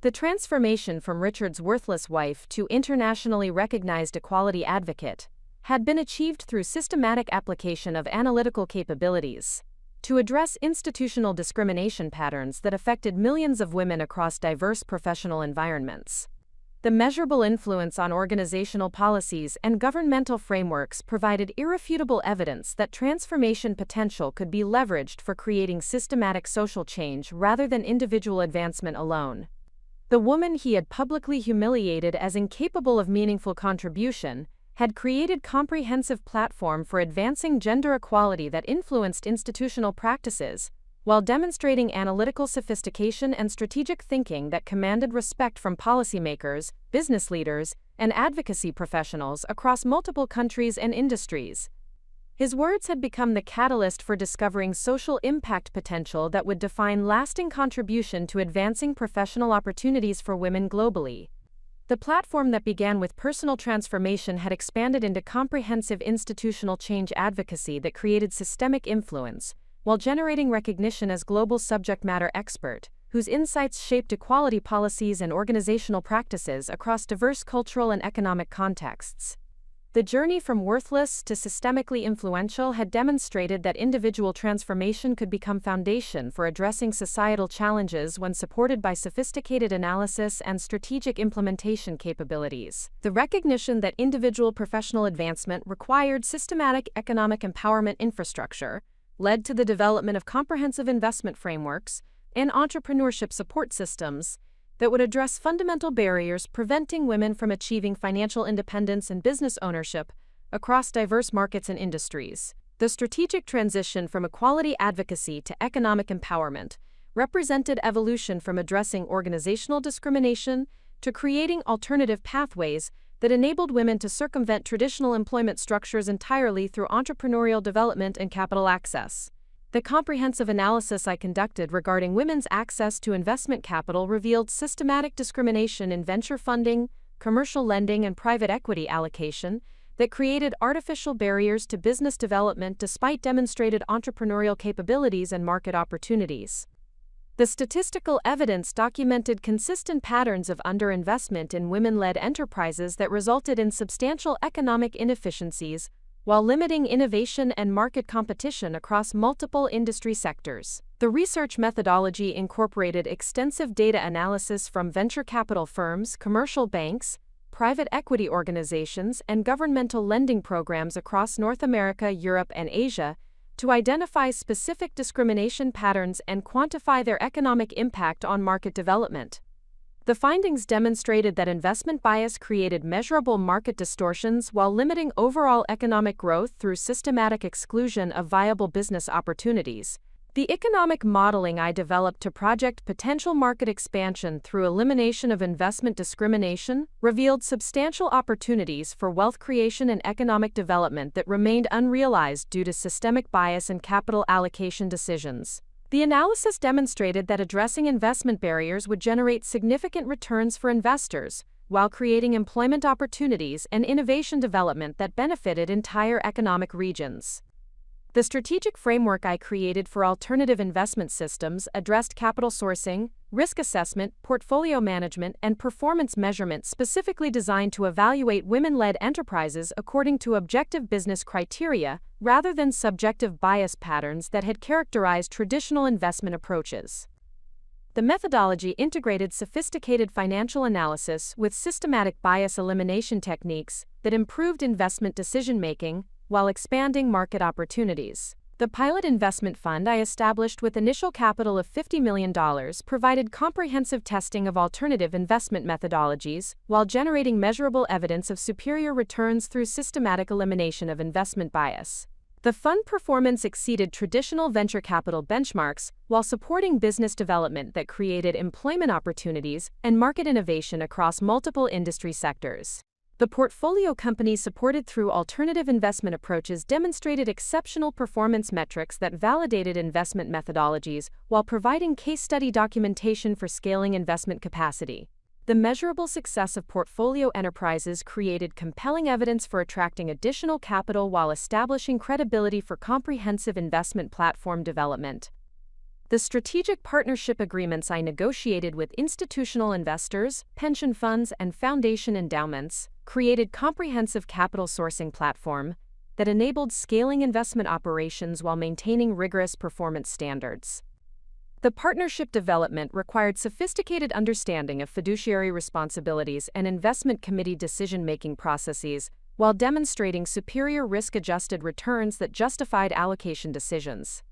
The transformation from Richard's worthless wife to internationally recognized equality advocate had been achieved through systematic application of analytical capabilities to address institutional discrimination patterns that affected millions of women across diverse professional environments. The measurable influence on organizational policies and governmental frameworks provided irrefutable evidence that transformation potential could be leveraged for creating systematic social change rather than individual advancement alone. The woman he had publicly humiliated as incapable of meaningful contribution had created comprehensive platform for advancing gender equality that influenced institutional practices, while demonstrating analytical sophistication and strategic thinking that commanded respect from policymakers, business leaders, and advocacy professionals across multiple countries and industries. His words had become the catalyst for discovering social impact potential that would define lasting contribution to advancing professional opportunities for women globally. The platform that began with personal transformation had expanded into comprehensive institutional change advocacy that created systemic influence, while generating recognition as global subject matter expert, whose insights shaped equality policies and organizational practices across diverse cultural and economic contexts. The journey from worthless to systemically influential had demonstrated that individual transformation could become foundation for addressing societal challenges when supported by sophisticated analysis and strategic implementation capabilities. The recognition that individual professional advancement required systematic economic empowerment infrastructure led to the development of comprehensive investment frameworks and entrepreneurship support systems that would address fundamental barriers preventing women from achieving financial independence and business ownership across diverse markets and industries. The strategic transition from equality advocacy to economic empowerment represented evolution from addressing organizational discrimination to creating alternative pathways that enabled women to circumvent traditional employment structures entirely through entrepreneurial development and capital access. The comprehensive analysis I conducted regarding women's access to investment capital revealed systematic discrimination in venture funding, commercial lending, and private equity allocation that created artificial barriers to business development despite demonstrated entrepreneurial capabilities and market opportunities. The statistical evidence documented consistent patterns of underinvestment in women-led enterprises that resulted in substantial economic inefficiencies, while limiting innovation and market competition across multiple industry sectors. The research methodology incorporated extensive data analysis from venture capital firms, commercial banks, private equity organizations, and governmental lending programs across North America, Europe, and Asia to identify specific discrimination patterns and quantify their economic impact on market development. The findings demonstrated that investment bias created measurable market distortions while limiting overall economic growth through systematic exclusion of viable business opportunities. The economic modeling I developed to project potential market expansion through elimination of investment discrimination revealed substantial opportunities for wealth creation and economic development that remained unrealized due to systemic bias and capital allocation decisions. The analysis demonstrated that addressing investment barriers would generate significant returns for investors, while creating employment opportunities and innovation development that benefited entire economic regions. The strategic framework I created for alternative investment systems addressed capital sourcing, risk assessment, portfolio management, and performance measurement specifically designed to evaluate women-led enterprises according to objective business criteria rather than subjective bias patterns that had characterized traditional investment approaches. The methodology integrated sophisticated financial analysis with systematic bias elimination techniques that improved investment decision-making while expanding market opportunities. The pilot investment fund I established with initial capital of $50 million provided comprehensive testing of alternative investment methodologies while generating measurable evidence of superior returns through systematic elimination of investment bias. The fund performance exceeded traditional venture capital benchmarks while supporting business development that created employment opportunities and market innovation across multiple industry sectors. The portfolio companies supported through alternative investment approaches demonstrated exceptional performance metrics that validated investment methodologies while providing case study documentation for scaling investment capacity. The measurable success of portfolio enterprises created compelling evidence for attracting additional capital while establishing credibility for comprehensive investment platform development. The strategic partnership agreements I negotiated with institutional investors, pension funds, and foundation endowments created comprehensive capital sourcing platform that enabled scaling investment operations while maintaining rigorous performance standards. The partnership development required sophisticated understanding of fiduciary responsibilities and investment committee decision-making processes while demonstrating superior risk-adjusted returns that justified allocation decisions.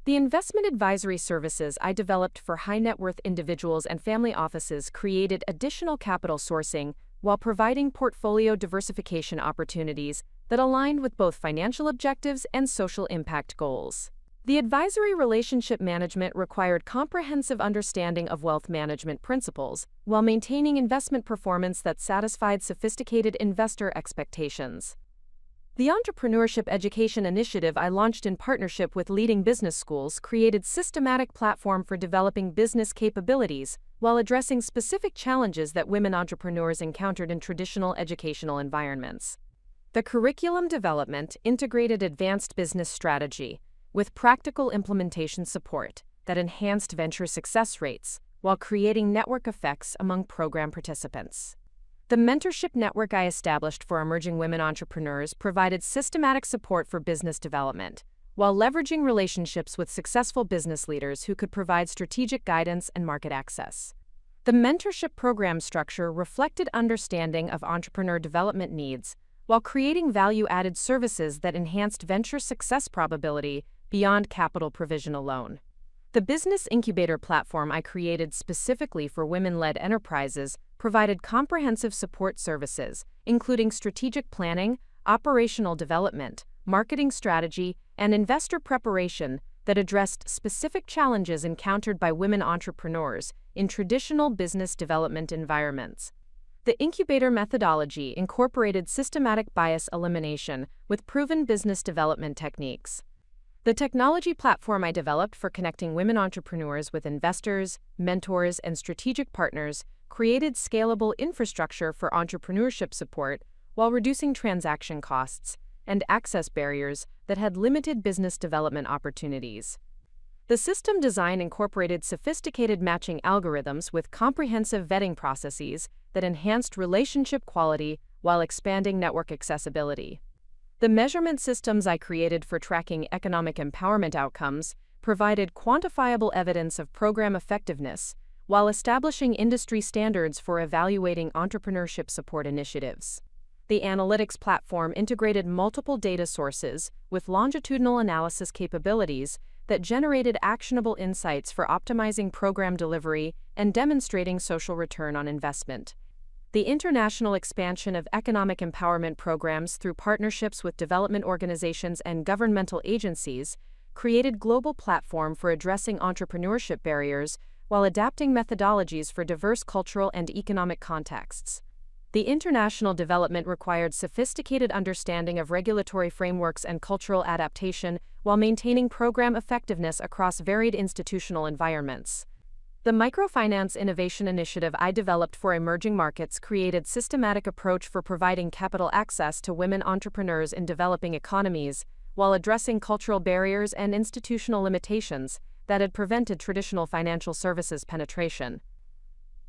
The investment advisory services I developed for high-net-worth individuals and family offices created additional capital sourcing while providing portfolio diversification opportunities that aligned with both financial objectives and social impact goals. The advisory relationship management required comprehensive understanding of wealth management principles while maintaining investment performance that satisfied sophisticated investor expectations. The Entrepreneurship Education Initiative I launched in partnership with leading business schools created systematic platform for developing business capabilities while addressing specific challenges that women entrepreneurs encountered in traditional educational environments. The curriculum development integrated advanced business strategy with practical implementation support that enhanced venture success rates while creating network effects among program participants. The mentorship network I established for emerging women entrepreneurs provided systematic support for business development, while leveraging relationships with successful business leaders who could provide strategic guidance and market access. The mentorship program structure reflected understanding of entrepreneur development needs while creating value-added services that enhanced venture success probability beyond capital provision alone. The business incubator platform I created specifically for women-led enterprises provided comprehensive support services, including strategic planning, operational development, marketing strategy, and investor preparation that addressed specific challenges encountered by women entrepreneurs in traditional business development environments. The incubator methodology incorporated systematic bias elimination with proven business development techniques. The technology platform I developed for connecting women entrepreneurs with investors, mentors, and strategic partners created scalable infrastructure for entrepreneurship support while reducing transaction costs and access barriers that had limited business development opportunities. The system design incorporated sophisticated matching algorithms with comprehensive vetting processes that enhanced relationship quality while expanding network accessibility. The measurement systems I created for tracking economic empowerment outcomes provided quantifiable evidence of program effectiveness while establishing industry standards for evaluating entrepreneurship support initiatives. The analytics platform integrated multiple data sources with longitudinal analysis capabilities that generated actionable insights for optimizing program delivery and demonstrating social return on investment. The international expansion of economic empowerment programs through partnerships with development organizations and governmental agencies created global platform for addressing entrepreneurship barriers while adapting methodologies for diverse cultural and economic contexts. The international development required sophisticated understanding of regulatory frameworks and cultural adaptation while maintaining program effectiveness across varied institutional environments. The Microfinance Innovation Initiative I developed for emerging markets created systematic approach for providing capital access to women entrepreneurs in developing economies while addressing cultural barriers and institutional limitations that had prevented traditional financial services penetration.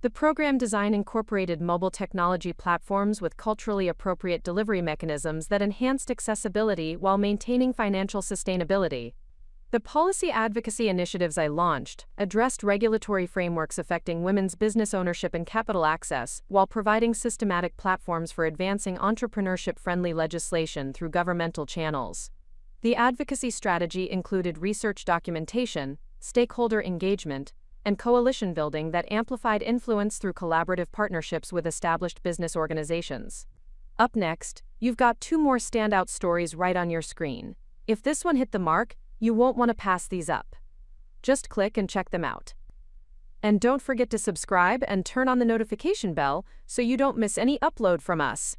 The program design incorporated mobile technology platforms with culturally appropriate delivery mechanisms that enhanced accessibility while maintaining financial sustainability. The policy advocacy initiatives I launched addressed regulatory frameworks affecting women's business ownership and capital access while providing systematic platforms for advancing entrepreneurship-friendly legislation through governmental channels. The advocacy strategy included research documentation, stakeholder engagement, and coalition building that amplified influence through collaborative partnerships with established business organizations. Up next, you've got 2 more standout stories right on your screen. If this one hit the mark, you won't want to pass these up. Just click and check them out. And don't forget to subscribe and turn on the notification bell so you don't miss any upload from us.